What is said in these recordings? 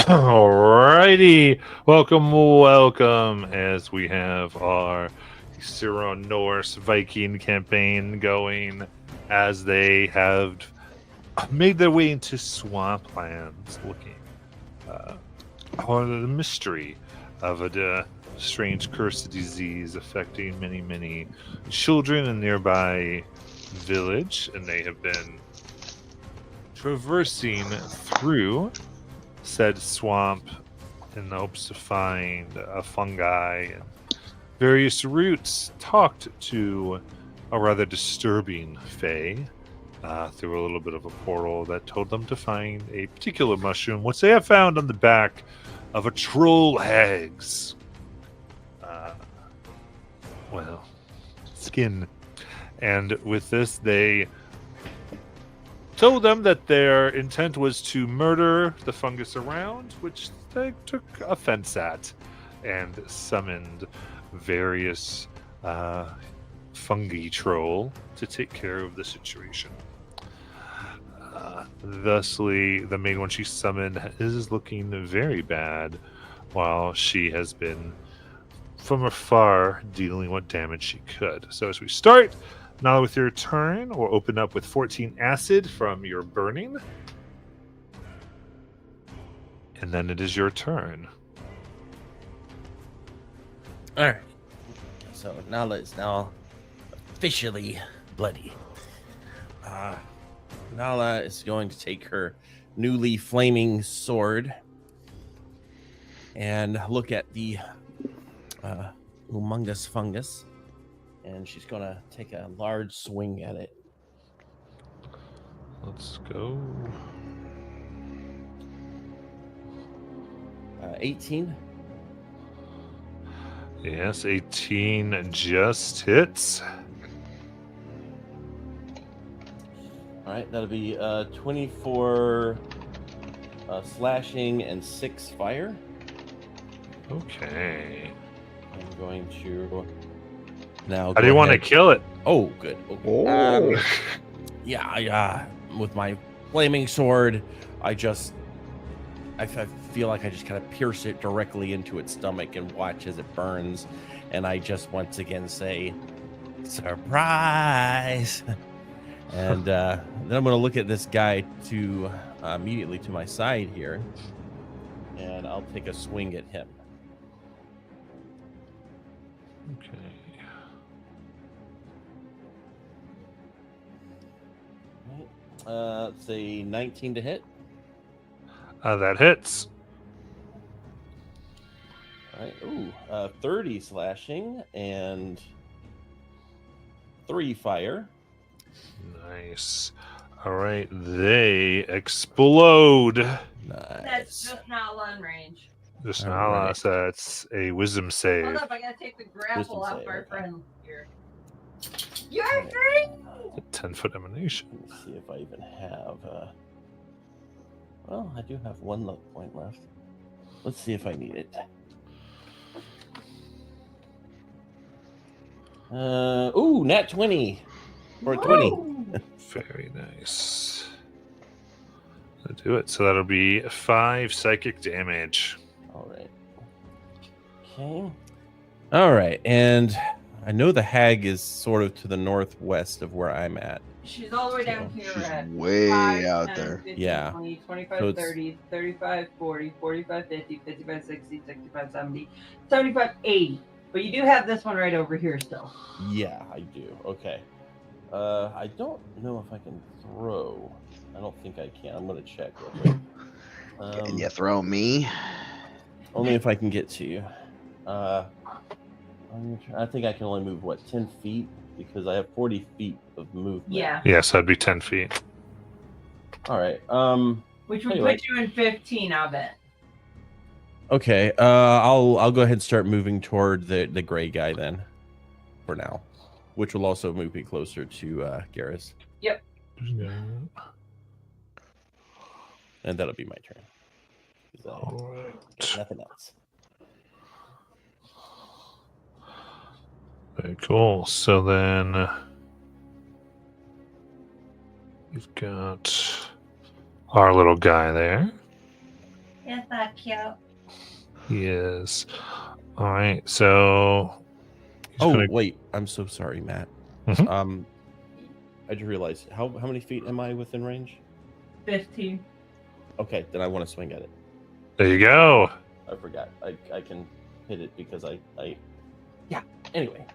Alrighty, welcome, as we have our Syro Norse Viking campaign going, as they have made their way into swamplands, looking uh, on the mystery of a strange cursed disease affecting many children in nearby village, and they have been traversing through said swamp in the hopes to find a fungi and various roots. Talked to a rather disturbing fae through a little bit of a portal that told them to find a particular mushroom, which they have found on the back of a troll hag's uh, skin. And with this, they told them that their intent was to murder the fungus around, which they took offense at, and summoned various fungi troll to take care of the situation. Thusly, the main one she summoned is looking very bad, while she has been from afar dealing what damage she could. So as we start, now with your turn, we'll open up with 14 acid from your burning. And then it is your turn. Alright. So Nala is now officially bloody. Nala is going to take her newly flaming sword and look at the humongous fungus. And she's going to take a large swing at it. Let's go. 18. Yes, 18 just hits. All right, that'll be 24 slashing and 6 fire. Okay. I'm going to now. How do you want to kill it? Oh, good. Okay. Yeah, with my flaming sword, I feel like I just kind of pierce it directly into its stomach and watch as it burns. And I just once again say, surprise. And then I'm going to look at this guy to immediately to my side here. And I'll take a swing at him. Okay. Let's say 19 to hit. That hits. All right. Ooh, 30 slashing and 3 fire. Nice. All right, they explode. Nice. That's just not one range. Just All now, right. so that's a wisdom save. Hold up, I gotta take the grapple Wisdom off save, our okay. friend here. You're Right. free! 10-foot emanation. Let me see if I even have. Well, I do have 1 luck point left. Let's see if I need it. Ooh, nat 20 for 20. Woo! Very nice. I'll do it. So that'll be 5 psychic damage. All right. Okay. All right, and I know the hag is sort of to the northwest of where I'm at. She's all the way down here She's at way 5, out 10, there. 15, Yeah. 20, 25, So it's- 30, 35, 40, 45, 50, 55, 60, 65, 70, 75, 80. But you do have this one right over here still. Yeah, I do. Okay. I don't know if I can throw. I don't think I can. I'm gonna check real quick. Can you throw me? Only if I can get to you. I think I can only move 10 feet because I have 40 feet of movement. Yeah. Yes, that'd be 10 feet. All right. Which would Anyway. put you in 15, I'll bet. Okay. I'll go ahead and start moving toward the gray guy then, for now, which will also move me closer to Garrus, and that'll be my turn. 'Cause, All right. nothing else. Very cool. So then you've got our little guy there. Is that cute? Yes. All right. So. he's Oh gonna- wait, I'm so sorry, Matt. Mhm. I just realized how many feet am I within range? 15. Okay, then I want to swing at it. There you go. I forgot. I can hit it because I yeah. Anyway,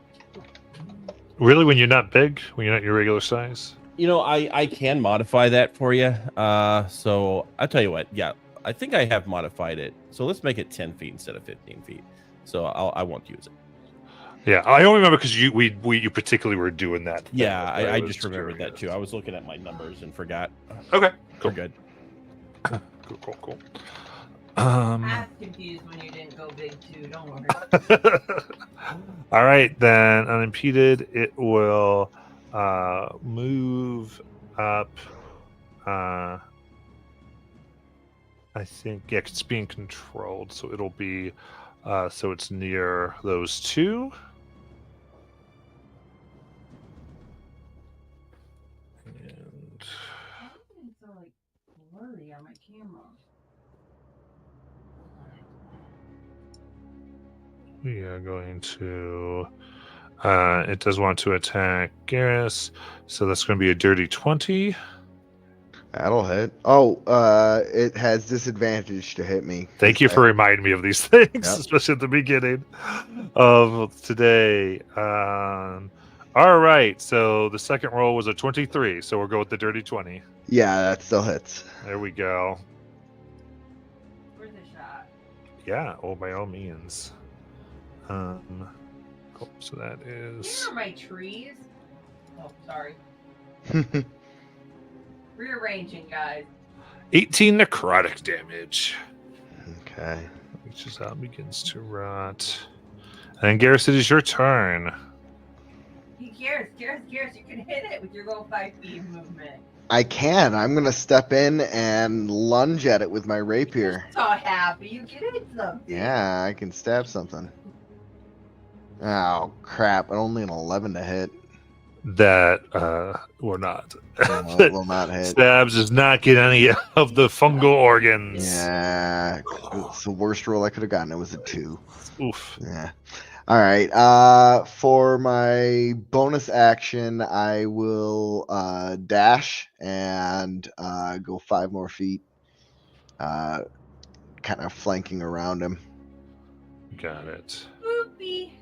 Really, when you're not big, when you're not your regular size. you know, I can modify that for you. So I'll tell you what. Yeah, I think I have modified it. So let's make it 10 feet instead of 15 feet. So I won't use it. Yeah, I only remember because you particularly were doing that. thing. Yeah, I was just remembered that curious. too. I was looking at my numbers and forgot. Okay, We're cool. good. Cool. I was confused when you didn't go big too. Don't worry. All right, then unimpeded, it will move up. I think it's being controlled, so it'll be so it's near those two. And It's so like blurry on my camera. we are going to. It does want to attack Garrus, so that's going to be a dirty 20. That'll hit. Oh, it has disadvantage to hit me. Thank you for reminding me of these things, Yep. especially at the beginning of today. All right, so the second roll was a 23, so we'll go with the dirty 20. Yeah, that still hits. There we go. Where's the shot? Yeah, oh, by all means. So that These is are my trees. Oh, sorry. Rearranging, guys. 18 necrotic damage, Okay. which is how it begins to rot. And Garrus, it is your turn. Garrus, you can hit it with your little 5 feet movement. I can. I'm gonna step in and lunge at it with my rapier. So happy you can hit something. Yeah, I can stab something. Oh crap! Only an 11 to hit. That or not. No, it will not hit. Stabs does not get any of the fungal organs. Yeah, it's the worst roll I could have gotten. It was a 2. Oof. Yeah. All right. For my bonus action, I will dash and go 5 more feet, kind of flanking around him. Got it. Boopy.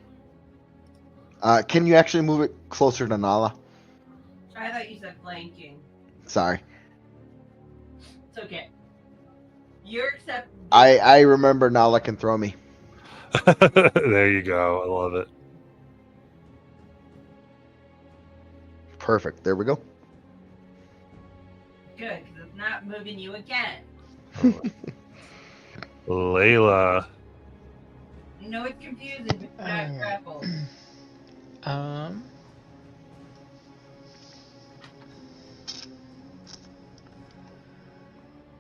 Can you actually move it closer to Nala? I thought you said flanking. Sorry. It's okay. You're accepted. I remember Nala can throw me. There you go. I love it. Perfect. There we go. Good, because it's not moving you again. Layla. I know it's confusing, but it's not grappled.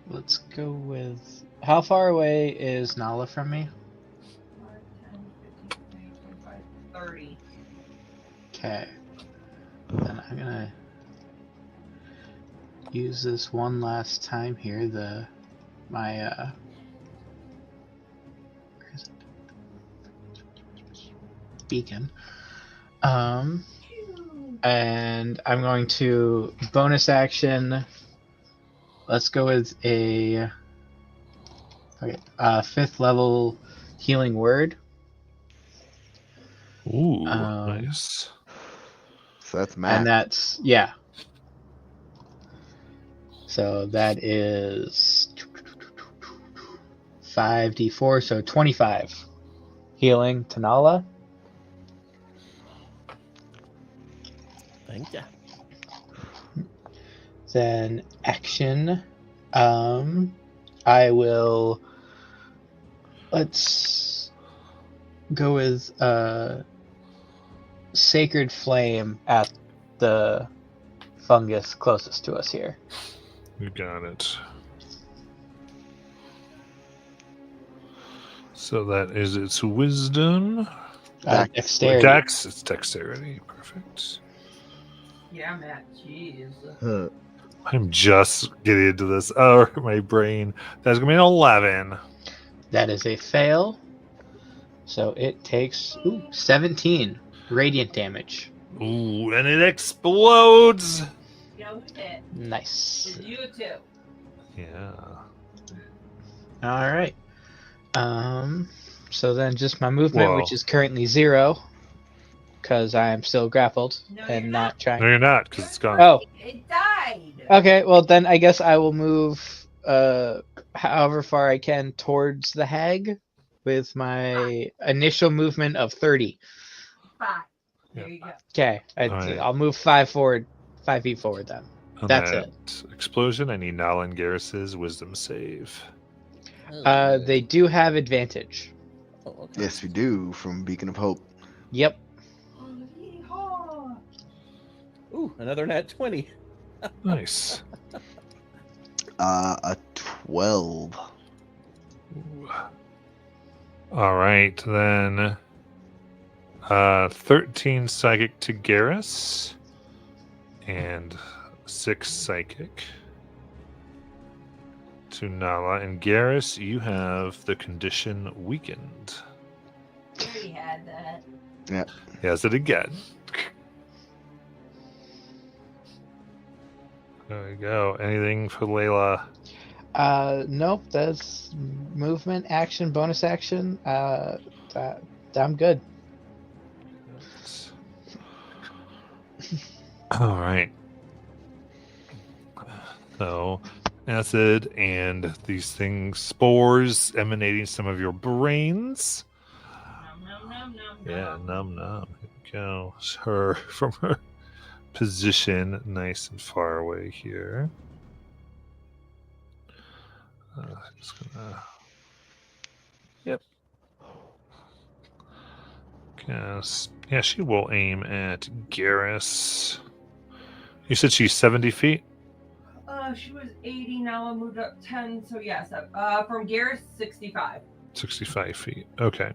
Let's go with. How far away is Nala from me? 5, 10, 15, 20, 25, 30. Okay. Then I'm gonna use this one last time here. My where is it? Beacon. And I'm going to bonus action. Let's go with a 5th level healing word. Ooh, Um, nice. So that's Matt. And that's, yeah. So that is 5d4, so 25 healing to Nala. Thank you. Then action. I will. Let's go with Sacred Flame at the fungus closest to us here. You got it. So that is its wisdom. Dexterity. Dex, it's dexterity. Perfect. Yeah, Matt. Jeez. Huh. I'm just getting into this. Oh, my brain. That's going to be an 11. That is a fail. So it takes 17 radiant damage. Ooh, and it explodes. No hit. Nice. You too. Yeah. All right. So then just my movement, Whoa. which is currently 0, because I am still grappled No, and you're not trying. No, you're not, because it's gone. Oh, It died. okay. Well, then I guess I will move however far I can towards the hag with my initial movement of 30. 5. There you go. Okay, Alright. I'll move 5 feet forward then. On That's that it. explosion, I need Nala and Garrus's wisdom save. They do have advantage. Oh, okay. Yes, we do from Beacon of Hope. Yep. Yeehaw. Ooh, another nat 20. Nice. A 12. Ooh. All right, then. 13 psychic to Garrus, and 6 psychic to Nala. And Garrus, you have the condition weakened. We already had that. Yeah. He has it again. There we go. Anything for Layla? Nope. That's movement, action, bonus action. I'm good. All right. So, acid and these things, spores emanating some of your brains. Nom, nom, nom, nom, Yeah, nom. num. Here we go. Her from her position, nice and far away here. Just gonna. Yep. Guess. Yeah, she will aim at Garrus. You said she's 70 feet? She was 80, now I moved up 10, so yes. From Garrus, 65. 65 feet. Okay.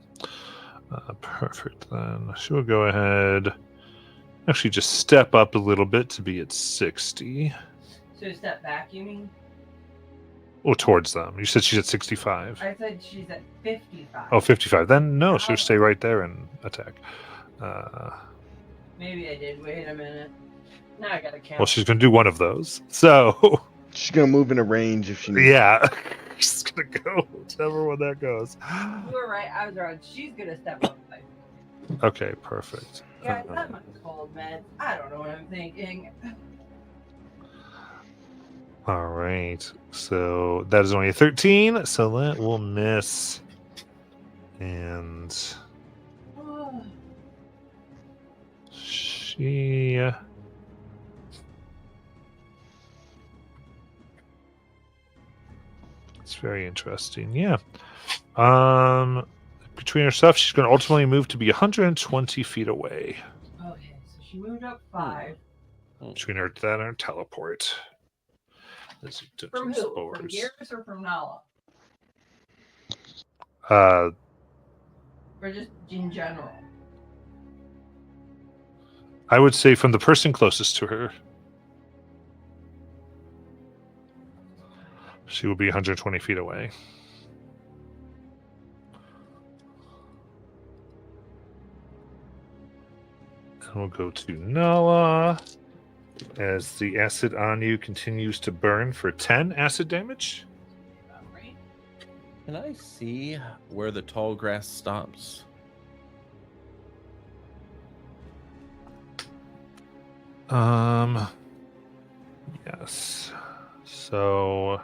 Perfect then. She will go ahead. Actually, just step up a little bit to be at 60. So step back, you mean? Oh, towards them. You said she's at 65. I said she's at 55. Oh, 55. Then no, she'll stay right there and attack. Maybe I did. Wait a minute. Now I gotta count. Well, she's going to do one of those. So, She's gonna move in a range if she needs. yeah. She's going to go whichever one that goes. You were right. I was wrong. She's gonna step up. Okay, perfect. Guys, I'm on cold meds. I don't know what I'm thinking. All right. So that is only a 13. So that will miss. And she. It's very interesting. Yeah. Between herself, she's going to ultimately move to be 120 feet away. Okay, so she moved up 5. Between her that and her teleport. As you took From some who? From spores. Garrus or from Nala? Or just in general? I would say from the person closest to her. She will be 120 feet away. And we'll go to Nala. As the acid on you continues to burn for 10 acid damage. Right? Can I see where the tall grass stops? Yes. So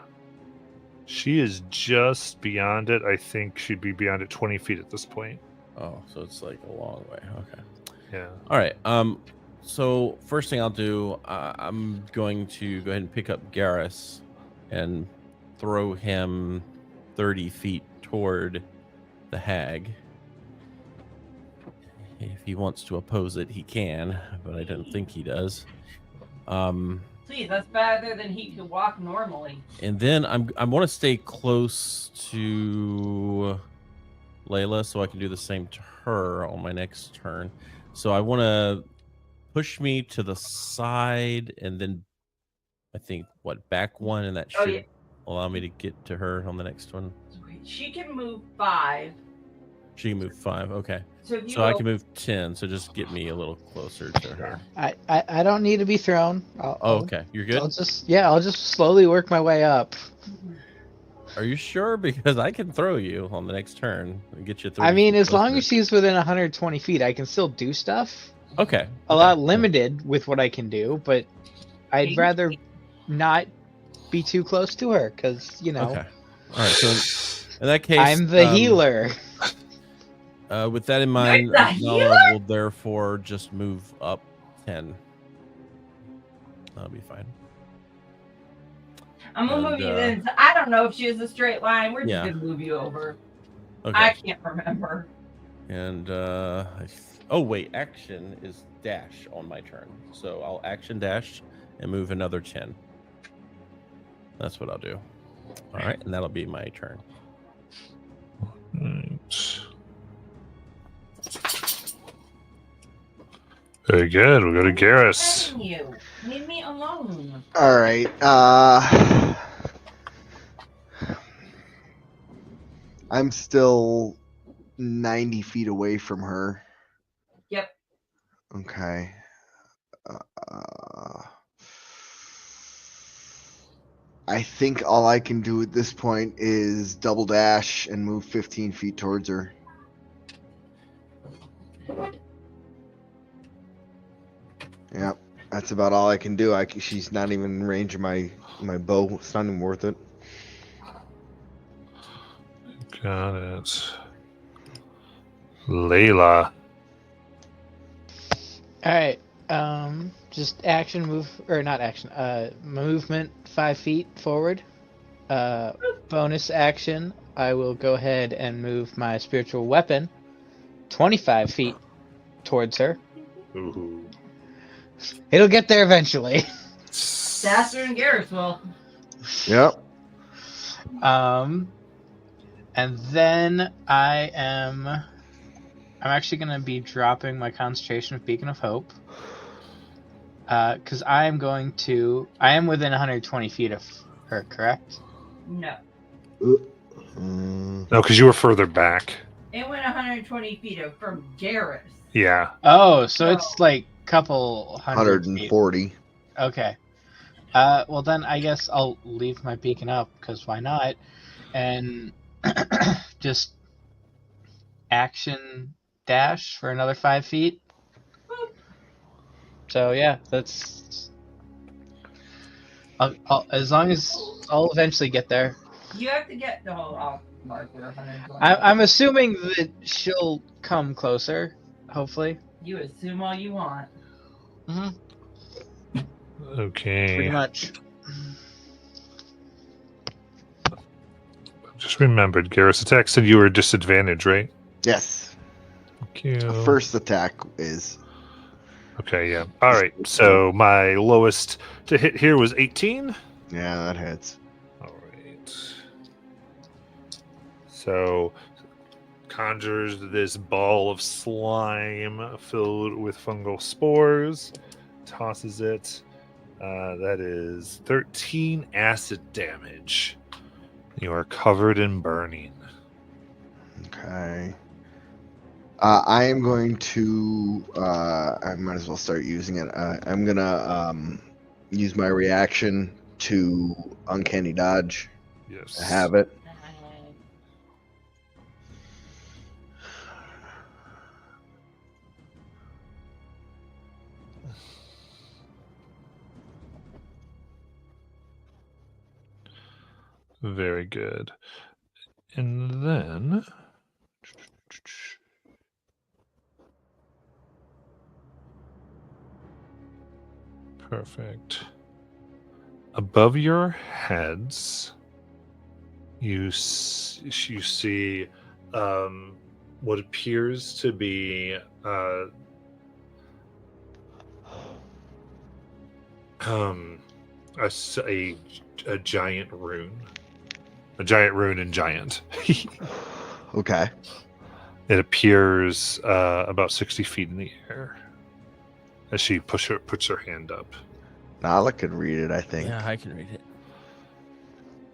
she is just beyond it. I think she'd be beyond it 20 feet at this point. Oh, so it's like a long way. Okay. Yeah. All right. So first thing I'll do, I'm going to go ahead and pick up Garrus and throw him 30 feet toward the hag. If he wants to oppose it, he can, but I don't think he does. Please, that's better than he could walk normally. And then I want to stay close to Layla so I can do the same to her on my next turn. So I want to push me to the side and then I think back one, and that should allow me to get to her on the next one. Wait, she can move 5. She can move 5. Okay. So if you So I go- can move 10. So just get me a little closer to her. I don't need to be thrown. Oh, okay. You're I'll good? I'll just slowly work my way up. Are you sure? Because I can throw you on the next turn and get you 30 I mean, feet as long closer. as she's within 120 feet, I can still do stuff. Okay. A lot limited with what I can do, but I'd Thank rather you. not be too close to her because Okay. All right. So in that case, I'm the healer. With that in mind, the Nala will therefore just move up 10. That'll be fine. I'm gonna And, move you then. I don't know if she has a straight line. We're Yeah. just gonna move you over. Okay. I can't remember. And oh wait, action is dash on my turn. So I'll action dash and move another 10. That's what I'll do. All right, and that'll be my turn. Right. Very good. We'll go to Garrus. Telling you, leave me alone. All right. I'm still 90 feet away from her. Yep. Okay. I think all I can do at this point is double dash and move 15 feet towards her. Yep, that's about all I can do. She's not even in range of my bow. It's not even worth it. Got it. Layla. All right. Just action move or not action. Movement 5 feet forward. Bonus action. I will go ahead and move my spiritual weapon 25 feet towards her. Ooh. It'll get there eventually. Faster than Garrus will. Yep. And then I'm actually gonna be dropping my concentration of Beacon of Hope. Because I am within 120 feet of her, correct? No. No, because you were further back. It went 120 feet from Garrus. Yeah. Oh, so No. it's like couple hundred feet. 140. Okay. Well then I guess I'll leave my beacon up because why not? And just action dash for another 5 feet. So yeah, that's. As long as I'll eventually get there. You have to get the whole off marker 120. I'm assuming that she'll come closer. Hopefully. You assume all you want. Okay. Pretty much. Just remembered, Garrus attack said you were disadvantaged, right? Yes. Thank you. The first attack is. Okay, yeah. All right. So my lowest to hit here was 18. Yeah, that hits. All right. So conjures this ball of slime filled with fungal spores, tosses it. That is 13 acid damage. You are covered in burning. Okay. I am going to. I might as well start using it. I'm gonna use my reaction to uncanny dodge. Yes. To have it. Very good. And then perfect. Above your heads, you see what appears to be a giant rune. A giant rune and giant. Okay. It appears about 60 feet in the air as she puts her hand up. Nala can read it, I think. Yeah, I can read it.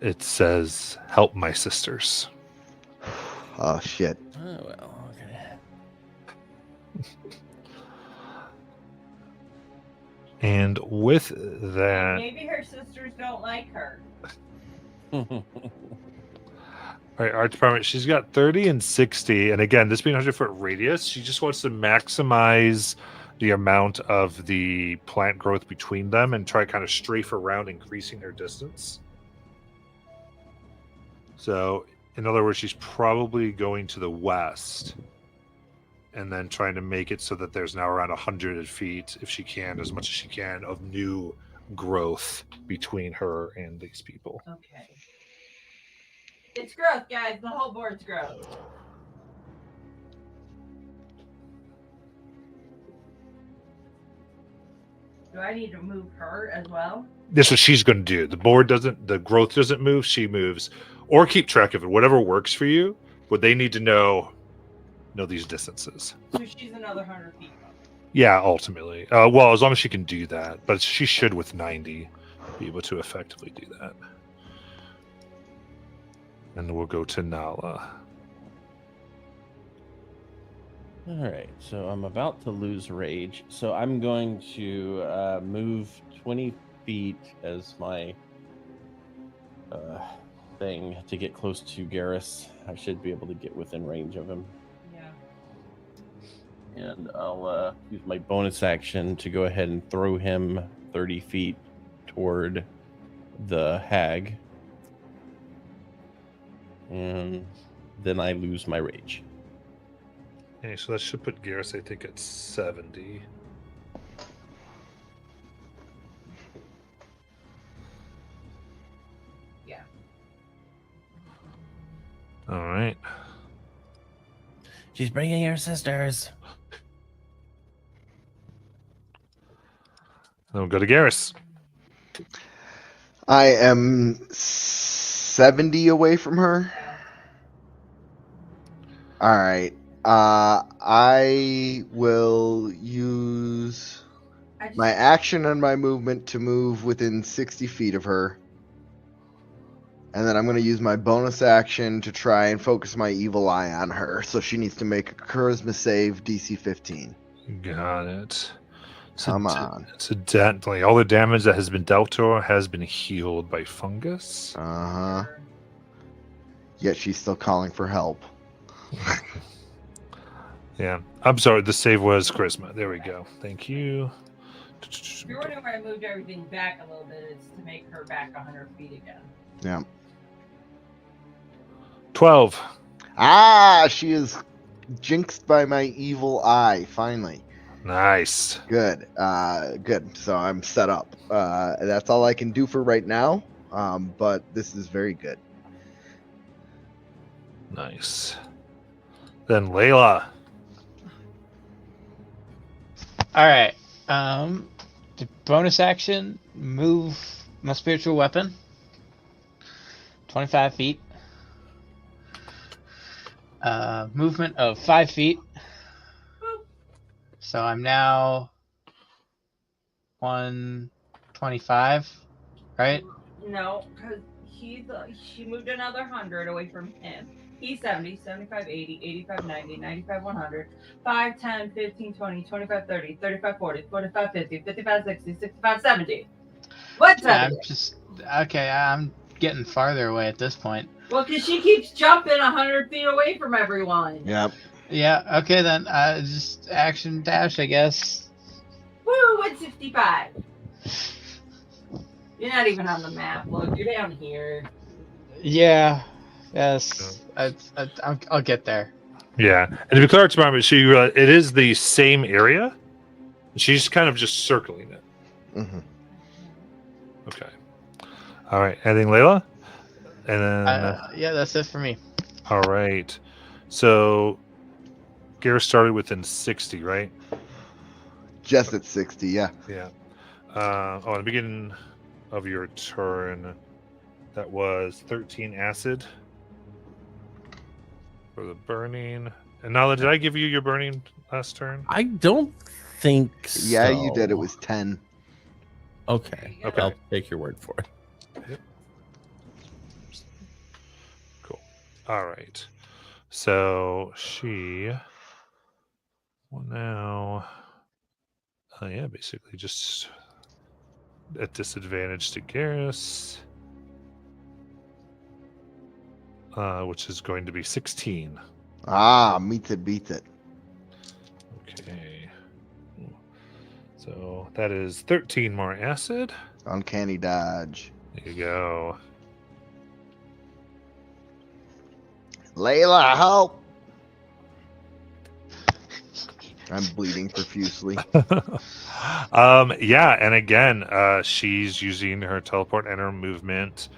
It says, "Help my sisters." Oh shit. Oh well, okay. And with that, Maybe her sisters don't like her. all right, art department, she's got 30 and 60. And again, this being 100-foot radius, she just wants to maximize the amount of the plant growth between them and try kind of strafe around, increasing her distance. So, in other words, she's probably going to the west and then trying to make it so that there's now around 100 feet, if she can, as much as she can, of new growth between her and these people. Okay. It's growth, guys. The whole board's growth. Do I need to move her as well? This is what she's going to do. The board doesn't, the growth doesn't move, she moves. Or keep track of it, whatever works for you. But they need to know these distances. So she's another 100 feet. Yeah, ultimately. Well, as long as she can do that. But she should, with 90, be able to effectively do that. And we'll go to Nala. All right, so I'm about to lose rage, so I'm going to move 20 feet as my thing to get close to Garrus. I should be able to get within range of him. Yeah. And I'll use my bonus action to go ahead and throw him 30 feet toward the hag. And then I lose my rage. Okay, so that should put Garrus, I think, at 70. Yeah. All right. She's bringing her sisters. Then we'll go to Garrus. I am 70 away from her. All right. I will use my action and my movement to move within 60 feet of her. And then I'm going to use my bonus action to try and focus my evil eye on her. So she needs to make a charisma save DC 15. Got it. Come on. Incidentally, all the damage that has been dealt to her has been healed by fungus. Uh-huh. Yet she's still calling for help. Yeah. I'm sorry, the save was charisma. There we go. Thank you. If you're wondering why I moved everything back a little bit, it's to make her back 100 feet again. Yeah. 12. Ah, she is jinxed by my evil eye, finally. Nice. Good. Good. So I'm set up. That's all I can do for right now. But this is very good. Nice. Then Layla. All right. The bonus action, move my spiritual weapon 25 feet. Movement of 5 feet. So I'm now 125, right? No, because she moved another 100 away from him. He's 70, 75, 80, 85, 90, 95, 100, 5, 10, 15, 20, 25, 30, 35, 40, 45, 50, 55, 60, 65, 70. What's Yeah, up? I'm just okay. I'm getting farther away at this point. Well, because she keeps jumping 100 feet away from everyone. Yep. Yeah. Okay then. Just action dash, I guess. Woo, 165. You're not even on the map. Look, you're down here. Yeah. Yes. I'll get there. Yeah. And to be clear, to it is the same area. She's kind of just circling it. Mm-hmm. Okay. All right. Anything, Layla? And then. Yeah, that's it for me. All right. So, Garrus started within 60, right? Just at 60, yeah. Yeah. At the beginning of your turn, that was 13 acid for the burning. And Nala, did I give you your burning last turn? I don't think so. Yeah, you did. It was 10. Okay. Okay. I'll take your word for it. Cool. All right. So she will now, yeah, basically just at disadvantage to Garrus, which is going to be 16. Meets it, beats it. Okay. So that is 13 more acid. Uncanny dodge. There you go. Layla, help! I'm bleeding profusely. Yeah, and again, she's using her teleport and her movement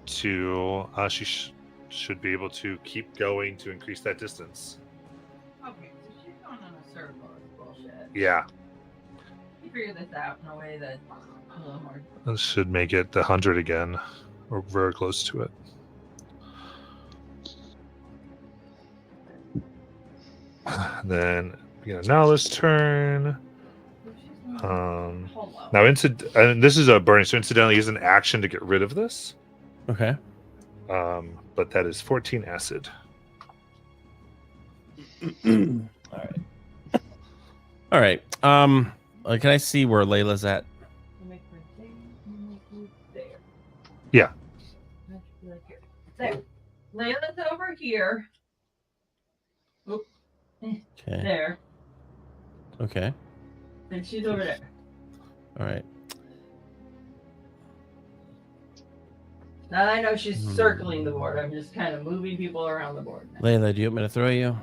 to. Should be able to keep going to increase that distance. Okay, so she's going on a circle. It's bullshit. Yeah, You figure this out in a way that's a little more. this should make it 100 again, or very close to it. Then Nala's turn. Hold on. Now, and this is a burning, so incidentally, is an action to get rid of this. Okay. But that is 14 acid. All right. All right. Can I see where Layla's at? There. Yeah. There. Layla's over here. Oop. Okay. There. Okay. And she's over there. All right. Now I know she's circling the board. I'm just kind of moving people around the board now. Layla, do you want me to throw you?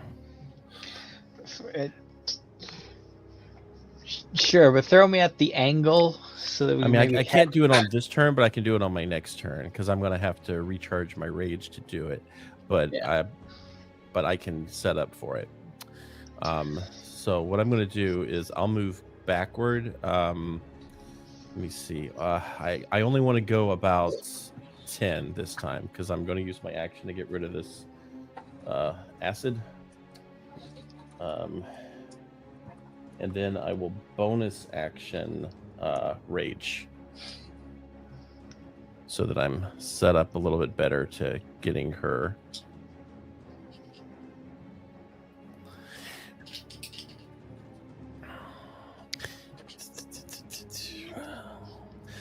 Sure, but throw me at the angle so that we. I mean, maybe I can't do it on this turn, but I can do it on my next turn because I'm going to have to recharge my rage to do it. But I can set up for it. So what I'm going to do is I'll move backward. Let me see. I only want to go about 10 this time because I'm going to use my action to get rid of this acid. And then I will bonus action rage so that I'm set up a little bit better to getting her.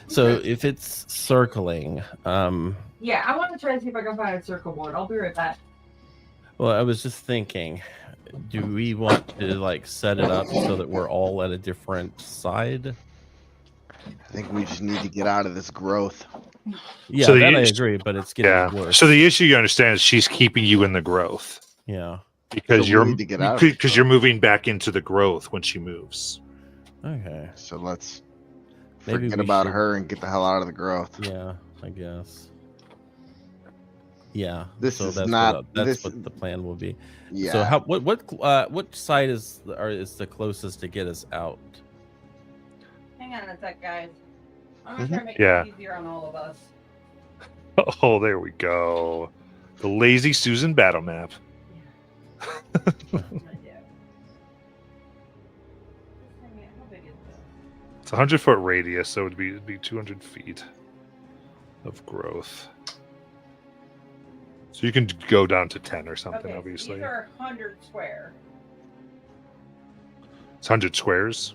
So if it's circling, Yeah, I want to try to see if I can find a circle board. I'll be right back. well, I was just thinking, do we want to set it up so that we're all at a different side? I think we just need to get out of this growth. Yeah, So that I agree, but it's getting worse. So the issue you understand is she's keeping you in the growth Yeah. because So we need to get out of it. because you're moving back into the growth when she moves. Okay. So let's Maybe forget we about should- her and get the hell out of the growth. Yeah, I guess. Yeah. This so is that's not- what, that's this- what the plan will be. Yeah. So how what side is the closest to get us out? Hang on a sec, guys. I'm going to try to make Yeah. it easier on all of us. Oh, there we go. The lazy Susan battle map. It's a 100-foot radius, so it'd be 200 feet of growth. So you can go down to 10 or something, Okay, obviously. these are 100 square. It's 100 squares.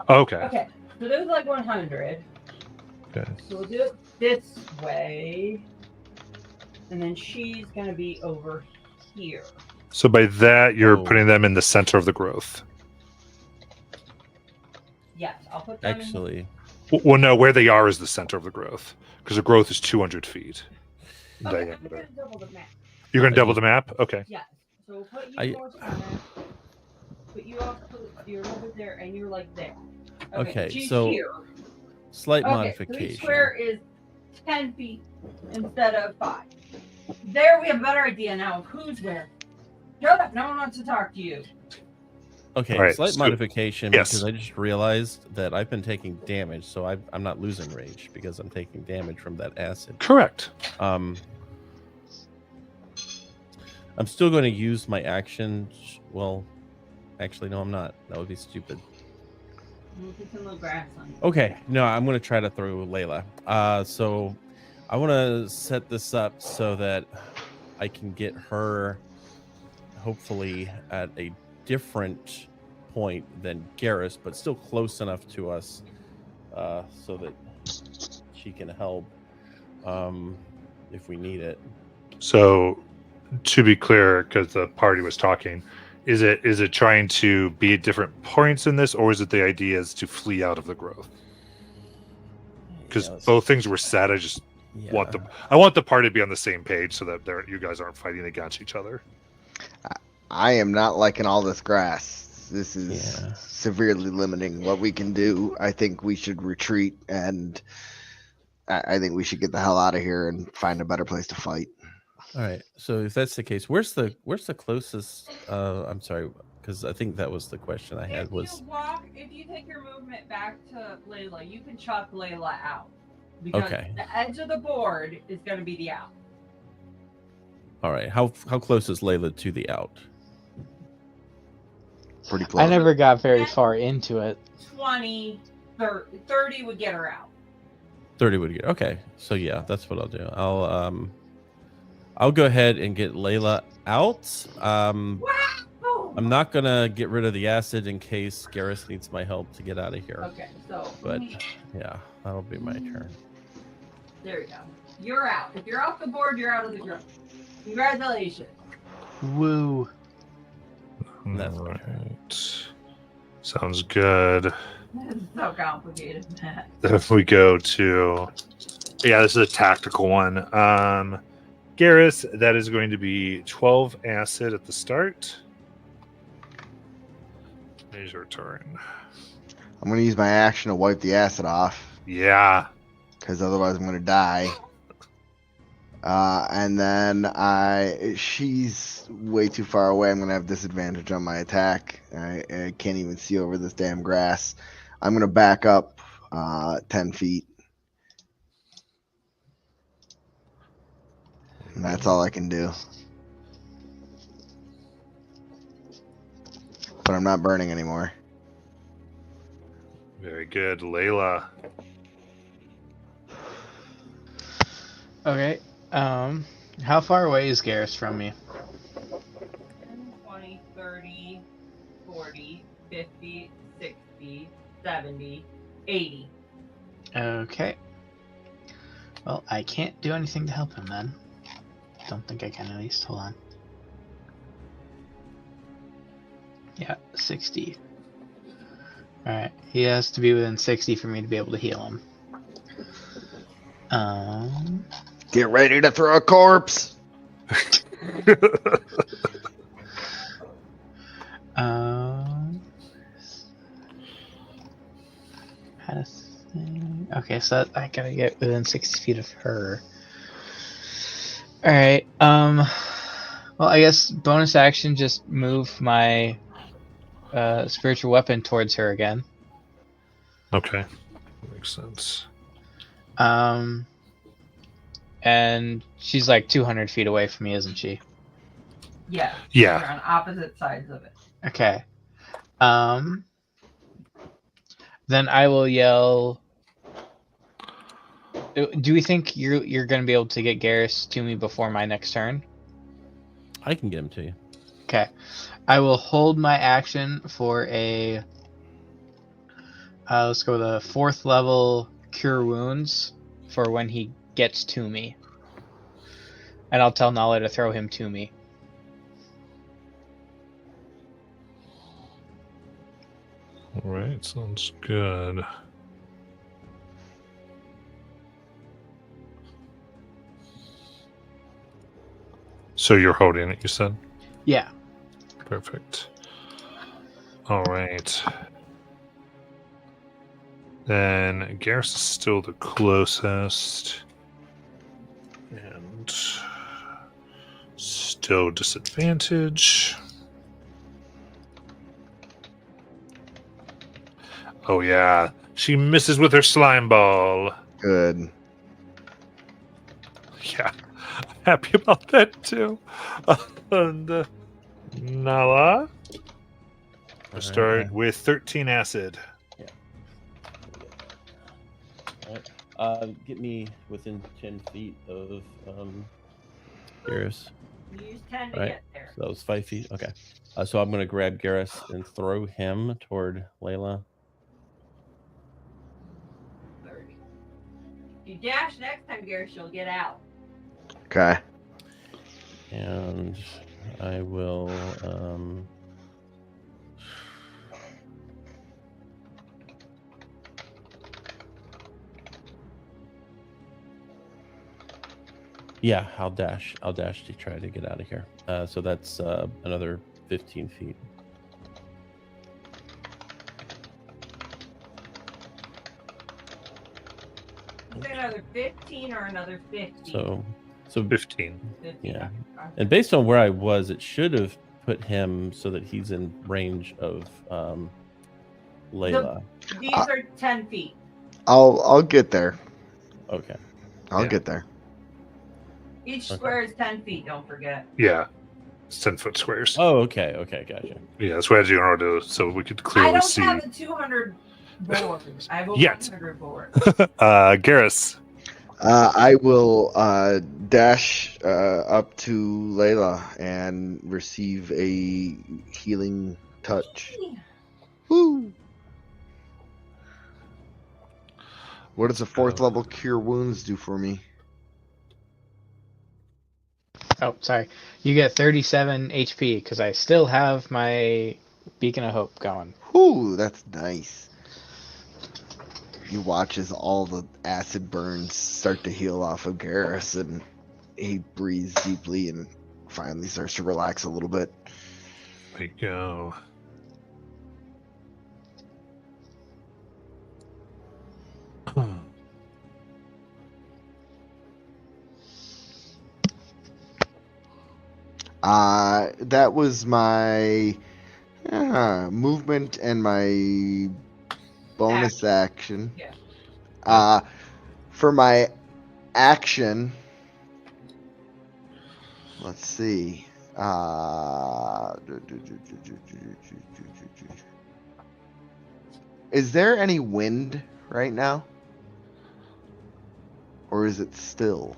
Okay. Okay, so there's like 100. Okay. So we'll do it this way. And then she's going to be over here. So by that, you're Oh. putting them in the center of the growth. Yes, I'll put them Actually, Well, no, where they are is the center of the growth because the growth is 200 feet in in. Okay, I'm diameter. going to double the map. You're going to double the map? Okay. Yes. So we'll put you I- more center. Put you off. You're over there, and you're like there. Okay, she's so here. slight Okay, so modification. each square is 10 feet instead of 5. There, we have a better idea now of who's where. Shut up! No one wants to talk to you. Okay, All right, slight so- modification yes. because I just realized that I've been taking damage, so I'm not losing rage because I'm taking damage from that acid. Correct. I'm still going to use my action. Well, actually, no, I'm not. That would be stupid. We'll put some little grass on it. Okay, no, I'm gonna try to throw Layla. So I want to set this up so that I can get her, hopefully, at a different point than Garrus, but still close enough to us, so that she can help if we need it. So, to be clear, because the party was talking, is it trying to be at different points in this, or is it the idea is to flee out of the growth? Because both things were said. I just want the party to be on the same page so that you guys aren't fighting against each other. I am not liking all this grass. This is severely limiting what we can do. I think we should retreat, and I think we should get the hell out of here and find a better place to fight. All right. So if that's the case, where's the closest? I'm sorry, because I think that was the question I had. If you take your movement back to Layla, you can chuck Layla out. Because the edge of the board is going to be the out. All right. How close is Layla to the out? Pretty close. I never got very far into it. 20, 30 would get her out. 30 would get. Okay. So yeah, that's what I'll do. I'll go ahead and get Layla out. I'm not gonna get rid of the acid in case Garrus needs my help to get out of here. Okay, so but yeah, that'll be my turn. There you go. You're out. If you're off the board, you're out of the group. Congratulations. Woo. That's All right. Sounds good. This is so complicated, Matt. If we go to, this is a tactical one. Garrus, that is going to be 12 acid at the start. There's your turn. I'm going to use my action to wipe the acid off. Yeah. Because otherwise I'm going to die. And then she's way too far away. I'm going to have disadvantage on my attack. I can't even see over this damn grass. I'm going to back up 10 feet. And that's all I can do. But I'm not burning anymore. Very good. Layla. Okay. How far away is Garrus from me? 10, 20, 30, 40, 50, 60, 70, 80. Okay. Well, I can't do anything to help him then. Don't think I can at least. Hold on. Yeah, 60. Alright, he has to be within 60 for me to be able to heal him. Get ready to throw a corpse! Okay, so I gotta get within 60 feet of her. Alright, well, I guess bonus action, just move my spiritual weapon towards her again. Okay. Makes sense. And she's like 200 feet away from me, isn't she? Yeah. Yeah. We're on opposite sides of it. Okay. Then I will yell. Do we think you're going to be able to get Garrus to me before my next turn? I can get him to you. Okay. I will hold my action for a. Let's go with a 4th level Cure Wounds for when he gets to me. And I'll tell Nala to throw him to me. All right. Sounds good. So you're holding it, you said? Yeah. Perfect. All right. Then Garrus is still the closest. And still disadvantage. Oh, yeah. She misses with her slime ball. Good. Yeah. I'm happy about that, too. And Nala? We'll start with 13 acid. Yeah. Get me within 10 feet of Garrus. You use 10 to Right. get there. So that was 5 feet. Okay. So I'm going to grab Garrus and throw him toward Layla. 30. If you dash next time, Garrett, she'll get out. Okay. And I will. Yeah, I'll dash. I'll dash to try to get out of here. So that's another 15 feet. Is it another 15 or another 50? So 15. 50. yeah. And based on where I was, it should have put him so that he's in range of Layla. These are 10 feet. I'll get there. Okay. I'll Yeah. get there. Each Okay. square is 10 feet, don't forget. Yeah. It's 10-foot squares. Oh, okay. Okay, gotcha. Yeah, that's what I do in order to, so we could I clearly don't see. have a 200 board. I have a Yet. 100 board. Garrus. I will dash up to Layla and receive a healing touch. Woo! What does a fourth level cure wounds do for me? Oh, sorry. You get 37 HP because I still have my Beacon of Hope going. Whoo, that's nice. You watch as all the acid burns start to heal off of Garrus, and he breathes deeply and finally starts to relax a little bit. There you go. That was my movement and my bonus action. Yeah. For my action, let's see. Is there any wind right now? Or is it still?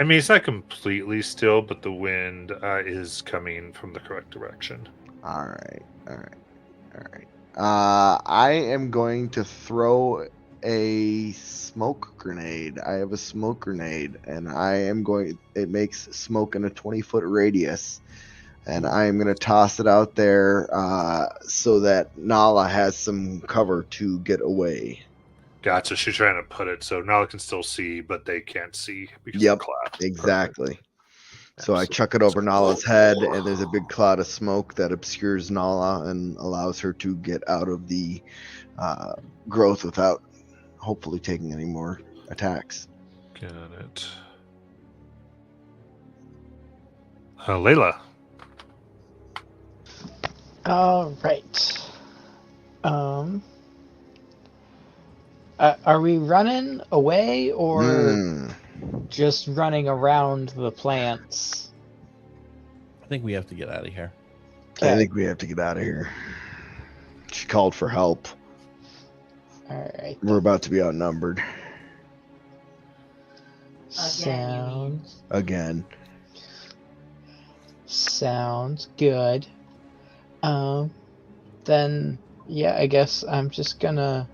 I mean, it's not completely still, but the wind is coming from the correct direction. All right. I am going to throw a smoke grenade. I have a smoke grenade, and it makes smoke in a 20-foot radius. And I am going to toss it out there so that Nala has some cover to get away. Gotcha. She's trying to put it so Nala can still see, but they can't see because Yep, of the cloud. exactly. Perfect. So I chuck it over Nala's head, and there's a big cloud of smoke that obscures Nala and allows her to get out of the growth without hopefully taking any more attacks. Got it. Layla. All right. Are we running away or just running around the plants? I think we have to get out of here. I think we have to get out of here. She called for help. All right. We're about to be outnumbered again. Sounds good. Then yeah, I guess I'm just gonna.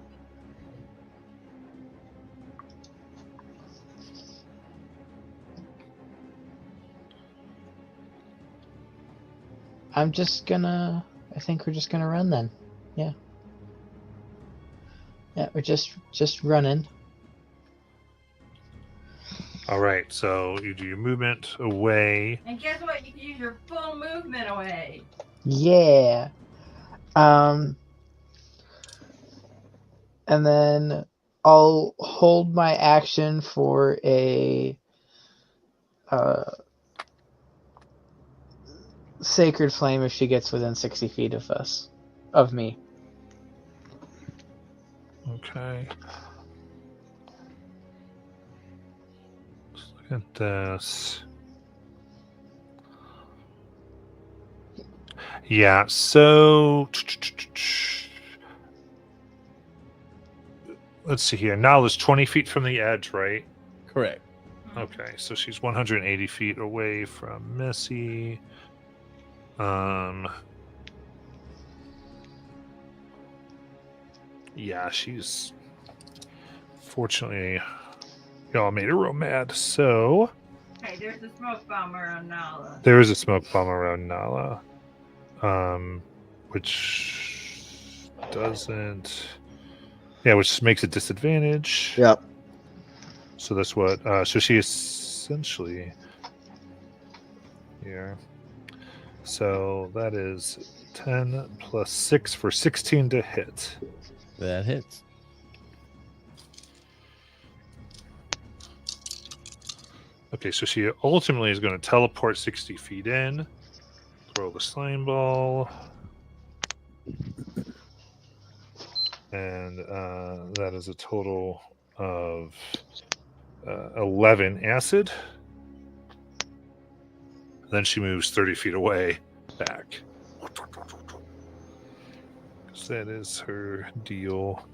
I think we're just gonna run then. Yeah. Yeah, we're just running. All right, so you do your movement away. And guess what? You can use your full movement away. Yeah. And then I'll hold my action for a Sacred Flame if she gets within 60 feet of me. Okay. Let's look at this. Yeah, so let's see here. Nala's 20 feet from the edge, right? Correct. Okay, so she's 180 feet away from Missy. Yeah, she's fortunately y'all made her real mad. So Hey, there's a smoke bomb around Nala. there is a smoke bomb around Nala, which doesn't. Yeah, which makes a disadvantage. Yep. So that's what. So she essentially here. So that is 10 plus 6 for 16 to hit. That hits. Okay, so she ultimately is going to teleport 60 feet in, throw the slime ball, and that is a total of 11 acid. Then she moves 30 feet away back. So that is her deal.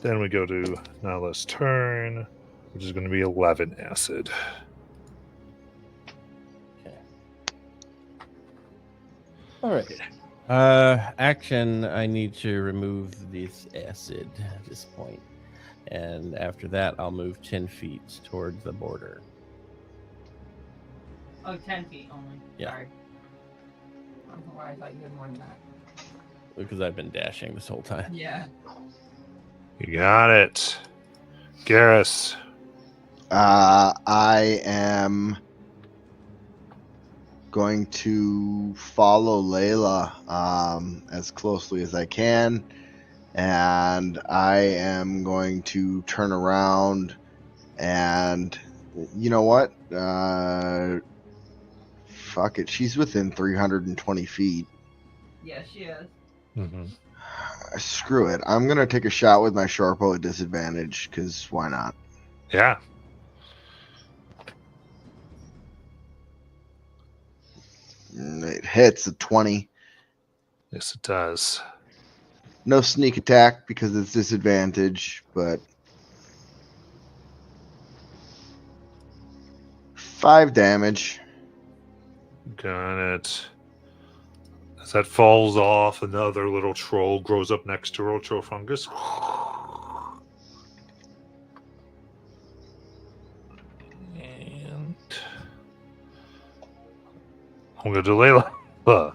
Then we go to Nala's turn, which is going to be 11 acid. All right. Action. I need to remove this acid at this point, and after that, I'll move 10 feet toward the border. Oh, 10 feet only. Yeah. Sorry. I don't know why I thought you had more than that. Because I've been dashing this whole time. Yeah. You got it. Garrus. I am going to follow Layla as closely as I can, and I am going to turn around and, you know what? Fuck it. She's within 320 feet. Yeah, she is. Mm-hmm. Screw it. I'm going to take a shot with my short bow at disadvantage, because why not? Yeah. It hits a 20. Yes, it does. No sneak attack because it's disadvantage, but 5 damage. Got it. As that falls off, another little troll grows up next to her, troll fungus. And I'm going to Layla. All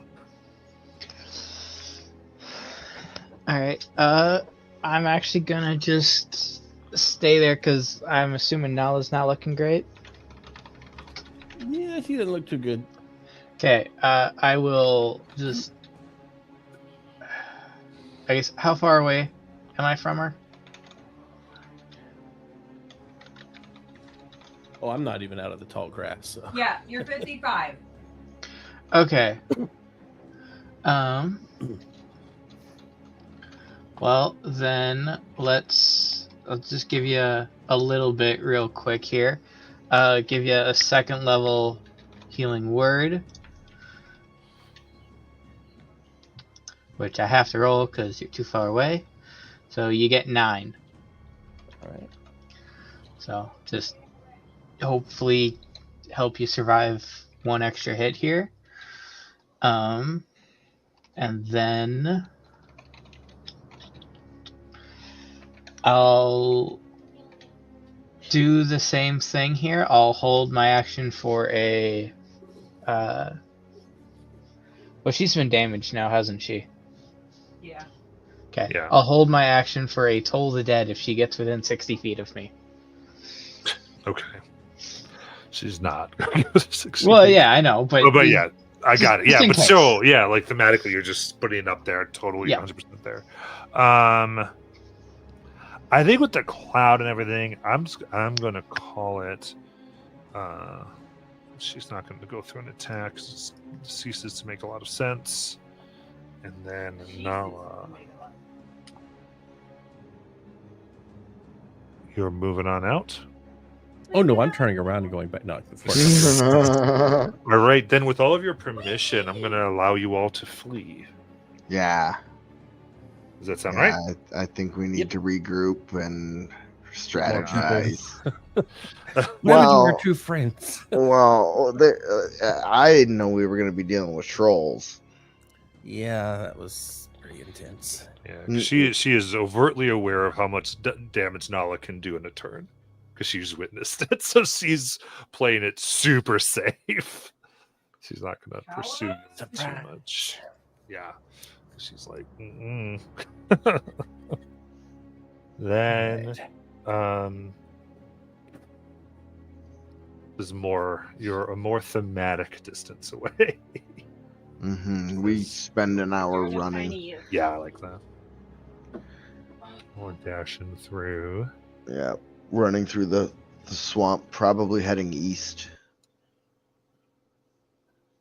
right. I'm actually gonna just stay there because I'm assuming Nala's not looking great. Yeah, she doesn't look too good. Okay. I will just. I guess how far away am I from her? Oh, I'm not even out of the tall grass. So. Yeah, you're 55. Okay. Well, then I'll just give you a little bit real quick here. Give you a second level healing word, which I have to roll because you're too far away. So you get 9. All right. So just hopefully help you survive one extra hit here. And then I'll do the same thing here. I'll hold my action for a well, she's been damaged now, hasn't she? Yeah. Okay. Yeah. I'll hold my action for a Toll the Dead if she gets within 60 feet of me. Okay. She's not. Well, yeah, I know, but but yeah, I got it. just Yeah, in but case. still, yeah, like thematically, you're just putting it up there, totally Yeah. 100% there. I think with the cloud and everything, I'm gonna call it. She's not going to go through an attack. It ceases to make a lot of sense. And then Nala, you're moving on out. Oh no, I'm turning around and going back. No, of course. All right, then with all of your permission, I'm going to allow you all to flee. Yeah. Does that sound Yeah, right? I think we need Yep. to regroup and More strategize. Why would you Well- are true friends? Well, I didn't know we were going to be dealing with trolls. Yeah, that was pretty intense. Yeah, 'cause she is overtly aware of how much damage Nala can do in a turn, because she's witnessed it. So she's playing it super safe. She's not going to pursue you too Surprise. much. Yeah, she's like, then, is you're a more thematic distance away. We spend an hour There's a running. tiny you. Yeah, I like that. More dashing through. Yeah, running through the swamp, probably heading east,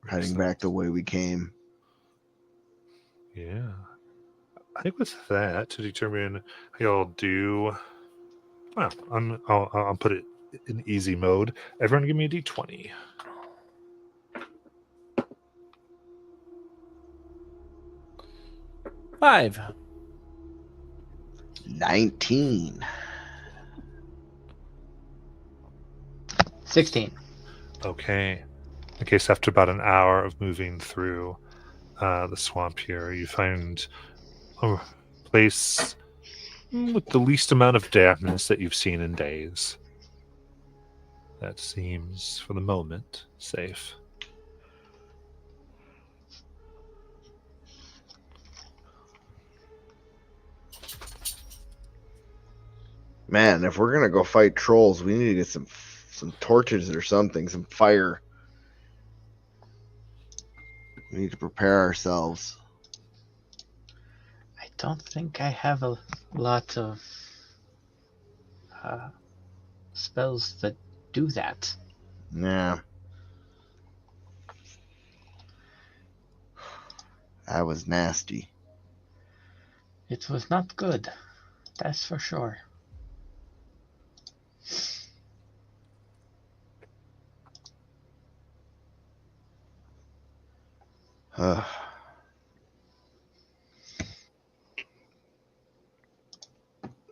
heading back the way we came. Yeah. I think with that, to determine how y'all do, well, I'll put it in easy mode. Everyone give me a d20. 5. 19. 16. Okay. In case after about an hour of moving through the swamp here, you find a place with the least amount of dampness that you've seen in days. That seems, for the moment, safe. Man, if we're gonna go fight trolls, we need to get some torches or something, some fire. We need to prepare ourselves. I don't think I have a lot of spells that do that. Yeah. That was nasty. It was not good. That's for sure.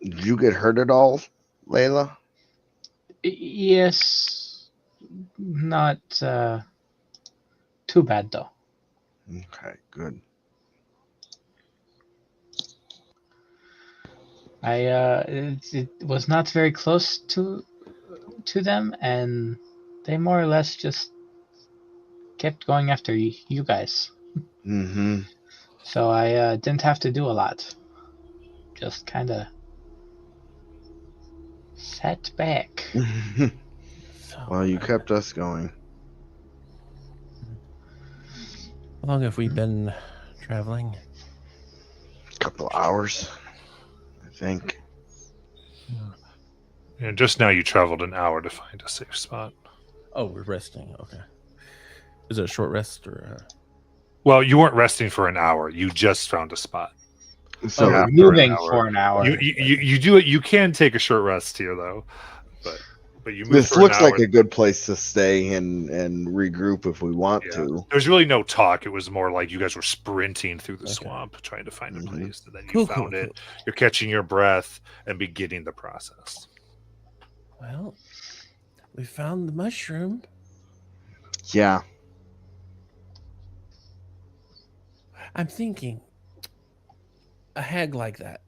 Did you get hurt at all, Layla? Yes, not too bad though. Okay, good. It was not very close to them, and they more or less just kept going after you guys. Mm-hmm. So I didn't have to do a lot. Just kind of sat back. Well, you kept us going. How long have we been traveling? Couple hours, I think. And just now you traveled an hour to find a safe spot. Oh, we're resting. Okay. Is it a short rest or? Well, you weren't resting for an hour. You just found a spot. So after moving an hour- for an hour. You do it. You can take a short rest here, though. But you move this for looks an hour. like a good place to stay and regroup if we want Yeah. to. There's really no talk. It was more like you guys were sprinting through the Okay. swamp trying to find a Mhm. place, and then you Cool, found cool, it. You're catching your breath and beginning the process. Well, we found the mushroom. Yeah. I'm thinking a hag like that.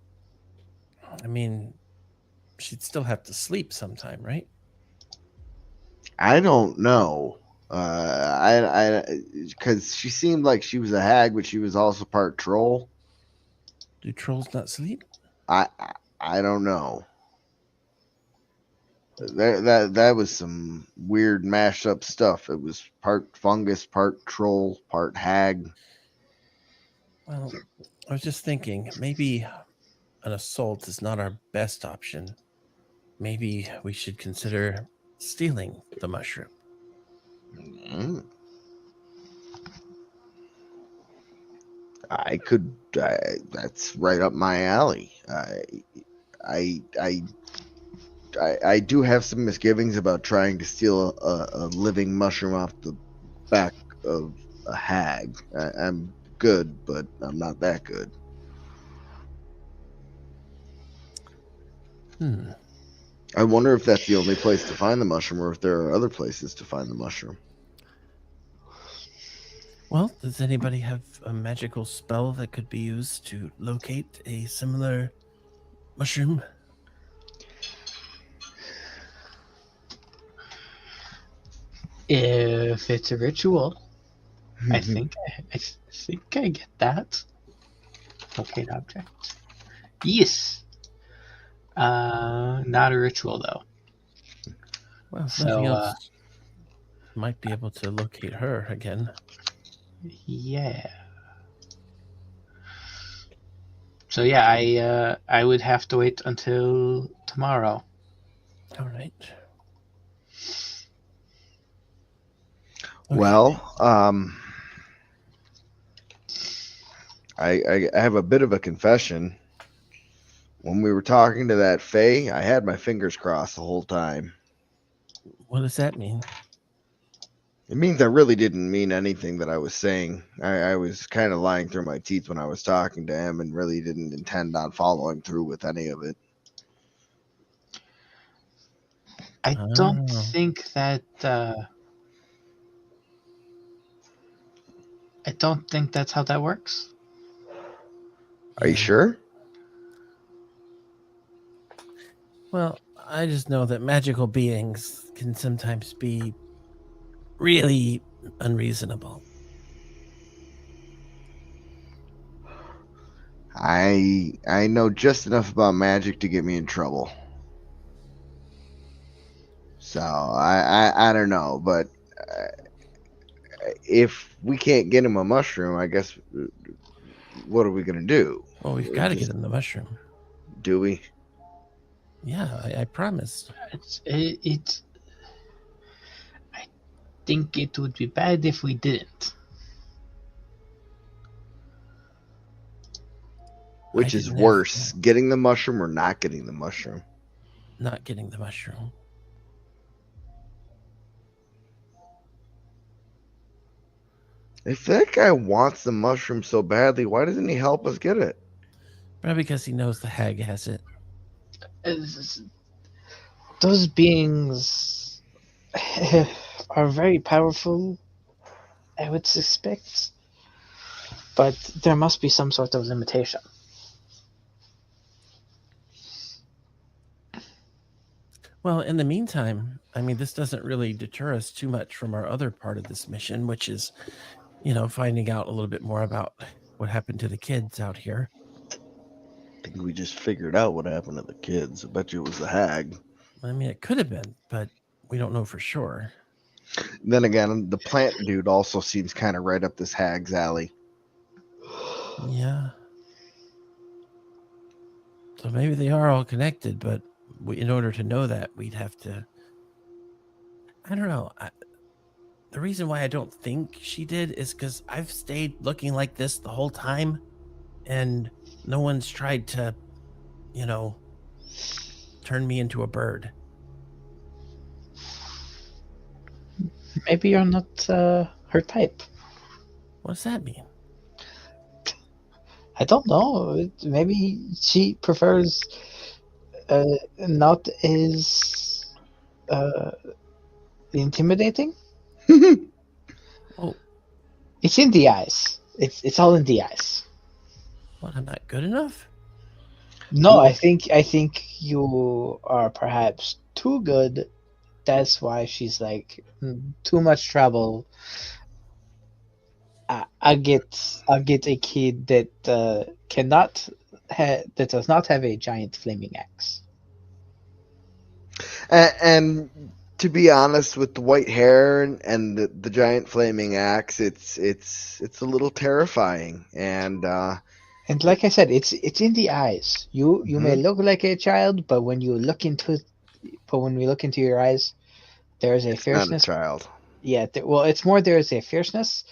I mean, she'd still have to sleep sometime, right? I don't know. Because she seemed like she was a hag, but she was also part troll. Do trolls not sleep? I don't know. That was some weird mashed up stuff. It was part fungus, part troll, part hag. Well, I was just thinking maybe an assault is not our best option. Maybe we should consider stealing the mushroom. Mm. I could. That's right up my alley. I do have some misgivings about trying to steal a living mushroom off the back of a hag. I'm good, but I'm not that good. I wonder if that's the only place to find the mushroom, or if there are other places to find the mushroom. Well, does anybody have a magical spell that could be used to locate a similar mushroom? If it's a ritual, I think I get that. Locate object. Yes. Not a ritual though. Well, if So, nothing else, might be able to locate her again. Yeah. So yeah, I would have to wait until tomorrow. All right. Well, I have a bit of a confession. When we were talking to that Fae, I had my fingers crossed the whole time. What does that mean? It means I really didn't mean anything that I was saying. I was kind of lying through my teeth when I was talking to him and really didn't intend on following through with any of it. I don't Oh. think that. I don't think that's how that works. Are you sure? Well, I just know that magical beings can sometimes be really unreasonable. I know just enough about magic to get me in trouble. So I don't know, but if we can't get him a mushroom, I guess what are we gonna do? Well, we've got to get him the mushroom. Do we? Yeah, I promised. It's. I think it would be bad if we didn't. Which is worse, getting the mushroom or not getting the mushroom? Not getting the mushroom. If that guy wants the mushroom so badly, why doesn't he help us get it? Probably because he knows the hag has it. Those beings are very powerful, I would suspect. But there must be some sort of limitation. Well, in the meantime, I mean, this doesn't really deter us too much from our other part of this mission, which is, finding out a little bit more about what happened to the kids out here. I think we just figured out what happened to the kids. I bet you it was the hag. I mean, it could have been, but we don't know for sure. Then again, the plant dude also seems kind of right up this hag's alley. Yeah. So maybe they are all connected, but in order to know that, we'd have to. I don't know. The reason why I don't think she did is because I've stayed looking like this the whole time, and no one's tried to, turn me into a bird. Maybe you're not her type. What does that mean? I don't know. Maybe she prefers not as intimidating. Oh, It's in the eyes. It's all in the eyes. what? I'm not good enough? No, Well- I think you are perhaps too good. That's why she's like too much trouble. I'll get a kid that cannot that does not have a giant flaming axe. And to be honest, with the white hair and the giant flaming axe, it's a little terrifying. And like I said, it's in the eyes. You may look like a child, but when we look into your eyes, there is a it's not a fierceness. child. Yeah, well, it's more there is a fierceness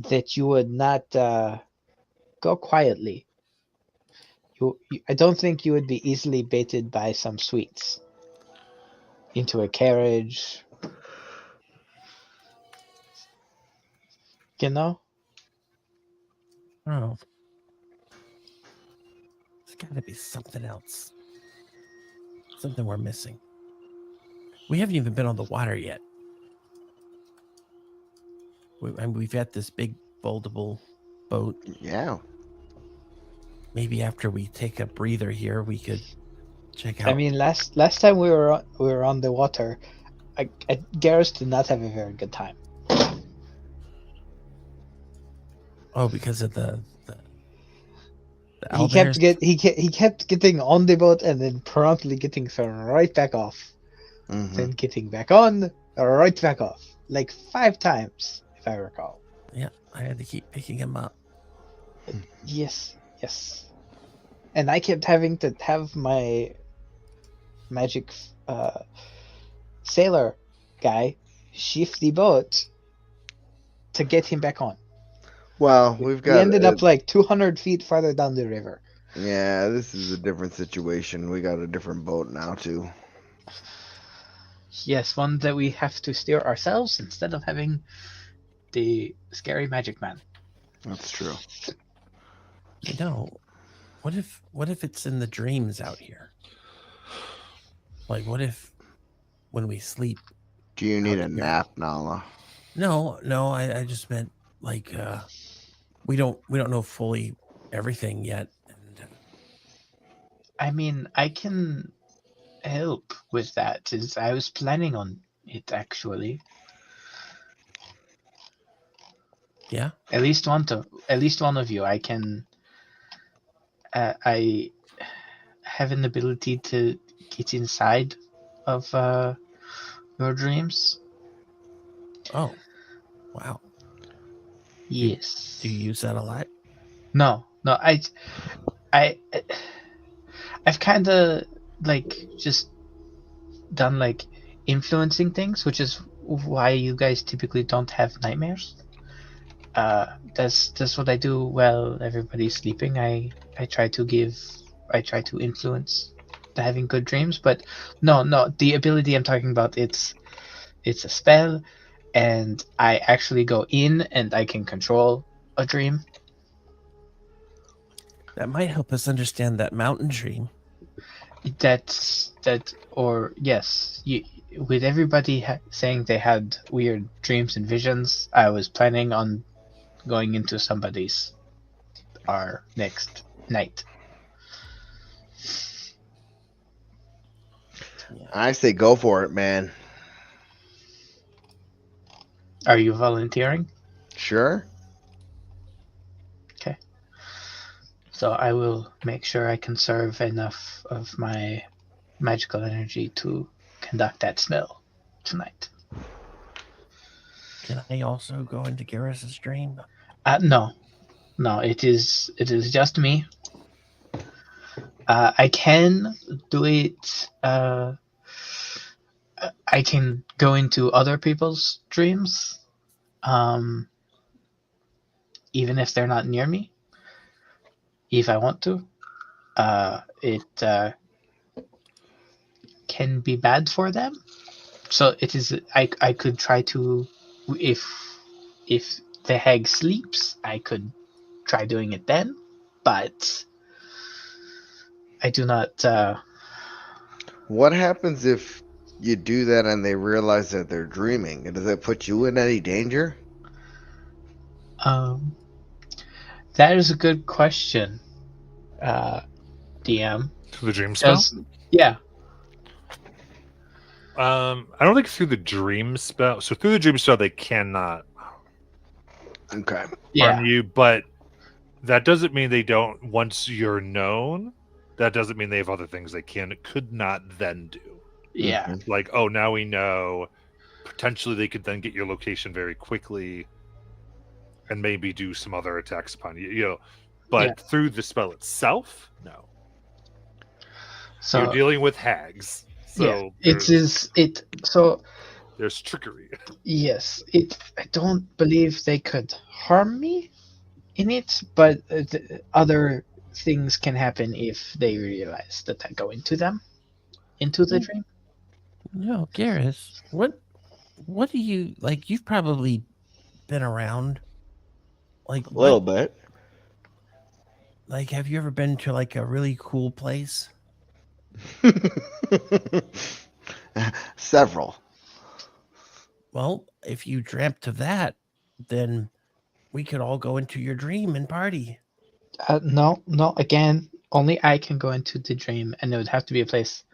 that you would not go quietly. I don't think you would be easily baited by some sweets into a carriage. You know? Oh. There's got to be something else. something we're missing. We haven't even been on the water yet. We've got this big foldable boat. Yeah. Maybe after we take a breather here, we could check out. I mean, last time we were on the water, Garrus did not have a very good time. Oh, because of the He kept getting on the boat and then promptly getting thrown right back off, Mhm. then getting back on, right back off, like 5 times, if I recall. Yeah, I had to keep picking him up. Yes, and I kept having to have my magic sailor guy shift the boat to get him back on. Well, we've We got. ended up like 200 feet farther down the river. Yeah, this is a different situation. We got a different boat now too. Yes, one that we have to steer ourselves instead of having the scary magic man. That's true. You know, what if it's in the dreams out here? Like, what if when we sleep? Do you need Out a here. nap, Nala? No, I just meant like we don't know fully everything yet. And I mean, I can help with that. Since I was planning on it actually. yeah, At least one of you. I can. I have an ability to get inside of your dreams. oh, wow. Yes. Do you use that a lot? No. I've kind of like just done like influencing things, which is why you guys typically don't have nightmares. That's what I do while everybody's sleeping. I try to influence the having good dreams, but no, the ability I'm talking about, it's a spell, and I actually go in and I can control a dream. That might help us understand that mountain dream. Yes, with everybody saying they had weird dreams and visions, I was planning on going into somebody's our next night. Yeah. I say go for it, man. Are you volunteering? Sure. Okay. So I will make sure I conserve enough of my magical energy to conduct that spell tonight. Can I also go into Garrus's dream? No, it is just me. I can do it. I can go into other people's dreams, even if they're not near me, if I want to. It can be bad for them. So it is. I could try to, if the hag sleeps, I could try doing it then, but I do not. What happens if you do that and they realize that they're dreaming? Does that put you in any danger? That is a good question, DM. To the dream spell? Yeah. I don't think through the dream spell. So through the dream spell, they cannot Okay. harm you, but that doesn't mean they don't. Once you're known, that doesn't mean they have other things they could not then do. Yeah. Mhm. Like, oh, now we know. Potentially, they could then get your location very quickly, and maybe do some other attacks upon you. You know, but through the spell itself, no. So You're dealing with hags, so So there's trickery. yes, I don't believe they could harm me in it, but other things can happen if they realize that I go into the dream. No, Garrus, what do you like? You've probably been around. Like A little bit. Like, have you ever been to like a really cool place? Several. Well, if you dreamt of that, then we could all go into your dream and party. No, no. Again, only I can go into the dream, and it would have to be a place.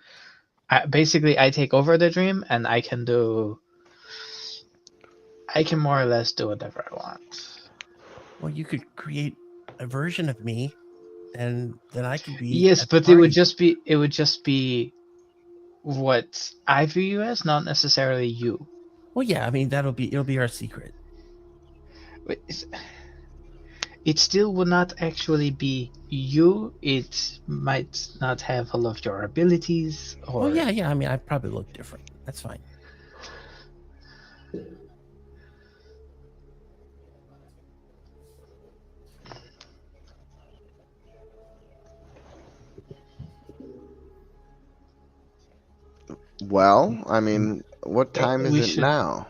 Basically, I take over the dream, and I can more or less do whatever I want. Well, you could create a version of me, and then I could be. Yes, at the but it would party. just be what I view you as, not necessarily you. Well, yeah. I mean, it'll be our secret. But it still would not actually be you. It might not have all of your abilities, or Well, yeah, yeah. I mean, I probably look different. That's fine. Well, I mean, what time is we it should. now?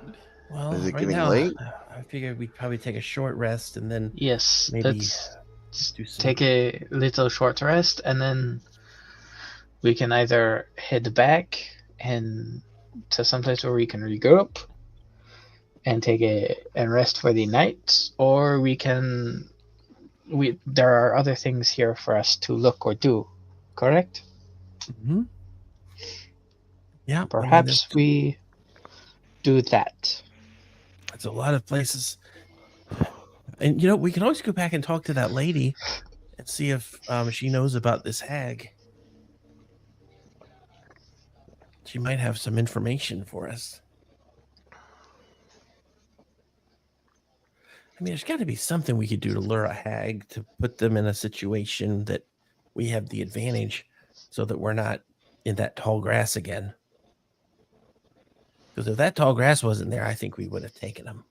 Well, Is it right getting now, late? I figured we'd probably take a short rest and then Yes, maybe let's do some. take a little short rest, and then we can either head back and to someplace where we can regroup and take a rest for the night, or there are other things here for us to look or do. Correct? Mhm. Yeah, I mean, Perhaps we do that. there's a lot of places, and we can always go back and talk to that lady and see if she knows about this hag. She might have some information for us. I mean, there's got to be something we could do to lure a hag to put them in a situation that we have the advantage so that we're not in that tall grass again. Because if that tall grass wasn't there, I think we would have taken them.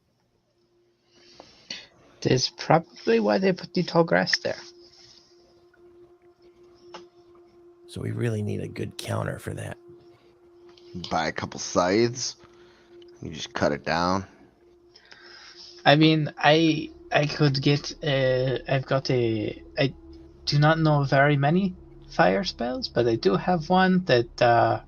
That's probably why they put the tall grass there. So we really need a good counter for that. Buy a couple scythes. You just cut it down. I mean, I could get. I do not know very many fire spells, but I do have one that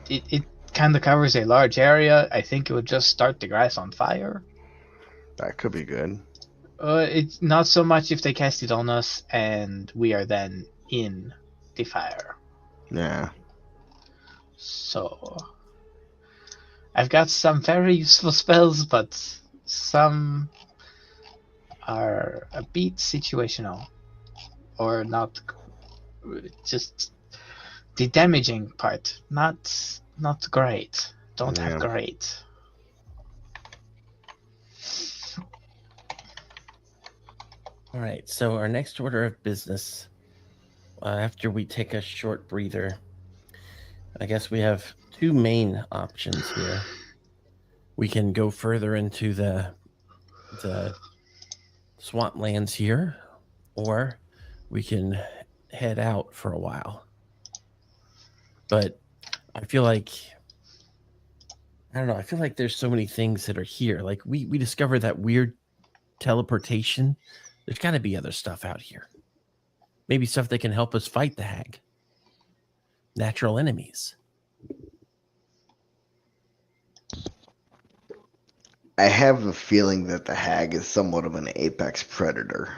it kind of covers a large area. I think it would just start the grass on fire. That could be good. It's not so much if they cast it on us and we are then in the fire. Yeah. So I've got some very useful spells, but some are a bit situational, or not. Just the damaging part, not great. Don't Yeah. have great. All right. So our next order of business, after we take a short breather, I guess we have two main options here. We can go further into the swamplands here, or we can head out for a while. But I feel like I don't know. I feel like there's so many things that are here. Like we discovered that weird teleportation. There's got to be other stuff out here. Maybe stuff that can help us fight the hag. Natural enemies. I have a feeling that the hag is somewhat of an apex predator.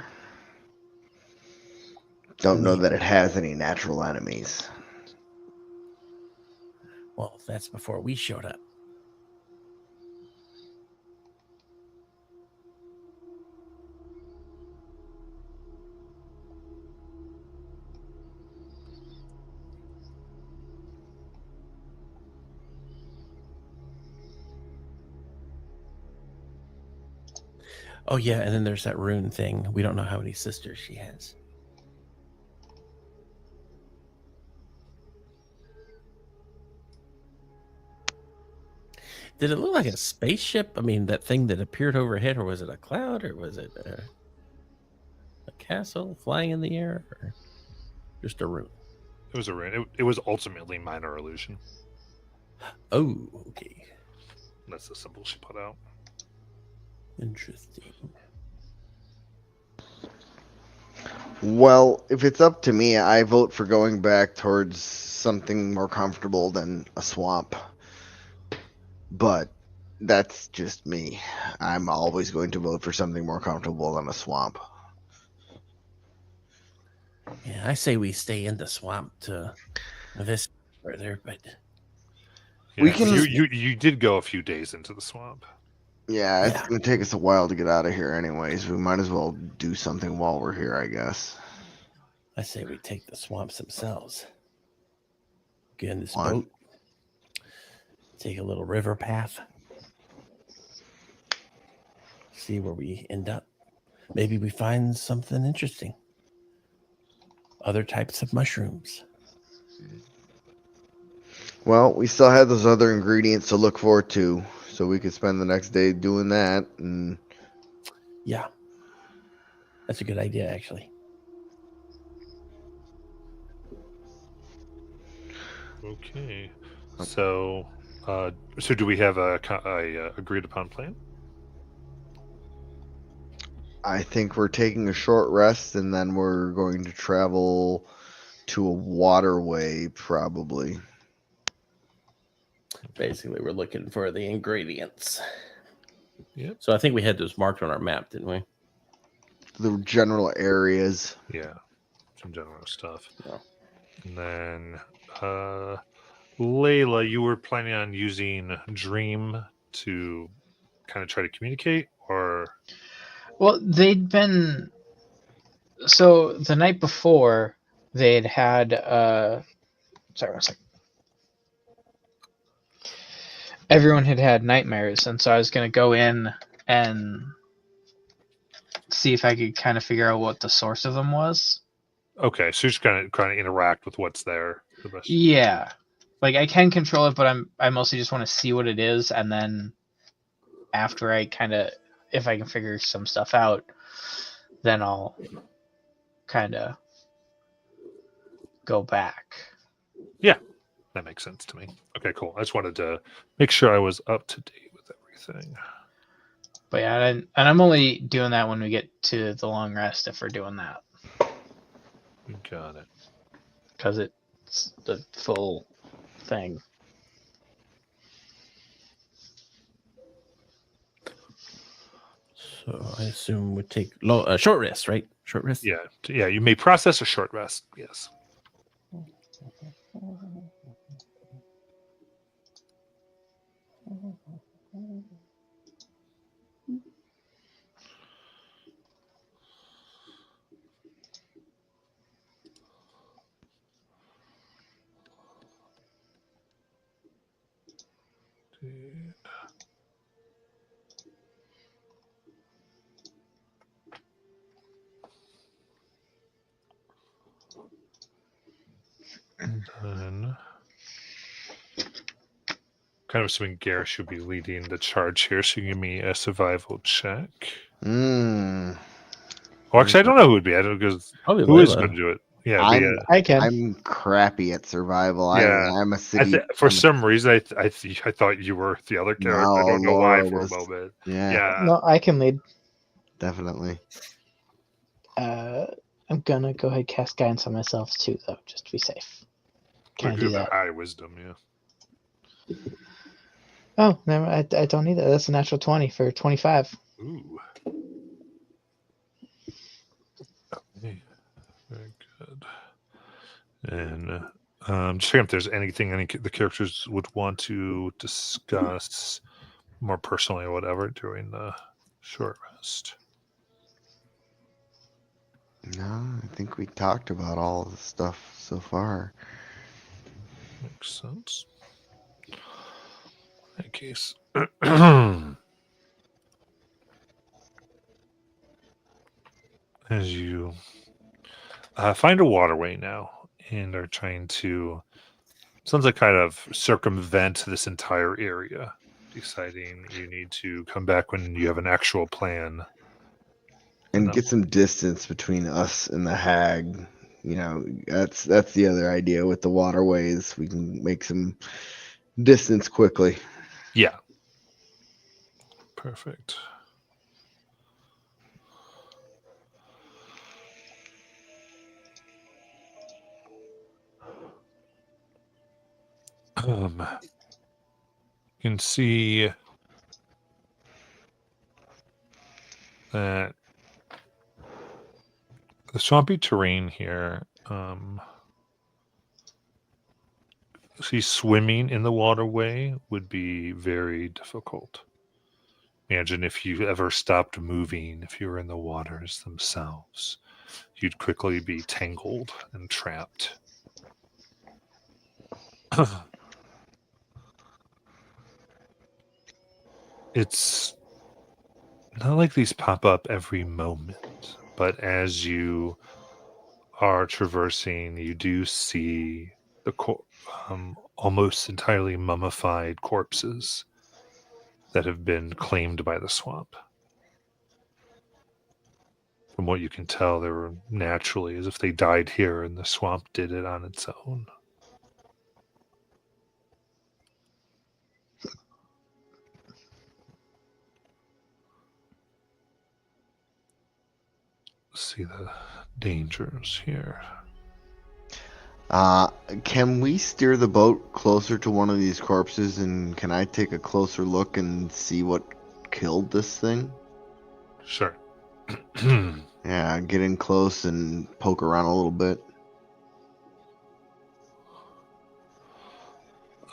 Don't know that it has any natural enemies. Well, that's before we showed up. Oh, yeah, and then there's that rune thing. We don't know how many sisters she has. Did it look like a spaceship? I mean, that thing that appeared overhead, or was it a cloud, or was it a castle flying in the air, or just a rune? It was a rune. It was ultimately minor illusion. Oh, okay. That's the symbol she put out. Interesting. Well, if it's up to me, I vote for going back towards something more comfortable than a swamp. But that's just me. I'm always going to vote for something more comfortable than a swamp. Yeah, I say we stay in the swamp to this further, but Yeah, We 'cause can- you did go a few days into the swamp. Yeah, it's Yeah. going to take us a while to get out of here anyways. We might as well do something while we're here, I guess. I say we take the swamps themselves. Get in this Why? boat, take a little river path, see where we end up. Maybe we find something interesting. Other types of mushrooms. Well, we still have those other ingredients to look forward to, so we could spend the next day doing that. And Yeah, that's a good idea, actually. Okay. So, so do we have a agreed upon plan? I think we're taking a short rest, and then we're going to travel to a waterway, probably. Basically, we're looking for the ingredients. Yep. So I think we had those marked on our map, didn't we? The general areas. Yeah, some general stuff. Yeah. And then, Layla, you were planning on using Dream to kind of try to communicate, or Well, they'd been so the night before they'd had sorry, one second. Everyone had had nightmares, and so I was gonna go in and see if I could kind of figure out what the source of them was. okay, so you're just kind of interact with what's there the best. Yeah, like I can control it, but I mostly just want to see what it is, and then after I kind of, if I can figure some stuff out, then I'll kind of go back. That makes sense to me. Okay, cool. I just wanted to make sure I was up to date with everything. But yeah, and I'm only doing that when we get to the long rest if we're doing that, We got it. because it's the full thing. So I assume we take short rest, right? Short rest. Yeah, yeah. You may process a short rest. Yes. And then, kind of assuming Garrett should be leading the charge here, so you give me a survival check. Hmm. Well, actually, I don't know who would be. I don't because Probably who is Layla. going to do it? Yeah, it'd be, I can. I'm crappy at survival. Yeah, I'm a city. for I'm a- some reason, I thought you were the other character. I No, don't know why Laura for was. a moment. Yeah, Yeah. No, I can lead. definitely. I'm gonna go ahead and cast guidance on myself too, though, just to be safe. Can I Look do at the that? high wisdom. Yeah. Oh, never. I don't need that. That's a natural 20 for 25. Ooh. Okay. Very good. And just checking if there's anything the characters would want to discuss more personally or whatever during the short rest. No, I think we talked about all the stuff so far. Makes sense. In that case. As you find a waterway now and are trying to, sounds like kind of circumvent this entire area, deciding you need to come back when you have an actual plan. And No. get some distance between us and the hag. You know, that's the other idea with the waterways. We can make some distance quickly. Yeah. Perfect. You can see that the swampy terrain here, see, swimming in the waterway would be very difficult. Imagine if you ever stopped moving, if you were in the waters themselves, you'd quickly be tangled and trapped. It's not like these pop up every moment, but as you are traversing, you do see the almost entirely mummified corpses that have been claimed by the swamp. From what you can tell, they were naturally as if they died here and the swamp did it on its own. See the dangers here. Can we steer the boat closer to one of these corpses, and can I take a closer look and see what killed this thing? Sure. Yeah, get in close and poke around a little bit.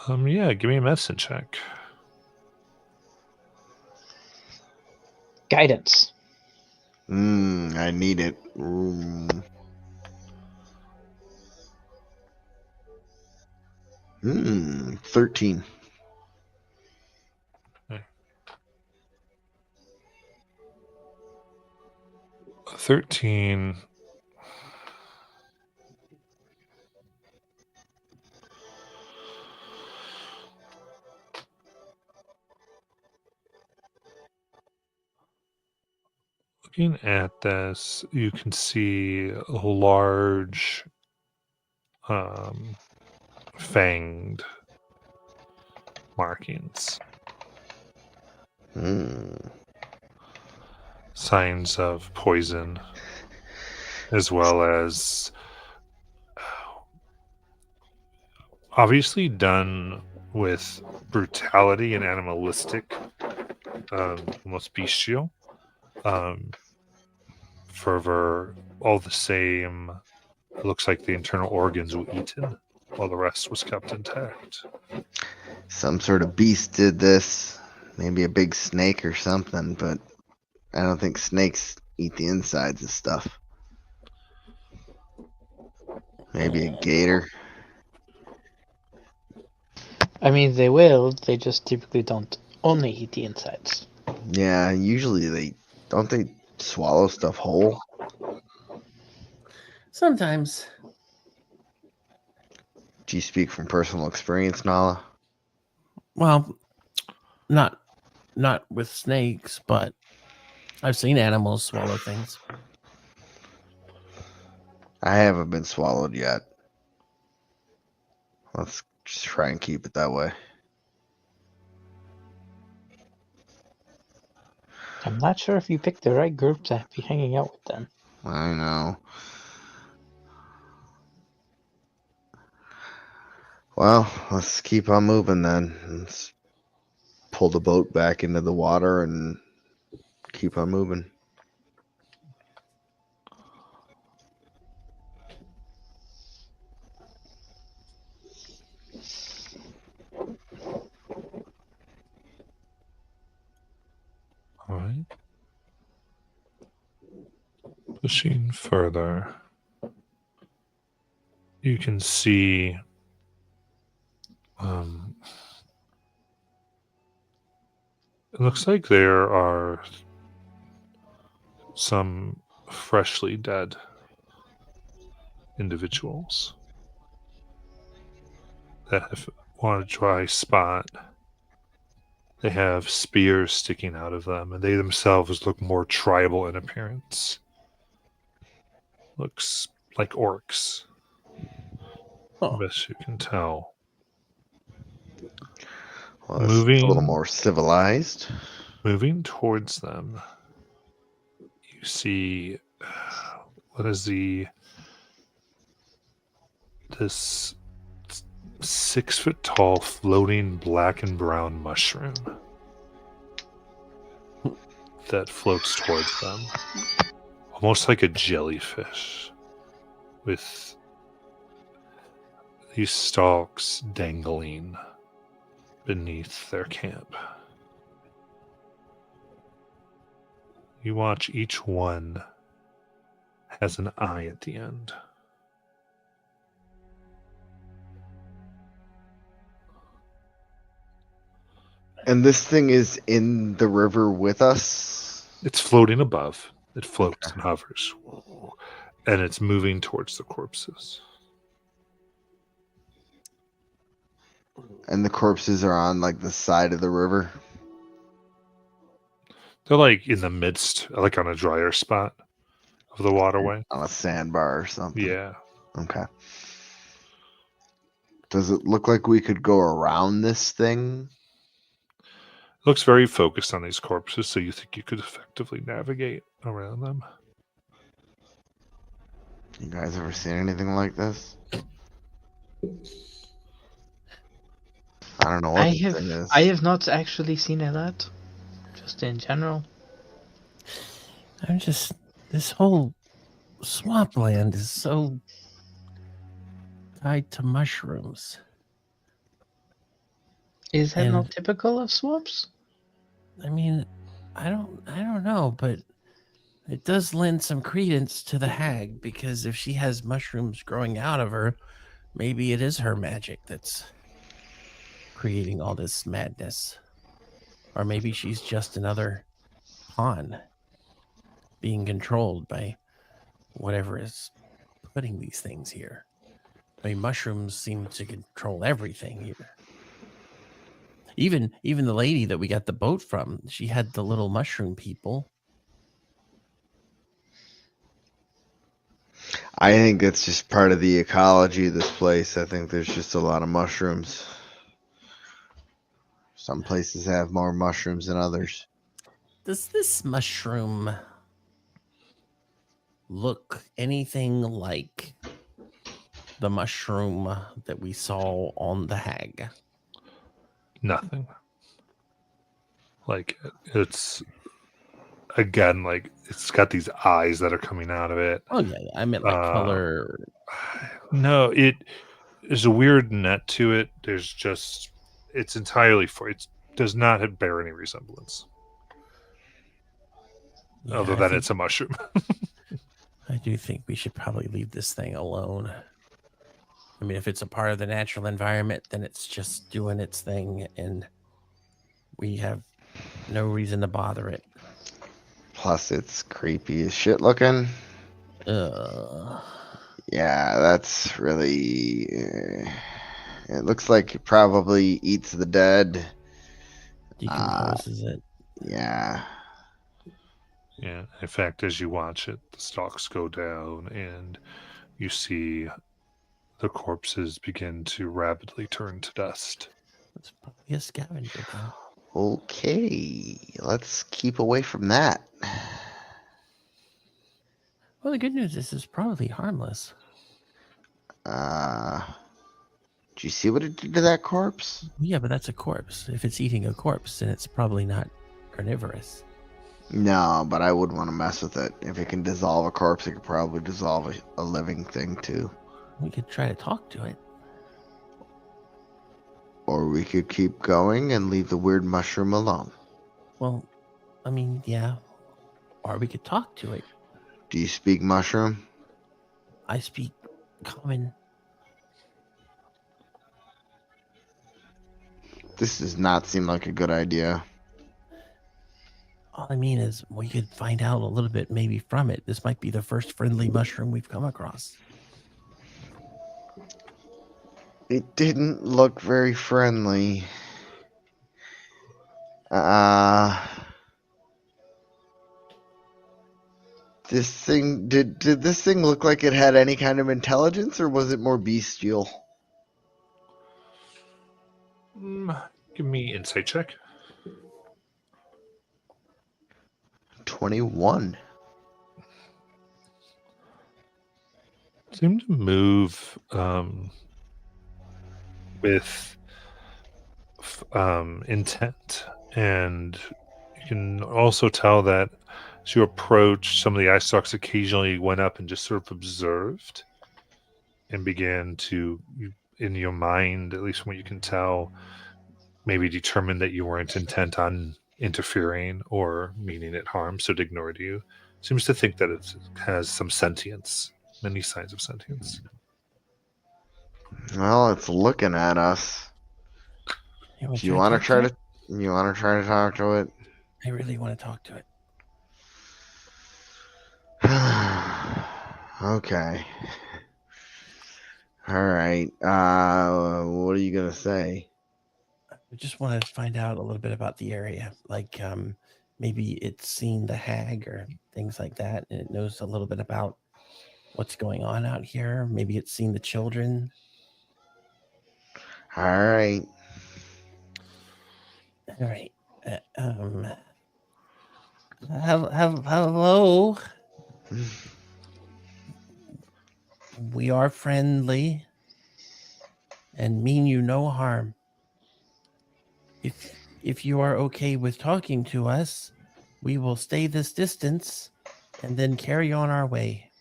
Yeah, give me a medicine check. Guidance. I need it. 13. 13. Looking at this, you can see large, fanged markings. Signs of poison, as well as obviously done with brutality and animalistic, almost bestial fervor. All the same, it looks like the internal organs were eaten while the rest was kept intact. Some sort of beast did this. Maybe a big snake or something, but I don't think snakes eat the insides of stuff. Maybe a gator. I mean, they will. They just typically don't only eat the insides. Yeah, usually they swallow stuff whole. Sometimes. Do you speak from personal experience, Nala? Well, not with snakes, but I've seen animals swallow things. I haven't been swallowed yet. Let's just try and keep it that way. I'm not sure if you picked the right group to be hanging out with then. I know. Well, let's keep on moving then. Let's pull the boat back into the water and keep on moving. All right. Pushing further, you can see it looks like there are some freshly dead individuals that have on a dry spot. They have spears sticking out of them, and they themselves look more tribal in appearance. Looks like orcs. Huh. Best you can tell. Well, it's a little Moving- more civilized. Moving towards them, you see what is this 6 foot tall floating black and brown mushroom that floats towards them, almost like a jellyfish, with these stalks dangling beneath their camp. You watch each one has an eye at the end. And this thing is in the river with us. It's floating above. It floats and hovers. And it's moving towards the corpses. And the corpses are on like the side of the river. They're like in the midst, like on a drier spot of the waterway. On a sandbar or something. Yeah. Okay. Does it look like we could go around this thing? It looks very focused on these corpses, so you think you could effectively navigate around them. You guys ever seen anything like this? I don't know what I this have thing is. I have not actually seen a lot. Just in general. This whole swampland is so tied to mushrooms. Is that And- not typical of swamps? I mean, I don't know, but it does lend some credence to the hag, because if she has mushrooms growing out of her, maybe it is her magic that's creating all this madness. Or maybe she's just another pawn being controlled by whatever is putting these things here. I mean, mushrooms seem to control everything here. Even the lady that we got the boat from, she had the little mushroom people. I think that's just part of the ecology of this place. I think there's just a lot of mushrooms. Some places have more mushrooms than others. Does this mushroom look anything like the mushroom that we saw on the hag? Nothing. Like, it's, again, like, it's got these eyes that are coming out of it. Oh yeah, I meant like color. No, there's a weird net to it. There's just, it's entirely it does not bear any resemblance, Yeah, other I than think- it's a mushroom. I do think we should probably leave this thing alone. I mean, if it's a part of the natural environment, then it's just doing its thing, and we have no reason to bother it. Plus, it's creepy as shit looking. Ugh. Yeah, that's really. It looks like it probably eats the dead. Decomposes it. Yeah. Yeah. In fact, as you watch it, the stalks go down, and you see the corpses begin to rapidly turn to dust. It's probably a scavenger then. Okay, let's keep away from that. Well, the good news is it's probably harmless. Do you see what it did to that corpse? Yeah, but that's a corpse. If it's eating a corpse, then it's probably not carnivorous. No, but I wouldn't want to mess with it. If it can dissolve a corpse, it could probably dissolve a living thing too. We could try to talk to it. Or we could keep going and leave the weird mushroom alone. Well, I mean, yeah. Or we could talk to it. Do you speak mushroom? I speak common. This does not seem like a good idea. All I mean is we could find out a little bit maybe from it. This might be the first friendly mushroom we've come across. It didn't look very friendly. This thing did this thing look like it had any kind of intelligence, or was it more bestial? Give me insight check. 21. Seem to move with intent, and you can also tell that as you approach, some of the eye stalks occasionally went up and just sort of observed and began to, in your mind, at least from what you can tell, maybe determined that you weren't intent on interfering or meaning it harm, so it ignored you. Seems to think that it has some sentience, many signs of sentience. Well, it's looking at us. You Do you want to talk try it? to? You want to try to talk to it? I really want to talk to it. Okay. All right. What are you gonna say? I just want to find out a little bit about the area. Like, maybe it's seen the hag or things like that, and it knows a little bit about what's going on out here. Maybe it's seen the children. All right. All right. Hello. We are friendly and mean you no harm. If you are okay with talking to us, we will stay this distance and then carry on our way.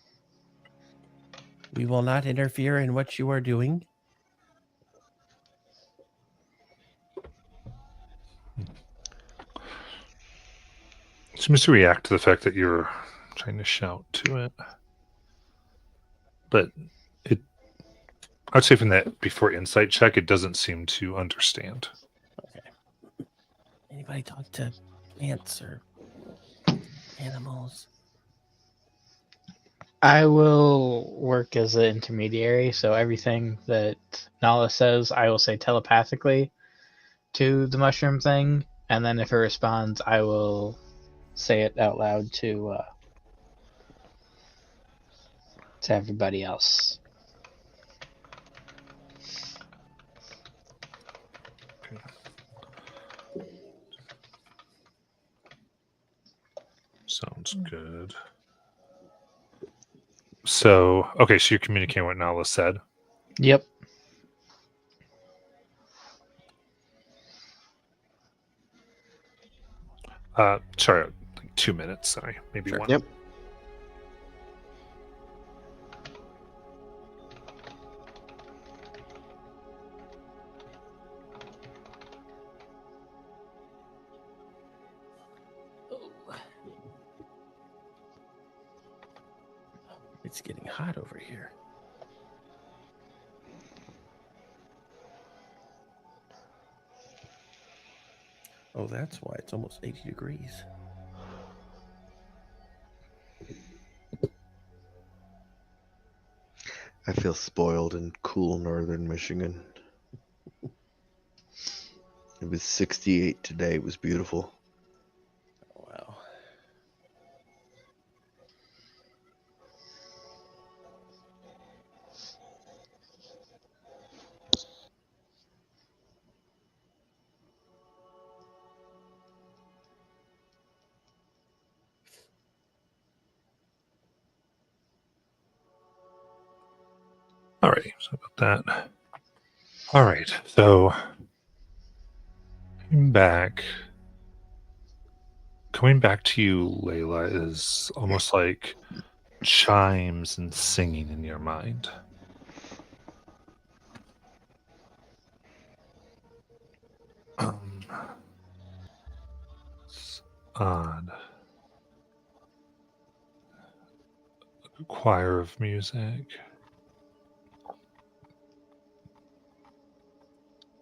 We will not interfere in what you are doing. Seems to react to the fact that you're trying to shout to it. But I'd say from that before insight check, it doesn't seem to understand. Okay. Anybody talk to plants or animals? I will work as an intermediary, so everything that Nala says, I will say telepathically to the mushroom thing, and then if it responds, I will say it out loud to everybody else. Sounds good. So, okay, so you're communicating what Nala said. Yep. Sorry, like 2 minutes. Sorry, maybe Sure. one. Yep. It's getting hot over here. Oh, that's why it's almost 80 degrees. I feel spoiled in cool northern Michigan. It was 68 today. It was beautiful. Wow. All right, so about that. All right, so coming back to you, Layla, is almost like chimes and singing in your mind. It's odd. A choir of music.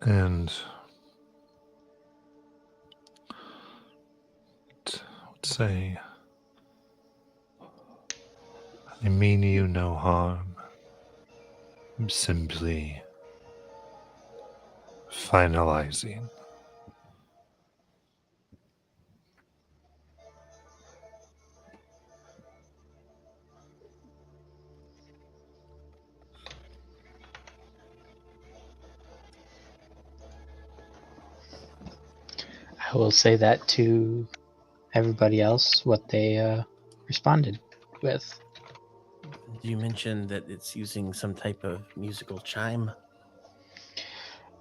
And let's say, I mean you no harm. I'm simply finalizing. I will say that to everybody else, what they responded with. You mentioned that it's using some type of musical chime.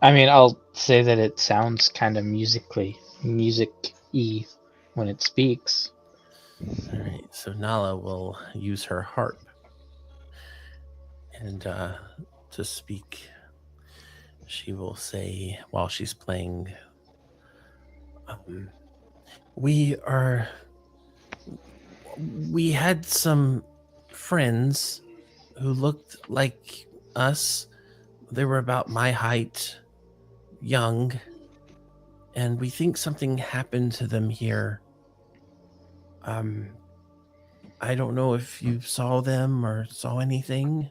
I mean, I'll say that it sounds kind of music-y when it speaks. All right, so Nala will use her harp and to speak. She will say while she's playing, we had some friends who looked like us. They were about my height, young, and we think something happened to them here. I don't know if you saw them or saw anything.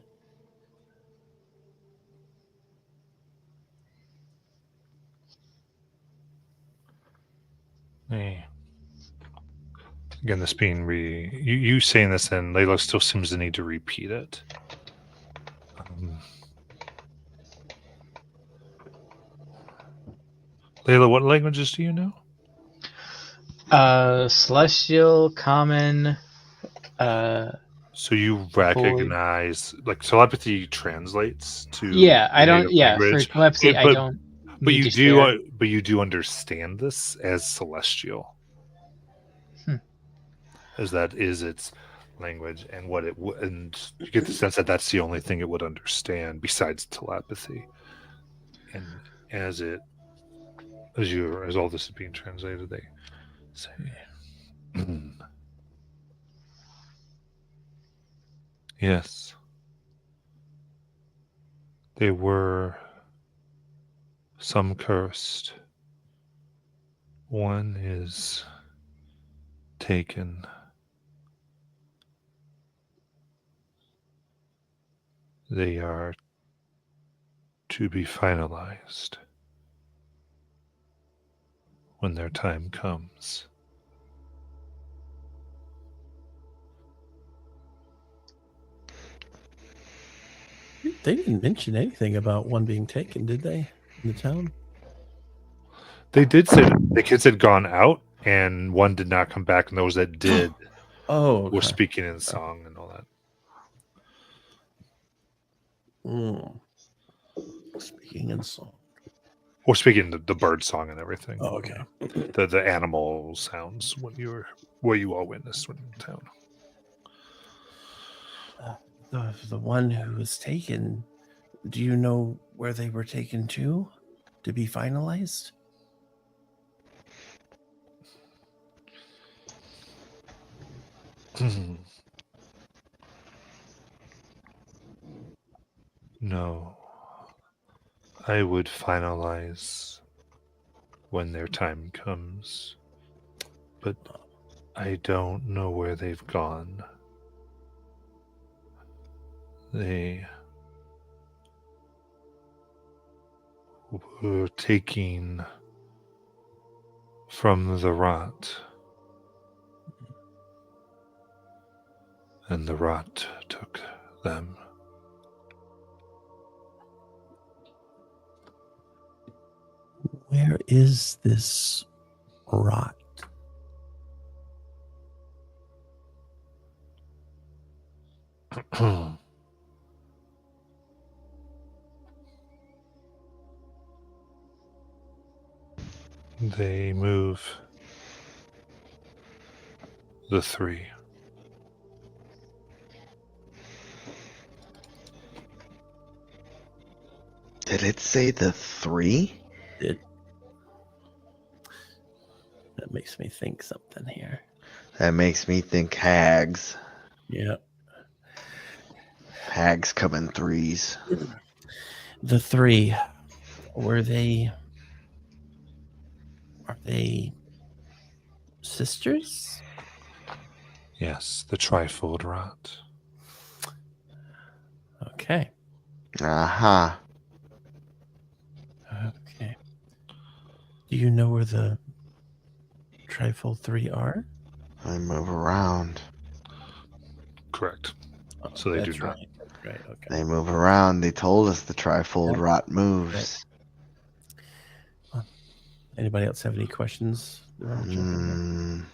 Hey. Again, this being you saying this, and Layla still seems to need to repeat it. Layla, what languages do you know? Celestial, common, So you recognize, like, telepathy translates to yeah, I your don't. native Yeah, for language, telepathy, I but don't but need you to share. do understand this as celestial, Hmm. as that is its language, and and you get the sense that that's the only thing it would understand besides telepathy. And as all this is being translated, they say, yes, they were some cursed. One is taken. They are to be finalized when their time comes. They didn't mention anything about one being taken, did they? In the town? They did say that the kids had gone out and one did not come back, and those that did Oh, were okay. speaking in song and all that. Speaking in song. Or speaking the bird song and everything. Oh, okay. The animal sounds what you all witnessed when in town. The one who was taken, do you know where they were taken to be finalized? No. I would finalize when their time comes. But I don't know where they've gone. They were taking from the rot, and the rot took them. Where is this rot? They move the three. Did it say the three? That makes me think something here. That makes me think hags. Yeah. Hags come in threes. The three, are they sisters? Yes, the trifold rot. Okay. Uh-huh. Okay. Do you know where the trifold 3 are? They move around. Correct. So they do That's not. right. That's right. Okay. They move around. They told us the trifold Yep. rot moves. Anybody else have any questions? They wanna jump in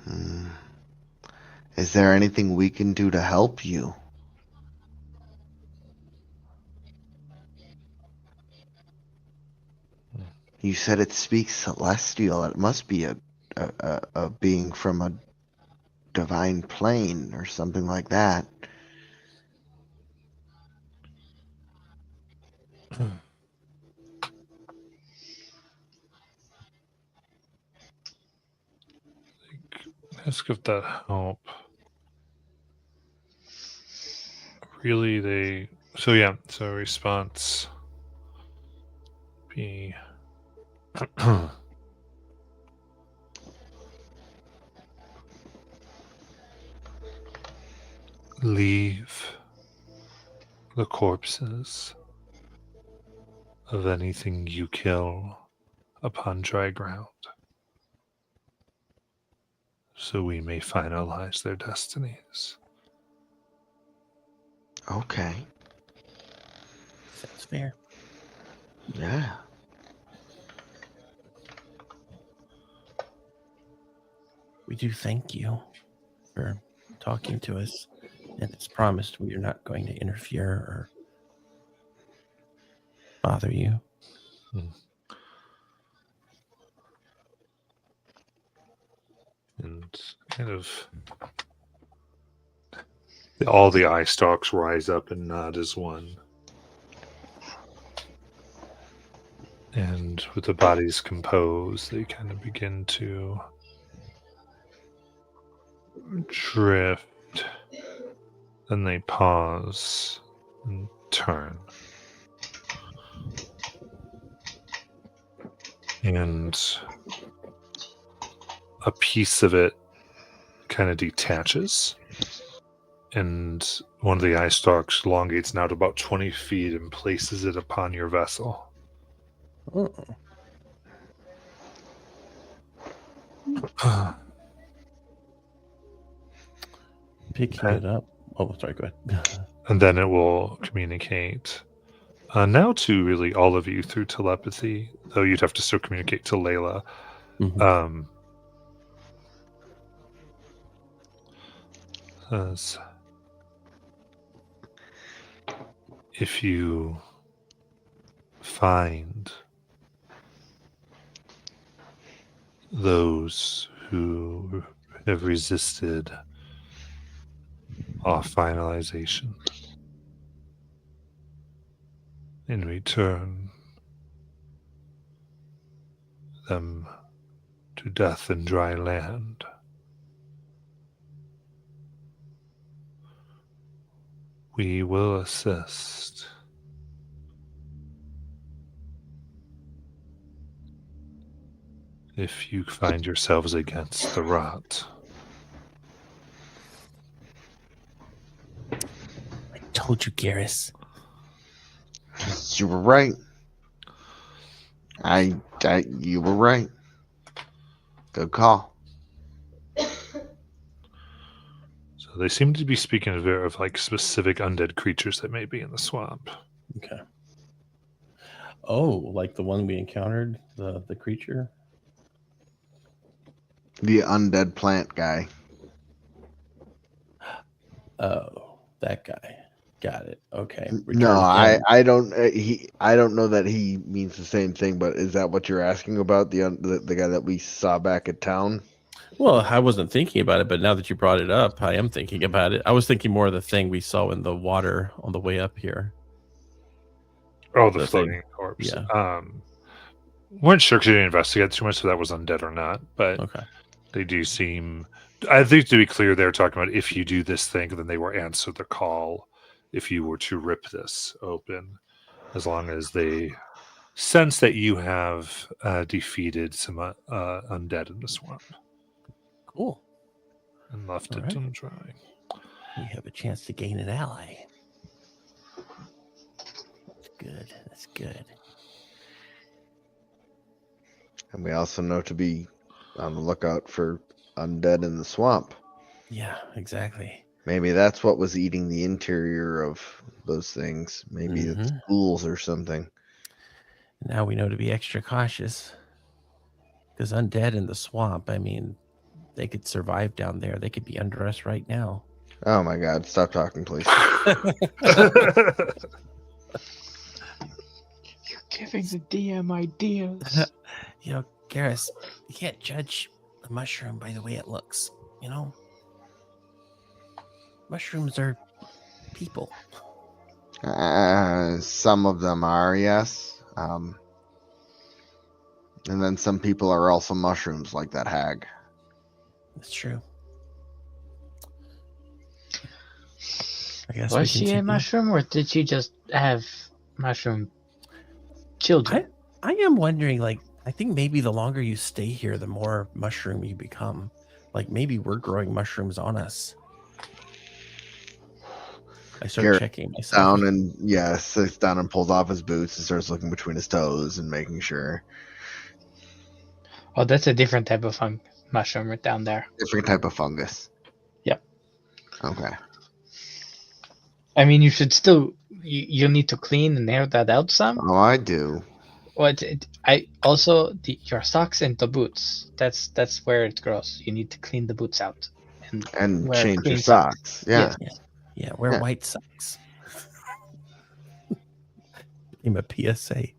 there? Is there anything we can do to help you? You said it speaks celestial. It must be a being from a divine plane or something like that. Ask if that help. Really, they. So yeah. So response be. Leave the corpses of anything you kill upon dry ground, so we may finalize their destinies. Okay. Sounds fair. Yeah. We do thank you for talking to us, and it's promised we are not going to interfere or bother you. And kind of all the eye stalks rise up and nod as one. And with the bodies composed, they kind of begin to drift. Then they pause and turn. And a piece of it kind of detaches. And one of the eye stalks elongates now to about 20 feet and places it upon your vessel. Oh. Picking it up. Oh, sorry, go ahead. And then it will communicate now to really all of you through telepathy, though you'd have to still communicate to Layla. Mhm. As if you find those who have resisted our finalization, in return them to death in dry land, we will assist. If you find yourselves against the rot. I told you, Garrus. You were right. You were right. Good call. So they seem to be speaking of like specific undead creatures that may be in the swamp. Okay. Oh, like the one we encountered, the creature? The undead plant guy. Oh, that guy. Got it. Okay. No, Return him. I don't. I don't know that he means the same thing. But is that what you're asking about? The guy that we saw back at town? Well, I wasn't thinking about it, but now that you brought it up, I am thinking about it. I was thinking more of the thing we saw in the water on the way up here. Oh, the The floating thing. corpse. Yeah. Weren't sure because you didn't investigate too much, so that was undead or not. But Okay. they do seem. I think to be clear, they're talking about if you do this thing, then they will answer the call. If you were to rip this open, as long as they sense that you have defeated some undead in the swamp Cool. and left All it right. on dry. We have a chance to gain an ally. That's good. That's good. And we also know to be on the lookout for undead in the swamp. Yeah, exactly. Maybe that's what was eating the interior of those things. Maybe it's ghouls or something. Now we know to be extra cautious. Because undead in the swamp, I mean, they could survive down there. They could be under us right now. Oh my God! Stop talking, please. Giving the DM ideas. You know, Garrus, you can't judge a mushroom by the way it looks. You know, mushrooms are people. Some of them are, yes. And then some people are also mushrooms, like that hag. That's true. I guess Was we she a continue. mushroom, or did she just have mushroom children? I am wondering, like, I think maybe the longer you stay here, the more mushroom you become. Like, maybe we're growing mushrooms on us. I start Garrett checking myself. Down and sits down and pulls off his boots and starts looking between his toes and making sure. Oh, that's a different type of mushroom right down there. Different type of fungus. Yep. Okay. I mean, you should still you'll need to clean and air that out some. Oh, I do. I also your socks and the boots. That's where it grows. You need to clean the boots out And wear change your clean socks. Yeah. Yeah, wear Yeah. white socks. Became a PSA.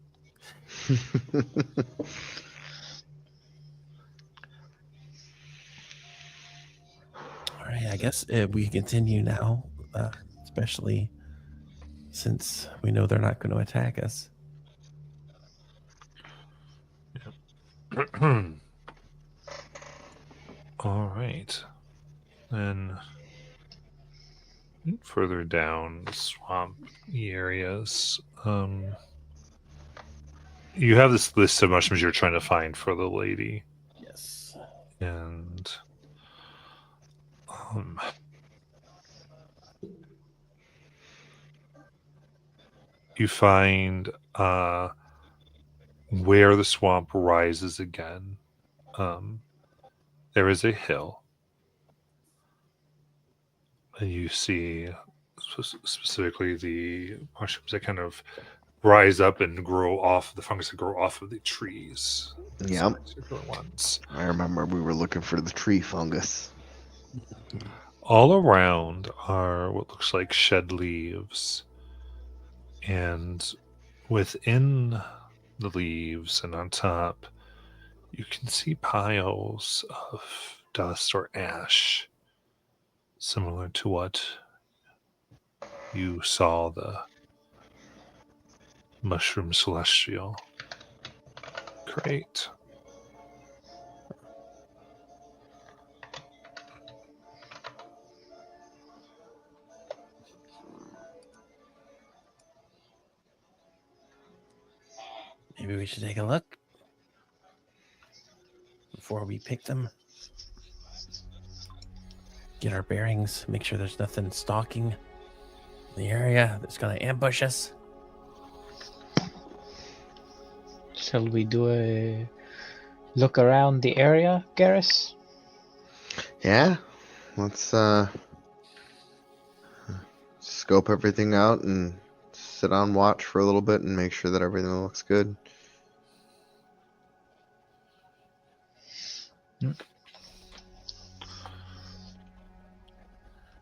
All right, I guess we continue now, especially since we know they're not going to attack us. All right. Then further down the swamp areas, you have this list of mushrooms you're trying to find for the lady, Yes. and you find where the swamp rises again. There is a hill, and you see specifically the mushrooms that kind of rise up and grow off the fungus that grow off of the trees. Yep. Some particular ones. I remember we were looking for the tree fungus. All around are what looks like shed leaves, and within the leaves and on top, you can see piles of dust or ash, similar to what you saw the mushroom celestial create. Maybe we should take a look before we pick them. Get our bearings, make sure there's nothing stalking the area that's going to ambush us. Shall we do a look around the area, Garrus? Yeah. Let's scope everything out and sit on watch for a little bit and make sure that everything looks good.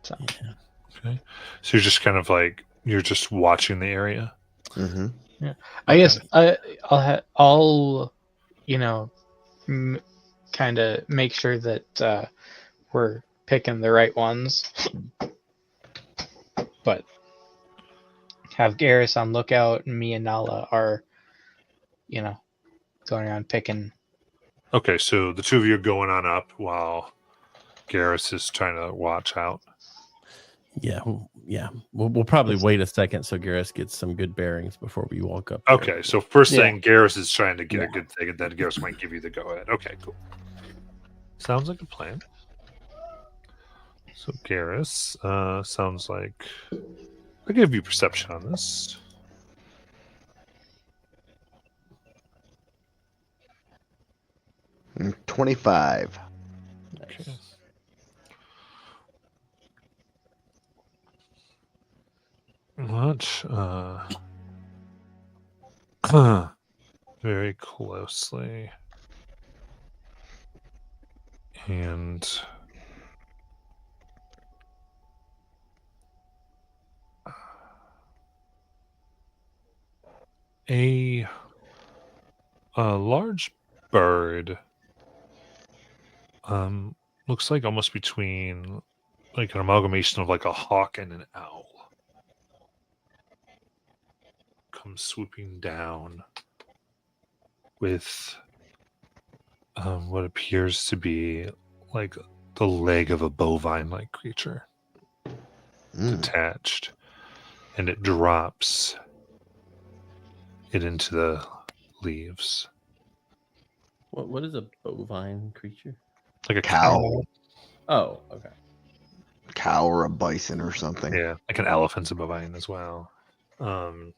So, Yeah. Okay. So you're just kind of like, you're just watching the area? Mm-hmm. I guess I'll kind of make sure that we're picking the right ones, but have Garrus on lookout, and me and Nala are, going around picking. Okay, so the two of you are going on up while Garrus is trying to watch out. Yeah. We'll probably wait a second so Garrus gets some good bearings before we walk up there. Okay, so first Yeah. thing, Garrus is trying to get a Yeah. good thing, and then Garrus might give you the go-ahead. Okay, cool. Sounds like a plan. So Garrus, sounds like... I'll give you perception on this. Mm, 25. Okay. Watch very closely. And a A large bird. Looks like almost between like an amalgamation of like a hawk and an owl. Comes swooping down with what appears to be like the leg of a bovine-like creature detached, and it drops it into the leaves What is a bovine creature? like a Cow. Oh, okay. Cow or a bison or something. Yeah, like an elephant's a bovine as well. And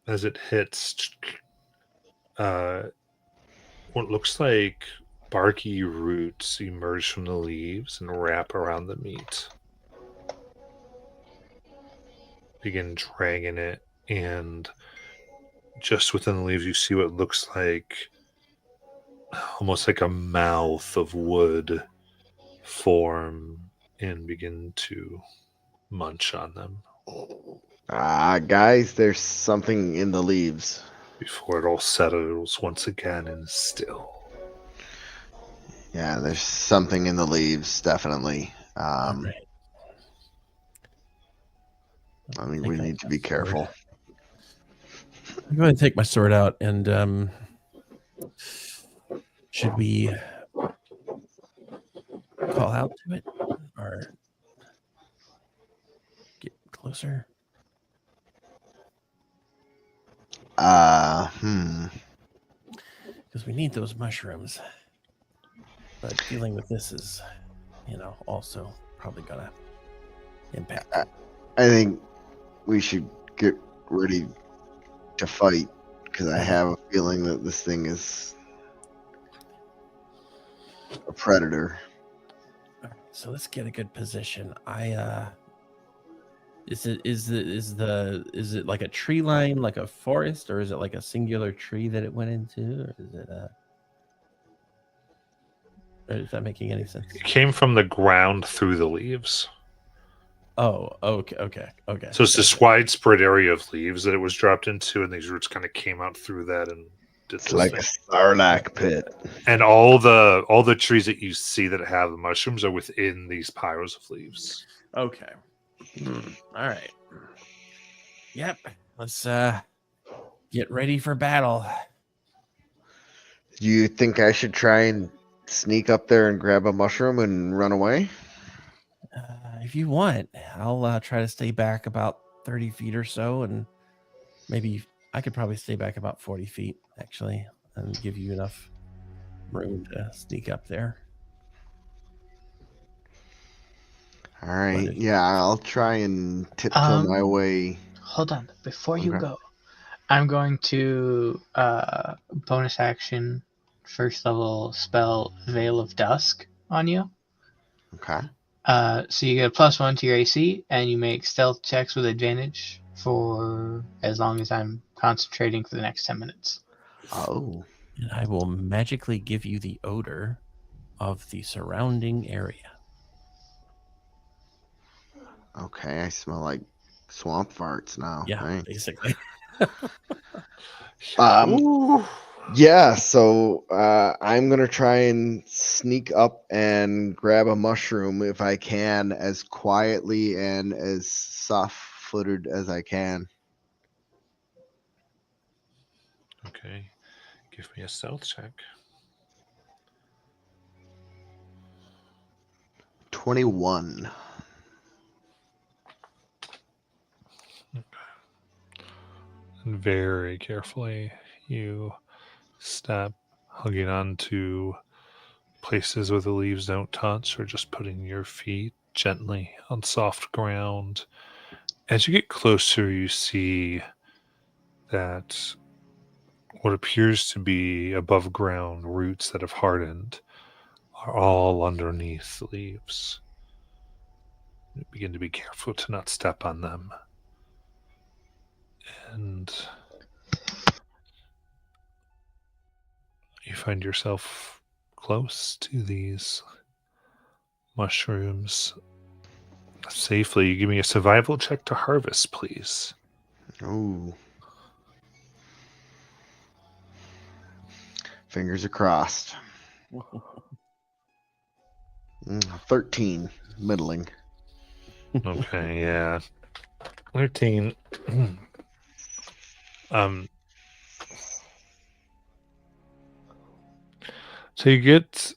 as it hits, what looks like barky roots emerge from the leaves and wrap around the meat. Begin dragging it, and just within the leaves, you see what looks like almost like a mouth of wood form and begin to munch on them Guys, there's something in the leaves. before it all settles once again and is still. Yeah, there's something in the leaves, definitely. All right. I mean, we need to be careful. I'm going to take my sword out, and should we call out to it or get closer? Because we need those mushrooms. But dealing with this is, also probably gonna impact. I think we should get ready to fight because I have a feeling that this thing is a predator. All right, so let's get a good position. Is it like a tree line, like a forest, or is it like a singular tree that it went into, or is it or is that making any sense? It came from the ground through the leaves. Oh, okay. So it's this widespread area of leaves that it was dropped into, and these roots kind of came out through that and did It's this like thing. a sarlacc pit. And all the trees that you see that have the mushrooms are within these piles of leaves. Okay. All right. Yep. Let's get ready for battle. Do you think I should try and sneak up there and grab a mushroom and run away? If you want, I'll try to stay back about 30 feet or so, and maybe I could probably stay back about 40 feet, actually, and give you enough room to sneak up there. All right. Yeah, I'll try and tiptoe my way. Hold on. Before you Okay. go, I'm going to bonus action first level spell Veil of Dusk on you. Okay. So you get a +1 to your AC, and you make stealth checks with advantage for as long as I'm concentrating for the next 10 minutes. Oh. And I will magically give you the odor of the surrounding area. Okay, I smell like swamp farts now. Yeah, Thanks. basically. Yeah, so I'm gonna try and sneak up and grab a mushroom if I can, as quietly and as soft-footed as I can. Okay. Give me a stealth check. 21. And very carefully, you step, hugging on to places where the leaves don't touch, or just putting your feet gently on soft ground. As you get closer, you see that what appears to be above ground roots that have hardened are all underneath the leaves. You begin to be careful to not step on them. And you find yourself close to these mushrooms safely. Give me a survival check to harvest, please. Ooh. Fingers are crossed. 13. Middling. Okay, yeah. 13. So you get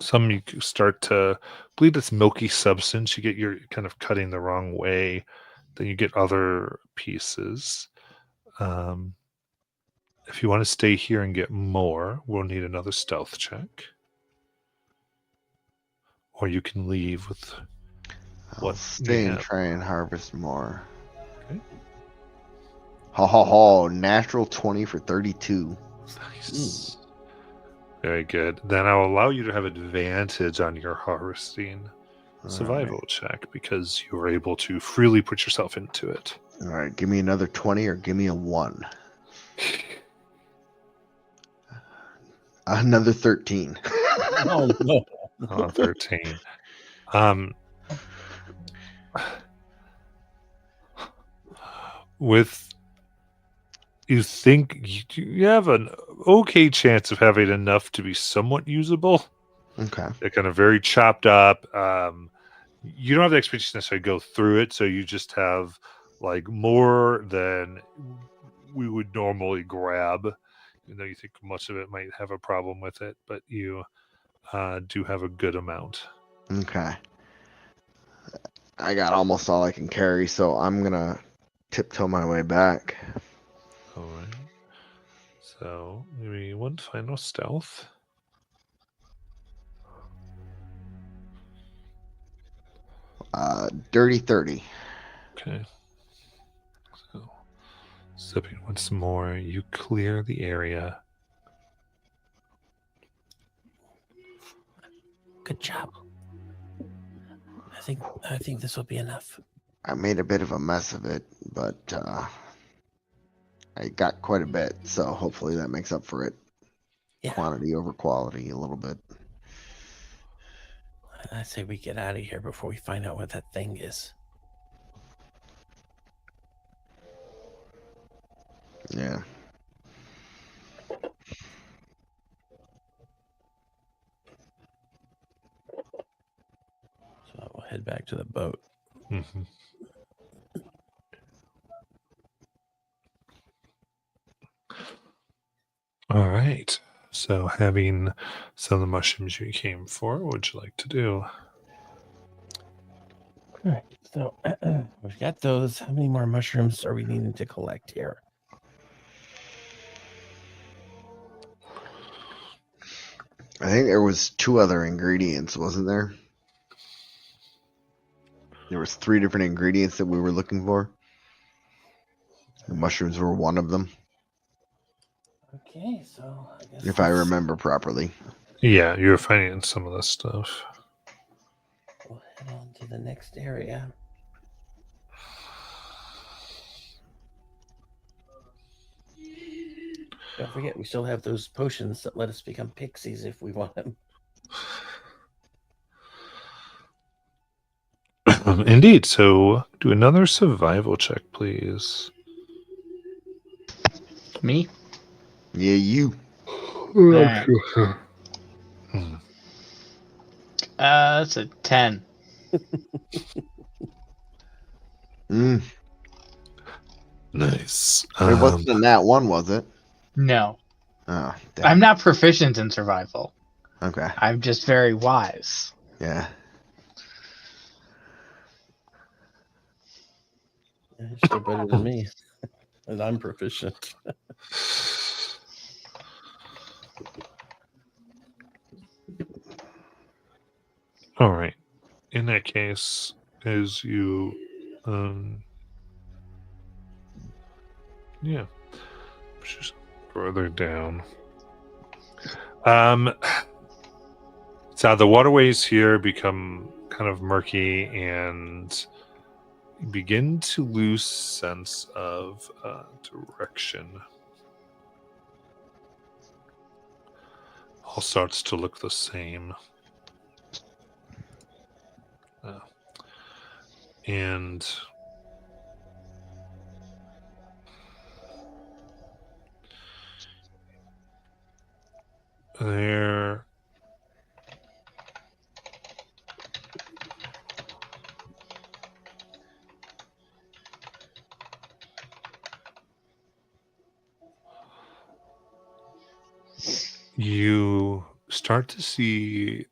some, you start to bleed this milky substance. You get you're kind of cutting the wrong way. Then you get other pieces. If you want to stay here and get more, we'll need another stealth check. Or you can leave with I'll what stay you and have. try and harvest more. Okay. Ho ho ho! Natural 20 for 32. Nice. Very good. Then I'll allow you to have advantage on your harvesting survival check because you were able to freely put yourself into it. All right, give me another 20 or give me a 1. Another 13. Oh no. 13. With you think you have an okay chance of having enough to be somewhat usable. Okay. They're kind of very chopped up. You don't have the expertise to necessarily go through it, so you just have like more than we would normally grab. Even though you think much of it might have a problem with it, but you do have a good amount. Okay. I got almost all I can carry, so I'm going to tiptoe my way back. All right. So maybe one final stealth. Dirty 30. Okay. So stepping once more, you clear the area. Good job. I think this will be enough. I made a bit of a mess of it, but I got quite a bit, so hopefully that makes up for it. Yeah. Quantity over quality a little bit. I say we get out of here before we find out what that thing is. Yeah. So we'll head back to the boat. Mm-hmm. All right. So, having some of the mushrooms you came for, what would you like to do? All right. So we've got those. How many more mushrooms are we needing to collect here? I think there was 2 other ingredients, wasn't there? There was 3 different ingredients that we were looking for. The mushrooms were one of them, Okay, so I guess if I remember properly. Yeah, you're finding some of this stuff. we'll head on to the next area. Don't forget, we still have those potions that let us become pixies if we want them. Indeed. So, do another survival check, please. Me? Yeah, you. Alright. Hmm. That's a 10. Nice. It wasn't in that one, was it? No. Oh, damn. I'm not proficient in survival. Okay. I'm just very wise. Yeah. You're still better than me. And I'm proficient. All right. In that case, as you, yeah, push further down. So the waterways here become kind of murky and you begin to lose sense of direction. All starts to look the same. And There. You start to see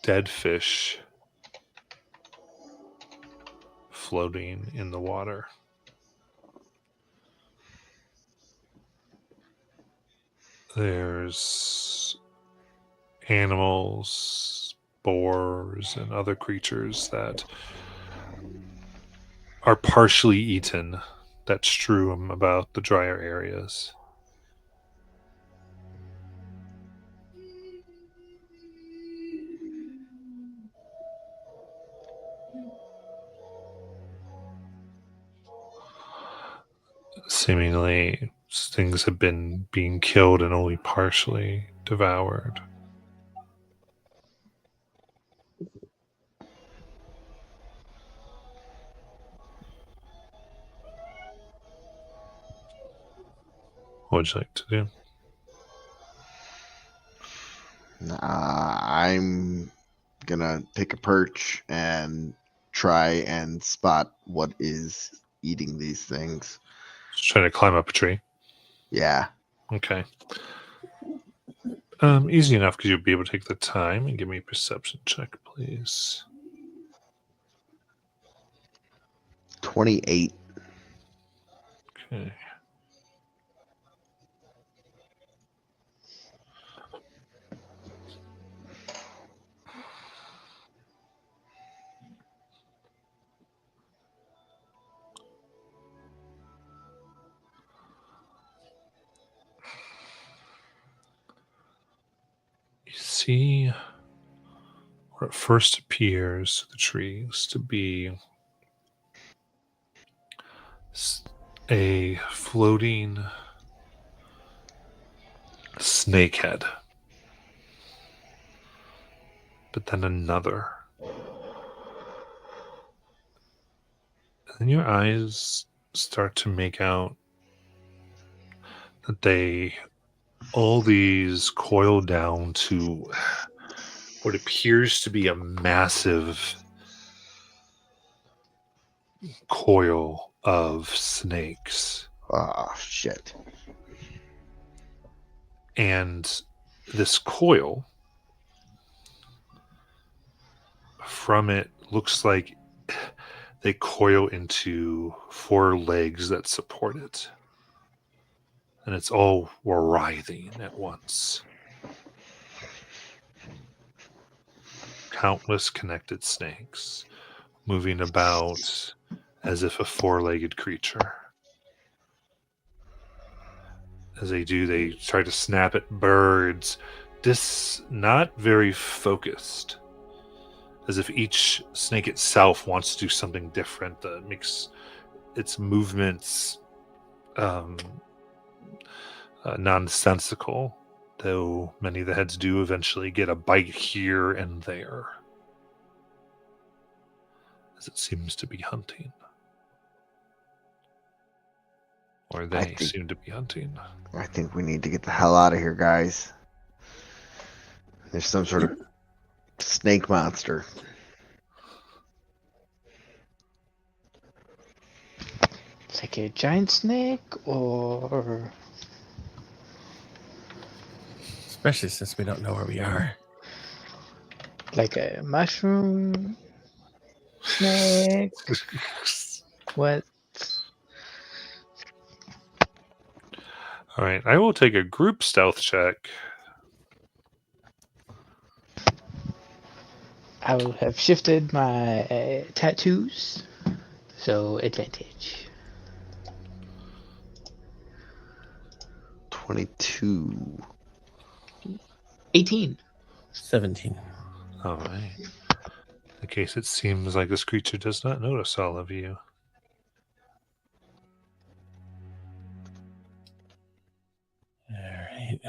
dead fish floating in the water. There's animals, boars, and other creatures that are partially eaten that strew about the drier areas. Seemingly, things have been being killed and only partially devoured. What would you like to do? I'm gonna take a perch and try and spot what is eating these things. Just trying to climb up a tree. Yeah. Okay. Easy enough because you'll be able to take the time and give me a perception check, please. 28. Okay. You see what at first appears to the trees to be a floating snake head. But then another. And then your eyes start to make out that all these coil down to what appears to be a massive coil of snakes. Oh, shit. And this coil, from it, looks like they coil into 4 legs that support it. And it's all writhing at once. Countless connected snakes moving about as if a 4-legged creature. As they do, they try to snap at birds. This not very focused. As if each snake itself wants to do something different that makes its movements nonsensical, though many of the heads do eventually get a bite here and there, as it seems to be hunting. Or they seem to be hunting. I think we need to get the hell out of here, guys. There's some sort of snake monster. It's like a giant snake, or Especially since we don't know where we are. like a mushroom snake. What? All right, I will take a group stealth check. I will have shifted my tattoos, so advantage. 22. 18. 17. All right. In case it seems like this creature does not notice all of you. All right.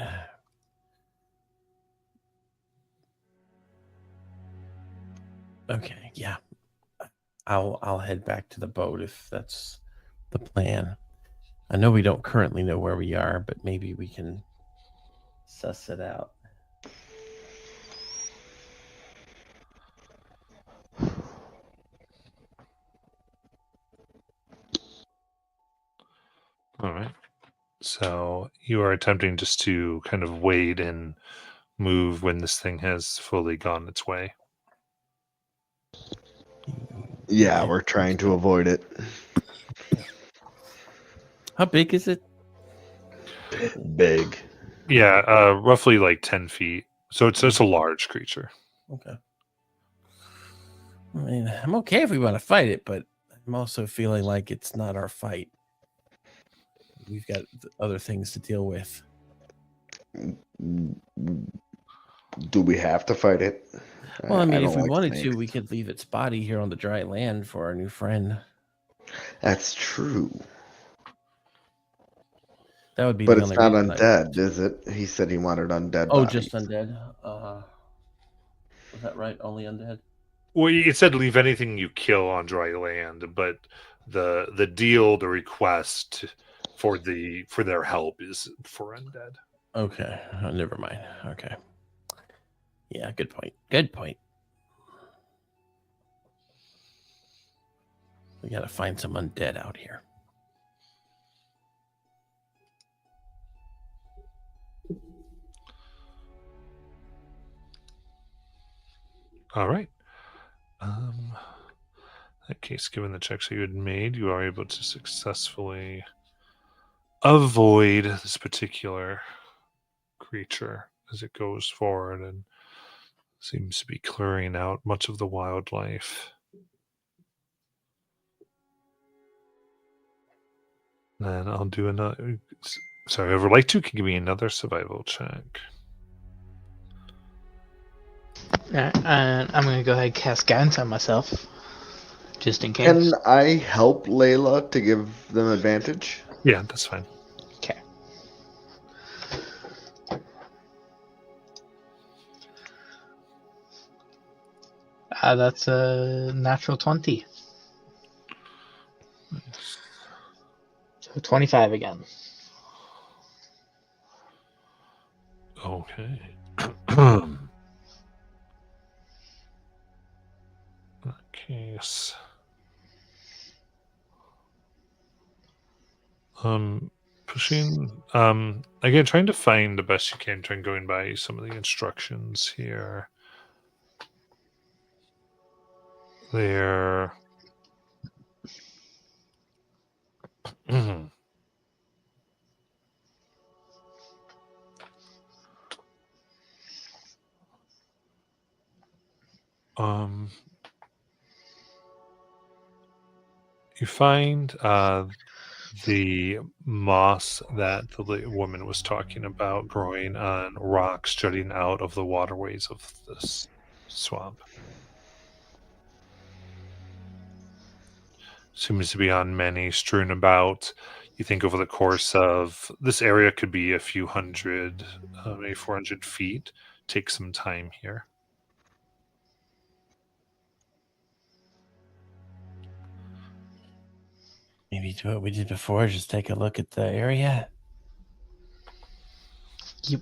Okay, yeah. I'll head back to the boat if that's the plan. I know we don't currently know where we are, but maybe we can suss it out. So you are attempting just to kind of wait and move when this thing has fully gone its way. Yeah, we're trying to avoid it. How big is it? Big. Yeah, roughly like 10 feet. So it's a large creature. Okay. I mean, I'm okay if we want to fight it, but I'm also feeling like it's not our fight. We've got other things to deal with. Do we have to fight it? Well, I mean, if don't we like wanted to, snakes. we could leave its body here on the dry land for our new friend. That's true. That would be But the it's only not reason undead, is it? He said he wanted undead Oh, bodies. just undead. Was that right? Only undead. Well, it said leave anything you kill on dry land, but the deal, the request for their help is for undead. Okay, never mind. Okay. Yeah, good point. Good point. We gotta find some undead out here. All right. In that case, given the checks that you had made, you are able to successfully avoid this particular creature as it goes forward and seems to be clearing out much of the wildlife. Then I'll do another. Sorry, whoever would like to can give me another survival check. And I'm gonna go ahead and cast guidance on myself, just in case. Can I help Layla to give them advantage? Yeah, that's fine. Okay. That's a natural 20. So 25 again. Okay. Case. Pushing. Again, trying to find the best you can. Trying going by some of the instructions here. There. You find the moss that the woman was talking about growing on rocks jutting out of the waterways of this swamp. Seems to be on many strewn about. You think over the course of this area could be a few hundred, maybe 400 feet. Take some time here. Maybe do what we did before. Just take a look at the area. Yep.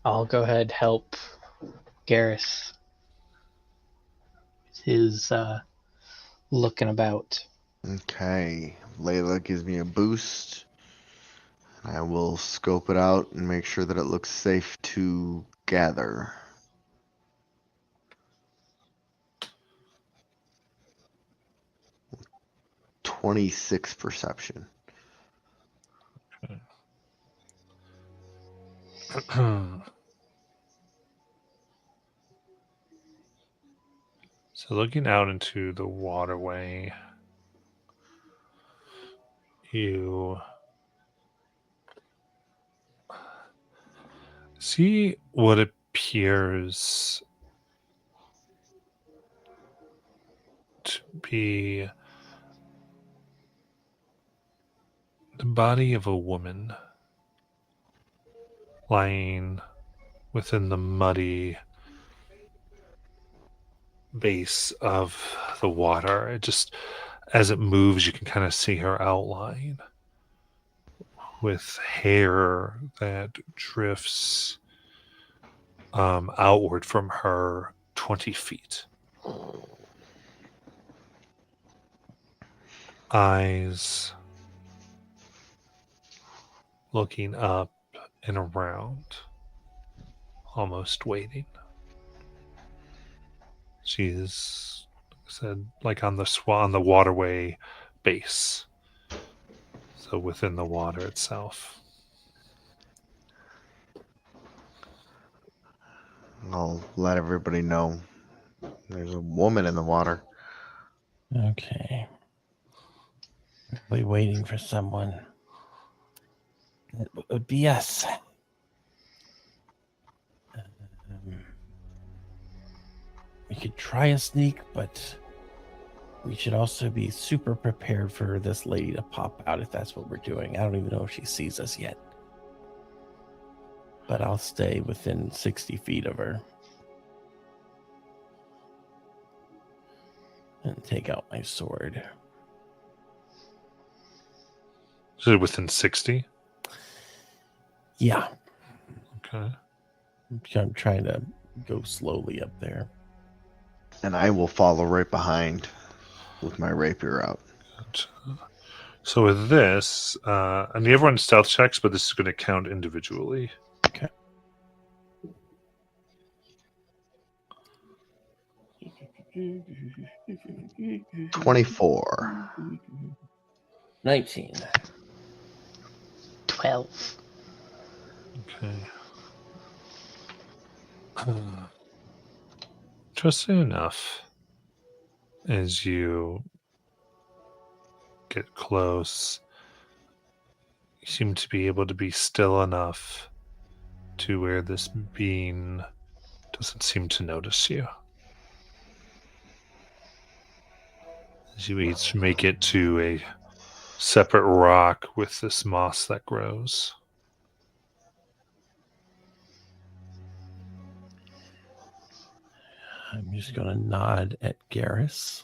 I'll go ahead help Garrus. His looking about. Okay. Layla gives me a boost. I will scope it out and make sure that it looks safe to gather. .26 perception. So looking out into the waterway, you see what appears to be the body of a woman lying within the muddy base of the water. It just, as it moves, you can kind of see her outline with hair that drifts outward from her 20 feet. Eyes looking up and around, almost waiting. She's said like on the waterway base, so within the water itself. I'll let everybody know there's a woman in the water. Okay. We're waiting for someone. It would be us. We could try a sneak, but we should also be super prepared for this lady to pop out if that's what we're doing. I don't even know if she sees us yet. But I'll stay within 60 feet of her. And take out my sword. So within 60? Yeah. Okay. I'm trying to go slowly up there. And I will follow right behind with my rapier out. Gotcha. So with this, and everyone stealth checks, but this is going to count individually. Okay. – 24. 19. 12. Okay. Interesting enough, as you get close, you seem to be able to be still enough to where this being doesn't seem to notice you. As you each make it to a separate rock with this moss that grows. I'm just going to nod at Garrus.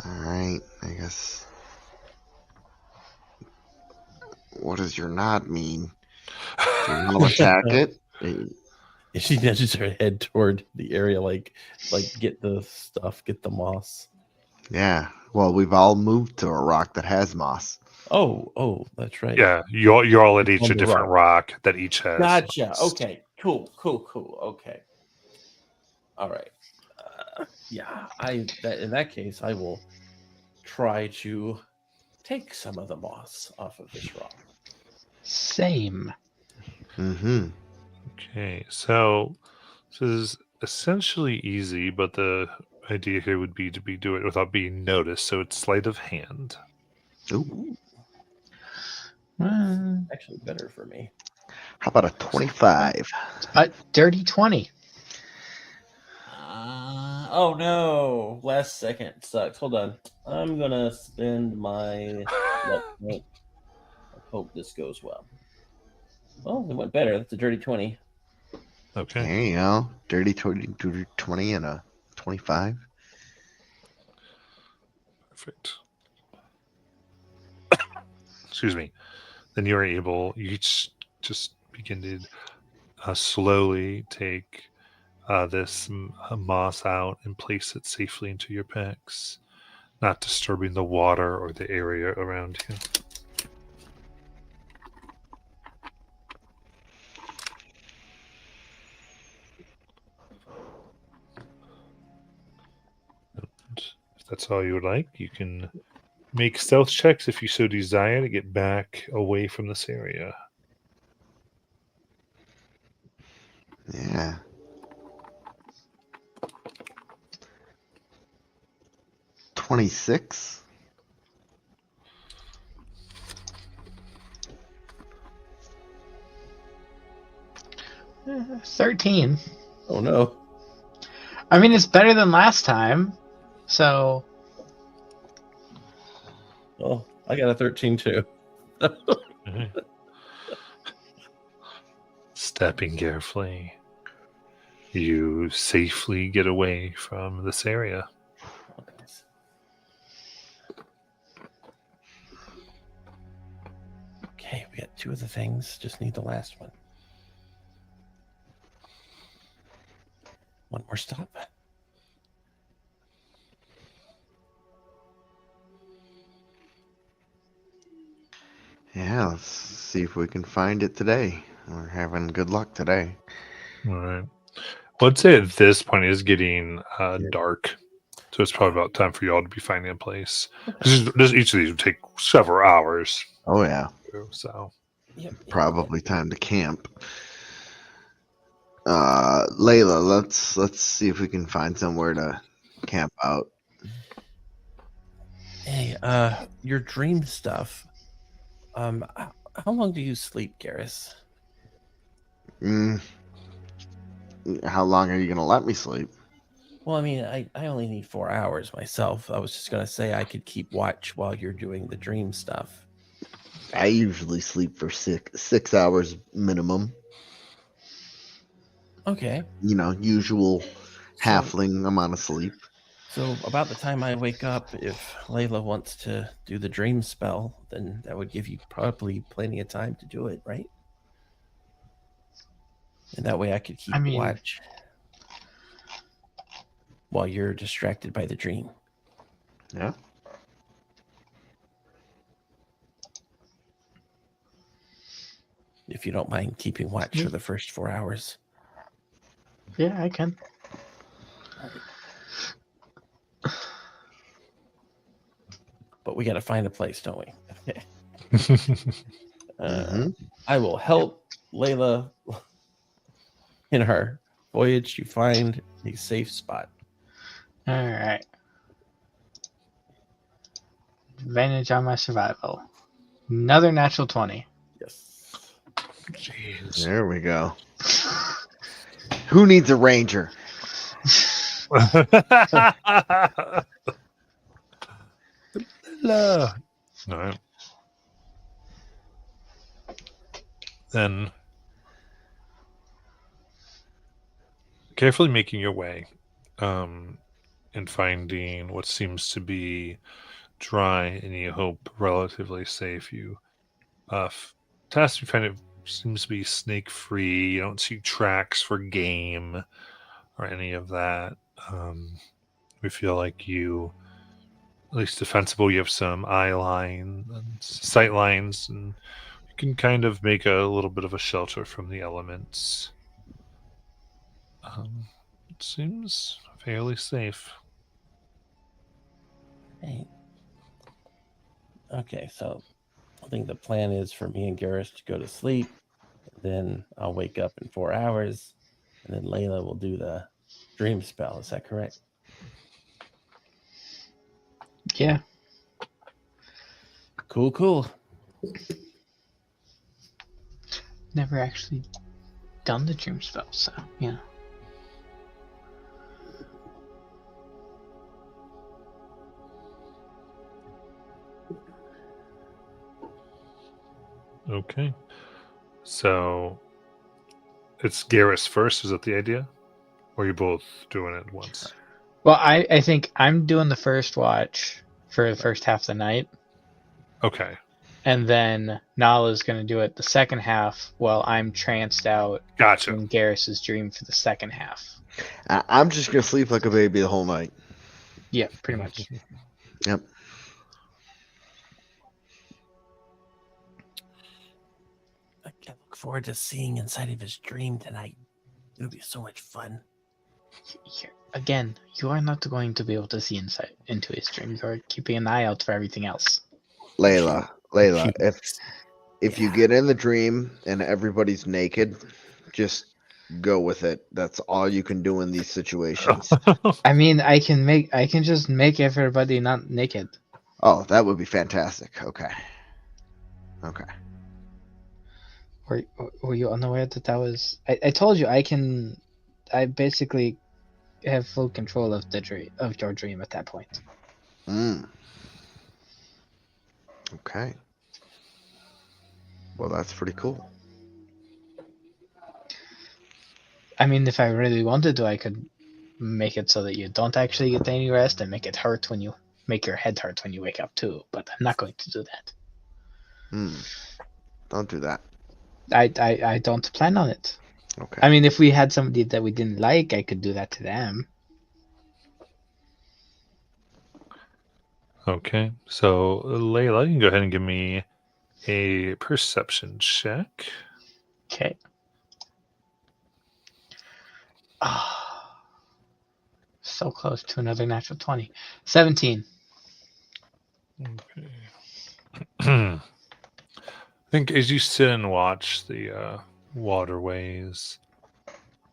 All right, I guess. What does your nod mean? Do you attack it? She nudges her head toward the area, like get the stuff, get the moss. Yeah. Well, we've all moved to a rock that has moss. Oh, that's right. Yeah, you're all at each On a the different rock that each has. Gotcha. moss. Okay. Cool. Okay. All right. Yeah. In that case, I will try to take some of the moss off of this rock. Same. Mm-hmm. Okay, so this is essentially easy, but the idea here would be to do it without being noticed. So it's sleight of hand. Ooh. Actually, better for me. How about a 25? Dirty 20. Oh no! Last second sucks. Hold on. I'm gonna spend my luck point. I hope this goes well. Well, it went better. That's a dirty 20. Okay. There you go. Dirty 20 and a 25. Perfect. Excuse me. Then you each just begin to slowly take this moss out and place it safely into your packs, not disturbing the water or the area around you. And if that's all you would like, you can make stealth checks if you so desire to get back away from this area. Yeah. $26. 13. Oh no! I mean, it's better than last time. So, Oh, I got a 13 too. Okay. Stepping carefully, you safely get away from this area. Okay, we got 2 of the things. Just need the last one. one more stop. Yeah, let's see if we can find it today. We're having good luck today. All right. Well, I'd say at this point it is getting dark, so it's probably about time for y'all to be finding a place. Because each of these would take several hours. Oh yeah, So Yep. probably time to camp. Layla, let's see if we can find somewhere to camp out. Hey, your dream stuff. How long do you sleep, Garrus? Mm, how long are you gonna let me sleep? Well, I mean, I only need 4 hours myself. I was just gonna say I could keep watch while you're doing the dream stuff. I usually sleep for 6 hours minimum. Okay. Usual So, halfling amount of sleep. so about the time I wake up, if Layla wants to do the dream spell, then that would give you probably plenty of time to do it, right? And that way I could keep watch while you're distracted by the dream. Yeah. If you don't mind keeping watch for the first 4 hours. Yeah, I can. But we got to find a place, don't we? Okay. Mhm. I will help Layla in her voyage to find a safe spot. All right. Advantage on my survival. Another natural 20. Yes. jeez. There we go. Who needs a ranger? All right. Then carefully making your way and finding what seems to be dry and you hope relatively safe. You task you find it seems to be snake free. You don't see tracks for game or any of that. We feel like you at least defensible. You have some eye line and sight lines, and you can kind of make a little bit of a shelter from the elements. It seems fairly safe. Hey. Okay, so I think the plan is for me and Garrus to go to sleep. Then I'll wake up in 4 hours, and then Layla will do the dream spell. Is that correct? Yeah. Cool. Never actually done the dream spell, so yeah. Okay. So it's Garrus first. Is that the idea? Or are you both doing it at once? Well, I think I'm doing the first watch for the first half of the night, Okay. and then Nala's going to do it the second half while I'm tranced out Gotcha. in Garrus's dream for the second half. I'm just gonna sleep like a baby the whole night. Yeah, pretty much. Yep. I look forward to seeing inside of his dream tonight. It'll be so much fun. Again, you are not going to be able to see inside into his dream. You are keeping an eye out for everything else. Layla, if you Yeah. get in the dream and everybody's naked, just go with it. That's all you can do in these situations. I mean, I can just make everybody not naked. Oh, that would be fantastic. Okay. Were you unaware that was? I told you I basically have full control of your dream at that point. Okay. Well, that's pretty cool. I mean, if I really wanted to, I could make it so that you don't actually get any rest and make your head hurt when you wake up too. But I'm not going to do that. Don't do that. I don't plan on it. Okay. I mean, if we had somebody that we didn't like, I could do that to them. Okay. So, Layla, you can go ahead and give me a perception check. Okay. Ah, so close to another natural 20. 17. Okay. I think as you sit and watch the waterways,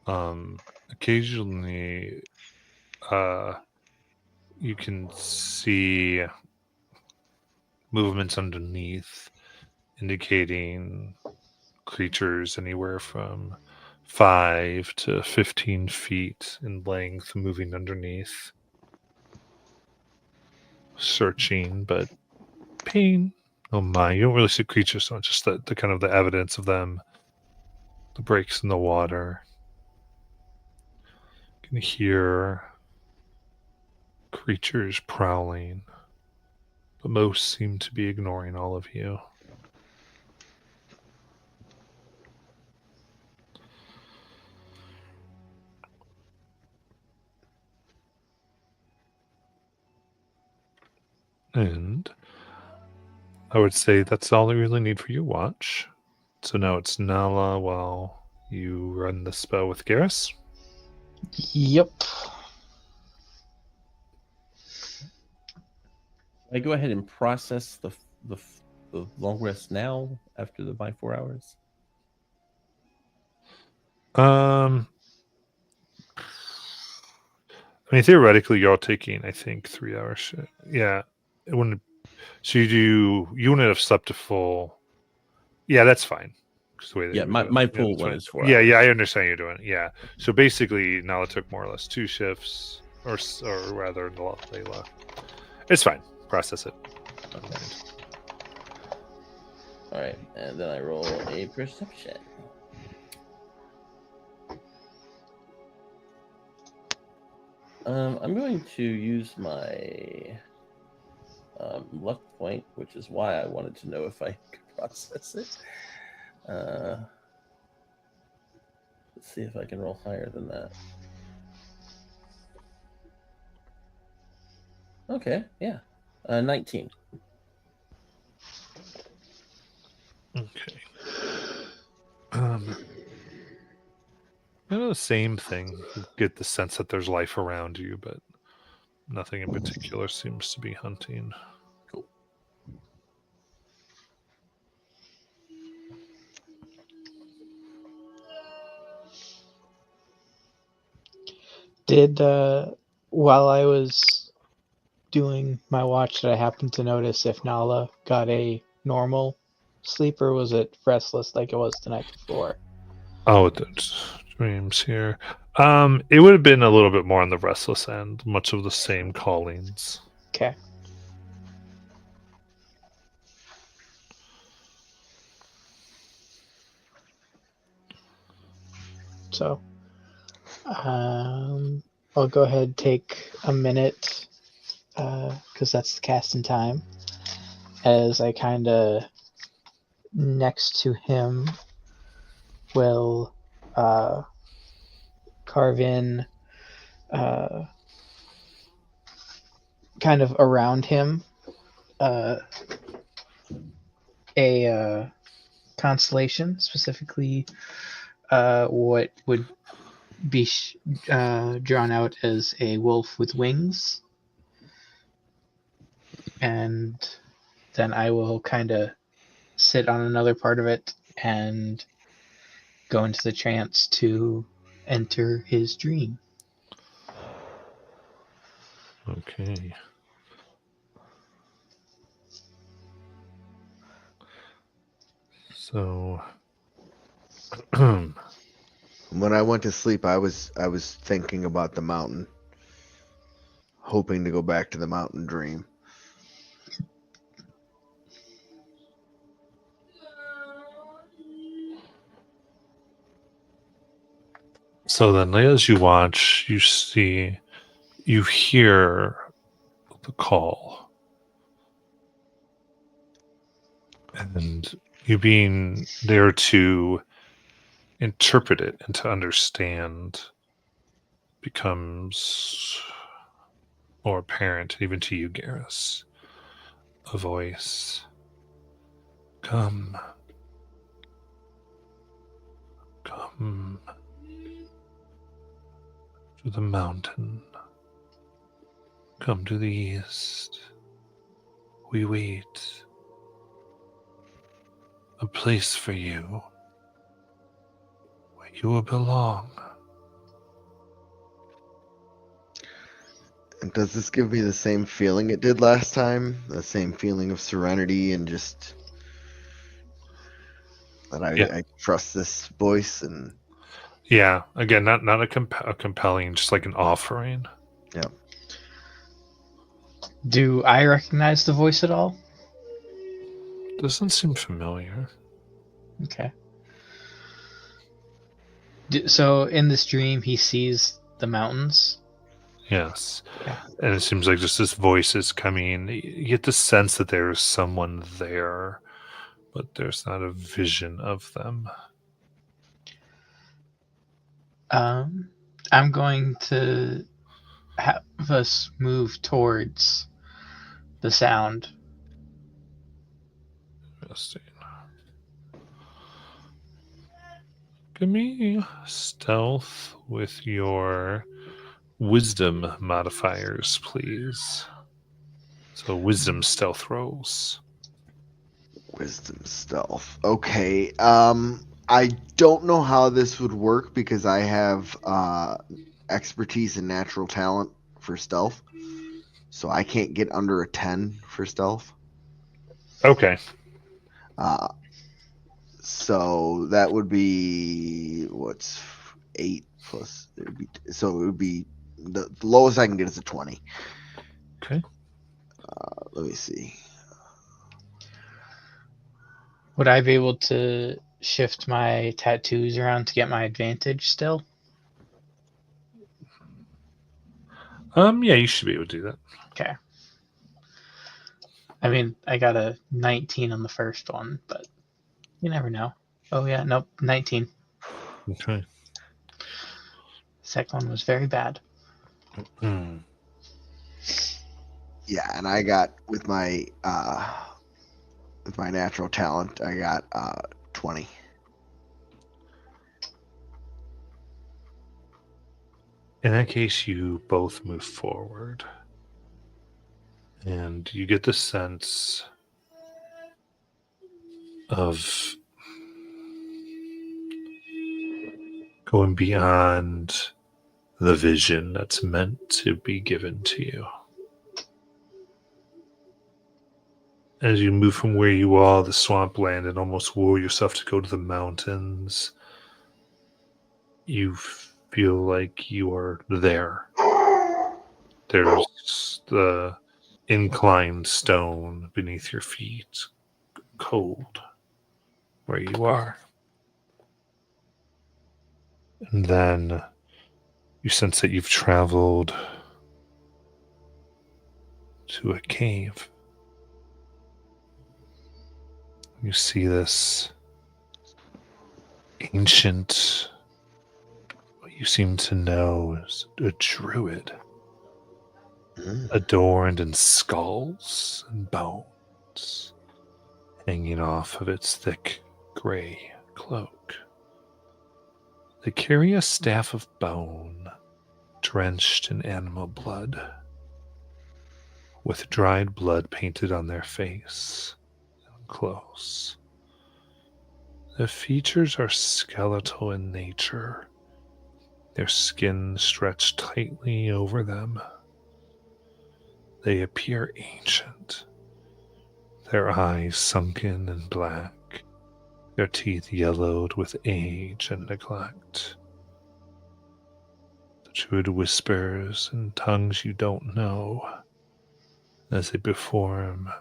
occasionally you can see movements underneath, indicating creatures anywhere from 5 to 15 feet in length moving underneath, searching, but pain. Oh my, you don't really see creatures, so it's just the kind of the evidence of them, the breaks in the water. You can hear creatures prowling, but most seem to be ignoring all of you. And I would say that's all I really need for you watch. So now it's Nala while you run the spell with Garrus. Yep. I go ahead and process the long rest now after my 4 hours. I mean, theoretically, you're all taking, I think, 3 hours. Yeah, it wouldn't. So you wouldn't have slept a full. Yeah, that's fine. Just the way that Yeah, you would do my it. full That's one fine. is 4 Yeah, hours. yeah, I understand you're doing it. Yeah. So basically, Nala took more or less 2 shifts, or rather, Layla. It's fine. Process it. Don't mind. All right, and then I roll a perception. I'm going to use my luck point, which is why I wanted to know if I could process it. Let's see if I can roll higher than that. Okay, yeah. 19. Okay. Kind of the same thing. You get the sense that there's life around you, but nothing in particular seems to be hunting. Cool. Did while I was doing my watch, did I happen to notice if Nala got a normal sleep or was it restless like it was the night before? Oh, that's dreams here. It would have been a little bit more on the restless end, much of the same callings. Okay. So, I'll go ahead and take a minute because that's the casting time. As I kind of next to him will carve in kind of around him a constellation, specifically what would be drawn out as a wolf with wings. And then I will kind of sit on another part of it and go into the trance to enter his dream. Okay. So, When I went to sleep, I was thinking about the mountain, hoping to go back to the mountain dream. so then, as you watch, you hear the call, and you being there to interpret it and to understand becomes more apparent, even to you, Garrus. A voice. Come. Come to the mountain. Come to the east. We wait. A place for you. Where you will belong. And does this give me the same feeling it did last time? The same feeling of serenity and just that Yeah. I trust this voice and Yeah, again, not a compelling, just like an offering. yeah. Do I recognize the voice at all? Doesn't seem familiar. Okay. So in this dream, he sees the mountains. Yes. Okay. And it seems like just this voice is coming. You get the sense that there is someone there, but there's not a vision of them. I'm going to have us move towards the sound. Interesting. Give me stealth with your wisdom modifiers, please. So wisdom stealth rolls. Wisdom stealth. Okay. I don't know how this would work because I have expertise and natural talent for stealth. So I can't get under a 10 for stealth. Okay. So that would be what's 8 plus so it would be the lowest I can get is a 20. Okay. Let me see. Would I be able to shift my tattoos around to get my advantage still? Yeah, you should be able to do that. Okay. I mean, I got a 19 on the first one, but you never know. Oh, yeah, nope, 19. Okay. Second one was very bad. Hmm. Yeah, and I got with my natural talent, I got 20. In that case, you both move forward. And you get the sense of going beyond the vision that's meant to be given to you. As you move from where you are, the swampland, and almost will yourself to go to the mountains, you feel like you are there. There's the inclined stone beneath your feet, cold where you are. And then you sense that you've traveled to a cave. You see this ancient, what you seem to know is a druid, adorned in skulls and bones, hanging off of its thick gray cloak. They carry a staff of bone, drenched in animal blood, with dried blood painted on their face and close. The features are skeletal in nature, their skin stretched tightly over them. They appear ancient, their eyes sunken and black, their teeth yellowed with age and neglect. The druid whispers in tongues you don't know as they perform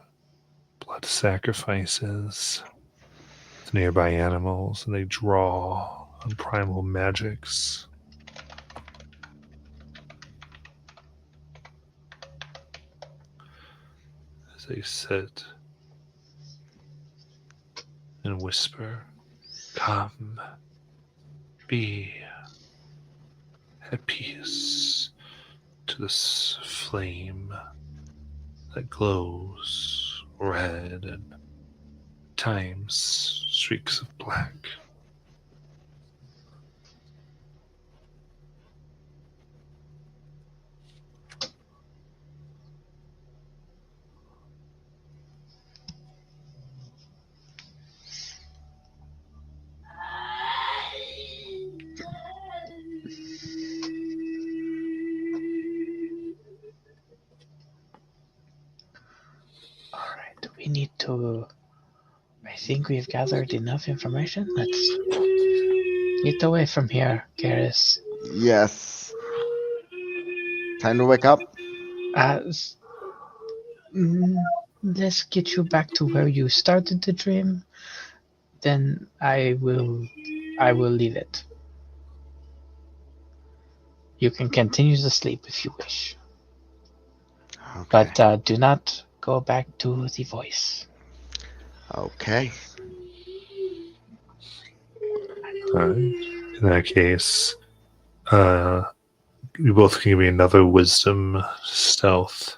blood sacrifices to nearby animals, and they draw on primal magics. As they sit and whisper, "Come, be at peace to this flame that glows red and times streaks of black. All right, we need to. I think we've gathered enough information. Let's get away from here, Garrus. Yes. Time to wake up. S- let's get you back to where you started the dream. Then I will leave it. You can continue to sleep if you wish, Okay. but do not go back to the voice. Okay. In that case, you both can give me another wisdom stealth.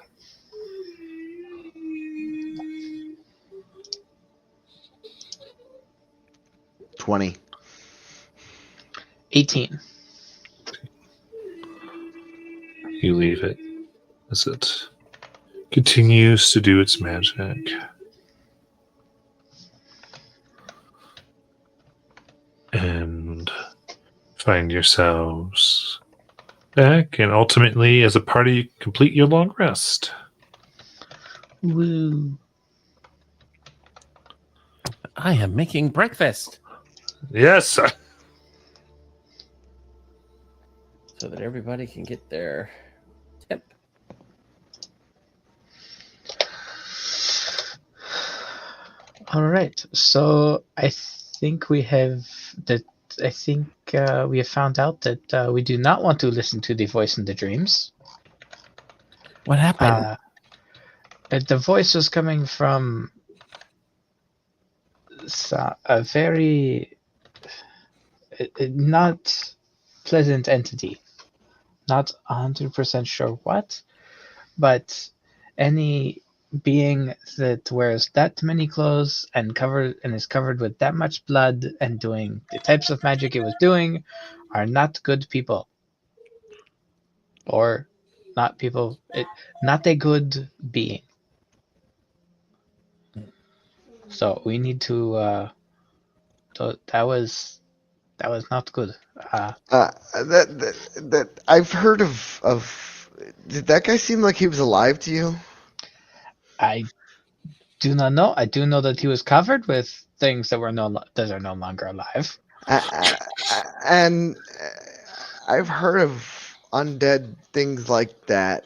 $20. 18. You leave it as it continues to do its magic. And find yourselves back, and ultimately, as a party, complete your long rest. Woo. I am making breakfast Yes! so that everybody can get their tip. All right. So I think we have that. I think we have found out that we do not want to listen to the voice in the dreams. What happened? The voice was coming from a very not pleasant entity. Not 100% sure what, but any being that wears that many clothes and is covered with that much blood and doing the types of magic it was doing are not good people. Or not people, not a good being. So we need to. That was not good. That I've heard of. Did that guy seem like he was alive to you? I do not know. I do know that he was covered with things that are no longer alive. And I've heard of undead things like that.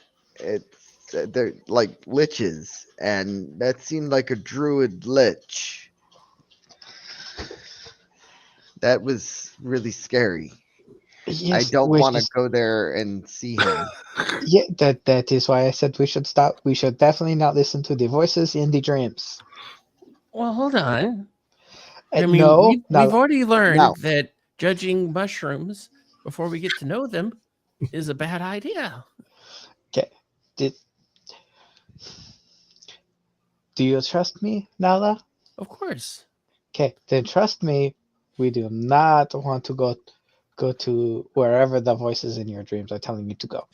They're like liches, and that seemed like a druid lich. That was really scary. Yes, I don't which want to is- go there and see him. Yeah, that is why I said we should stop. We should definitely not listen to the voices in the dreams. Well, hold on. I mean, No, we've already learned No. that judging mushrooms before we get to know them is a bad idea. Okay. Do you trust me, Nala? Of course. Okay, then trust me. We do not want to go to wherever the voices in your dreams are telling you to go.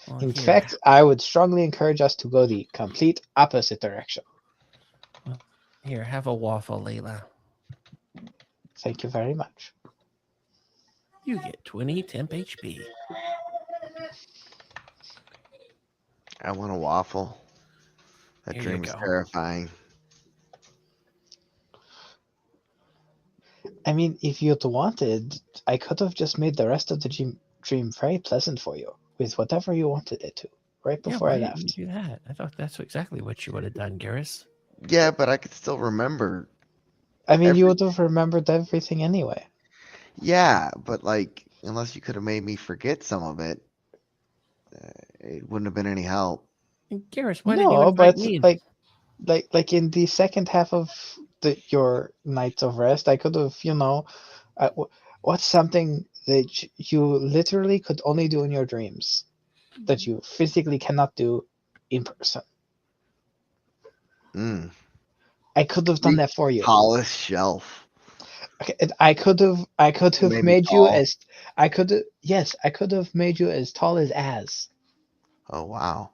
Well, In here. fact, I would strongly encourage us to go the complete opposite direction. Here, have a waffle, Layla. Thank you very much. You get 20 temp HP. I want a waffle. That Here you dream is go. terrifying. I mean, if you'd wanted, I could have just made the rest of the dream very pleasant for you with whatever you wanted it to, right before why I didn't left. you do that? I thought that's exactly what you would have done, Garrus. Yeah, but I could still remember. I mean, you Every- would have remembered everything anyway. Yeah, but like, unless you could have made me forget some of it, it wouldn't have been any help. And Garrus, why didn't you No, invite but me? like in the second half of your nights of rest, I could have, What's something that you literally could only do in your dreams that you physically cannot do in person? Mm. I could have done that for you. Tallest shelf. Okay, and I could have Maybe made you tall. as I could have made you as tall as Oh wow.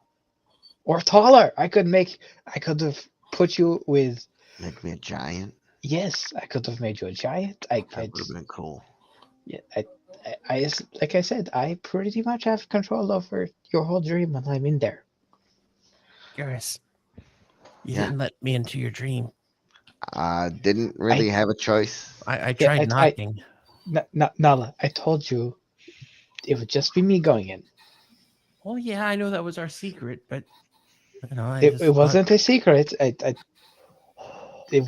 or taller. I could have put you with Make me a giant. yes, I could have made you a giant. That would have been cool. Yeah, like I said, I pretty much have control over your whole dream when I'm in there. Garrus, you Yeah. didn't let me into your dream. Didn't really have a choice. I Yeah, tried knocking. Nala, I told you it would just be me going in. Well, yeah, I know that was our secret, but you know, I It just thought- wasn't a secret. It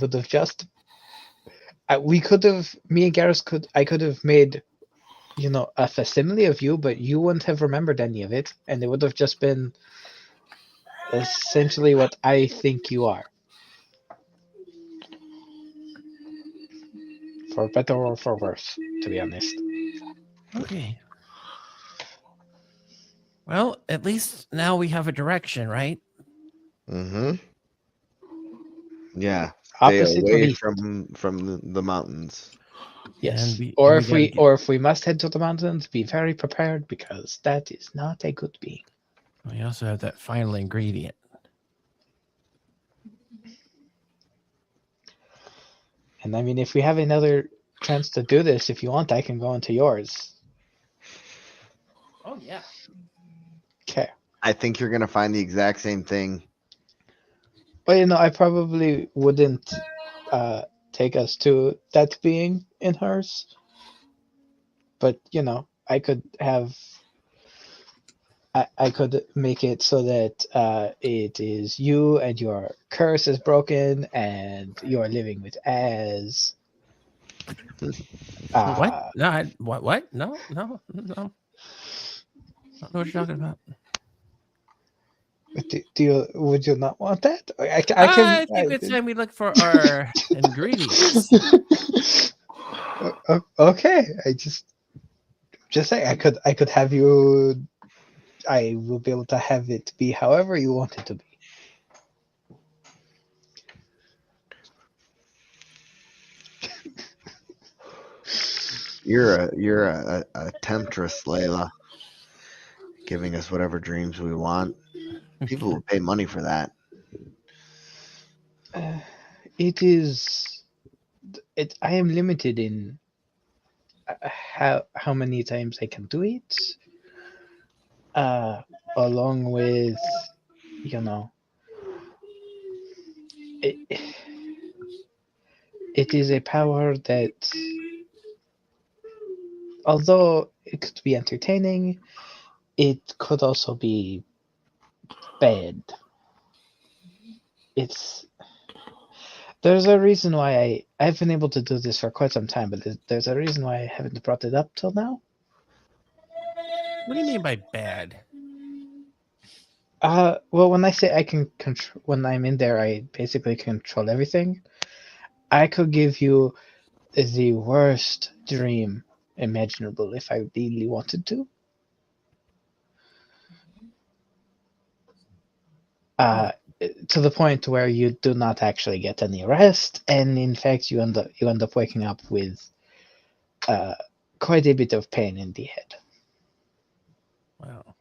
would have just. We could have. Me and Garrus could. I could have made, a facsimile of you, but you wouldn't have remembered any of it, and it would have just been essentially what I think you are. For better or for worse, to be honest. Okay. Well, at least now we have a direction, right? Mm-hmm. Yeah. Stay Opposite of away east. from the mountains. Yes. And Or and we if we must head to the mountains, be very prepared because that is not a good being. we also have that final ingredient. And I mean, if we have another chance to do this, if you want, I can go into yours. Oh yeah. Okay. I think you're gonna find the exact same thing. Well, I probably wouldn't take us to that being in hers. But, I could have. I could make it so that it is you and your curse is broken and you are living with Az. What? No, what? No. I don't know what you're talking about. Would you not want that? I think it's time we look for our ingredients. Okay, I just say I could have you. I will be able to have it be however you want it to be. You're a temptress, Layla. Giving us whatever dreams we want. People will pay money for that. It is. I am limited in how many times I can do it. Along with, it is a power that, although it could be entertaining, it could also be bad. There's a reason why I've been able to do this for quite some time, but there's a reason why I haven't brought it up till now. What do you mean by bad? Well, when I say I can control, when I'm in there, I basically control everything. I could give you the worst dream imaginable if I really wanted to. To the point where you do not actually get any rest, and in fact, you end up waking up with quite a bit of pain in the head. Wow.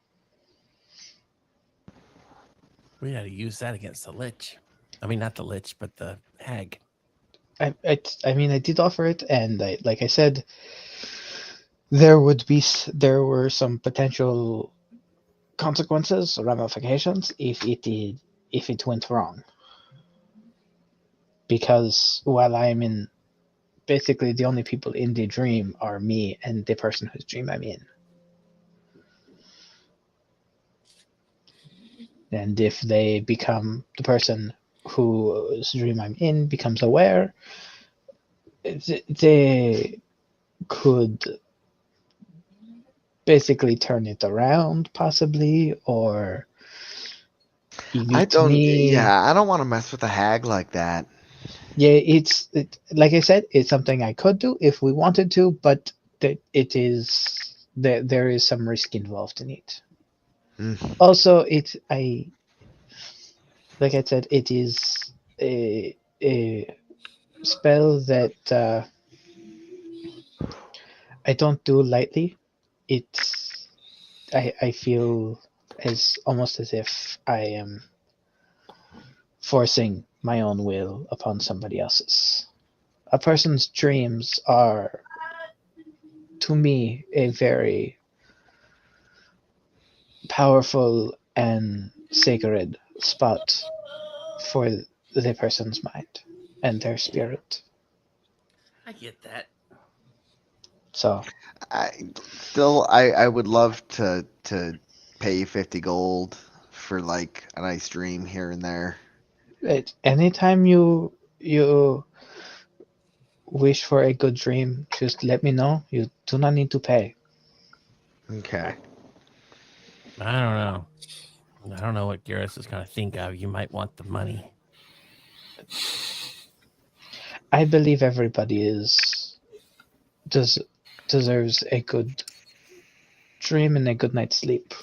We got to use that against the lich. I mean, not the lich, but the hag. I mean, I did offer it, and like I said, there were some potential consequences, ramifications, if it went wrong. Because while I'm in, basically the only people in the dream are me and the person whose dream I'm in. And if they become the person whose dream I'm in becomes aware, they could basically turn it around, possibly, or I don't. me. Yeah, I don't want to mess with a hag like that. Yeah, like I said, it's something I could do if we wanted to, but that it is there is some risk involved in it. Mm. Also, like I said, it is a spell that I don't do lightly. I feel as almost as if I am forcing my own will upon somebody else's. A person's dreams are, to me, a very powerful and sacred spot for the person's mind and their spirit. I get that. So I would love to pay 50 gold for like a nice dream here and there. anytime you wish for a good dream, just let me know. You do not need to pay. Okay. I don't know. I don't know what Garrus is going to think of. You might want the money. I believe everybody deserves a good dream and a good night's sleep.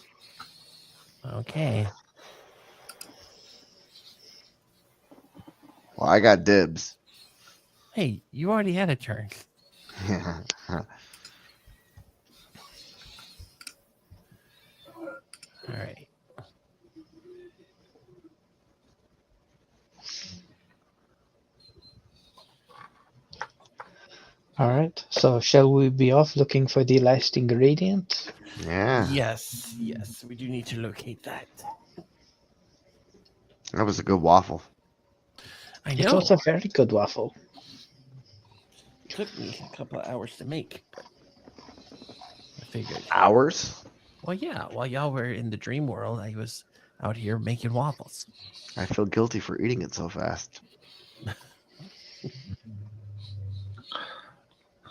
Okay. Well, I got dibs. Hey, you already had a turn. All right. All right. So shall we be off looking for the last ingredient? Yeah. Yes, we do need to locate that. That was a good waffle. I It know. was a very good waffle. It took me a couple of hours to make, but I figured. Hours? Well, yeah, while y'all were in the dream world, I was out here making waffles. I feel guilty for eating it so fast.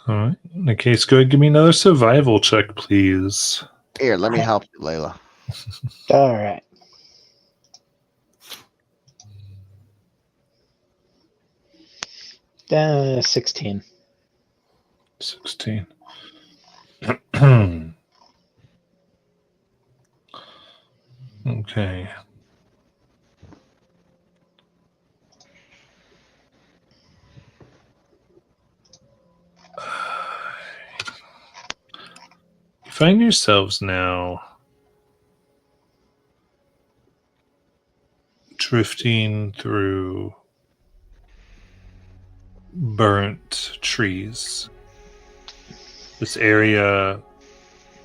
All right. In that case, go ahead and give me another survival check, please. Here, let me help you, Layla. All right. Then 16. 16. Okay. You find yourselves now drifting through burnt trees. This area,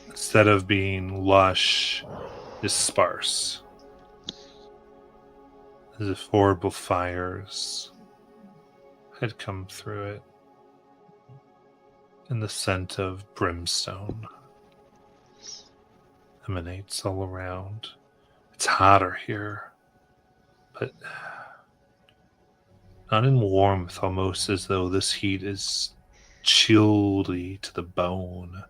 instead of being lush, is sparse. As if horrible fires had come through it, and the scent of brimstone emanates all around. It's hotter here, but not in warmth, almost as though this heat is chilly to the bone,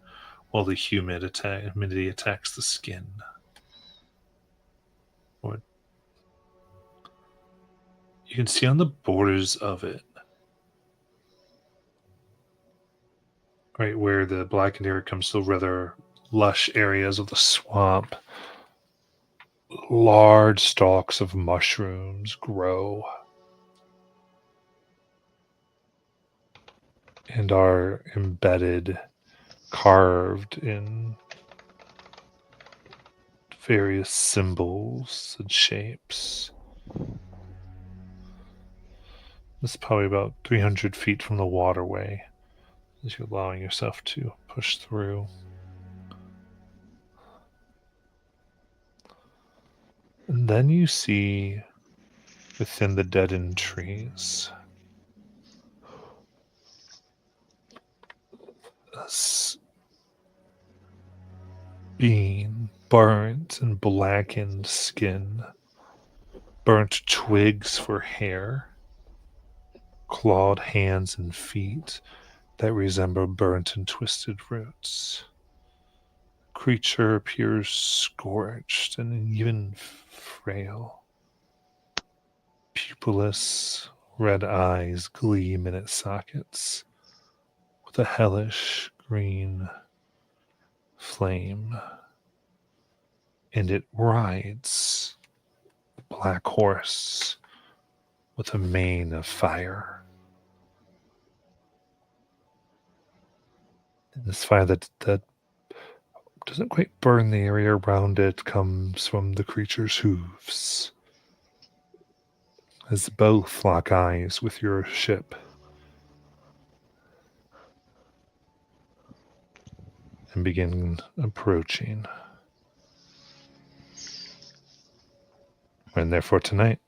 while the humidity attacks the skin. Or you can see on the borders of it, right where the blackened area comes to rather lush areas of the swamp, large stalks of mushrooms grow and are embedded, carved in various symbols and shapes. This is probably about 300 feet from the waterway as you're allowing yourself to push through. And then you see within the deadened trees a being, burnt and blackened skin, burnt twigs for hair, clawed hands and feet that resemble burnt and twisted roots. Creature appears scorched and even frail. Pupilless red eyes gleam in its sockets with a hellish green flame, and it rides the black horse with a mane of fire. And this fire that doesn't quite burn the area around it comes from the creature's hooves. As both lock eyes with your ship and begin approaching. And therefore tonight,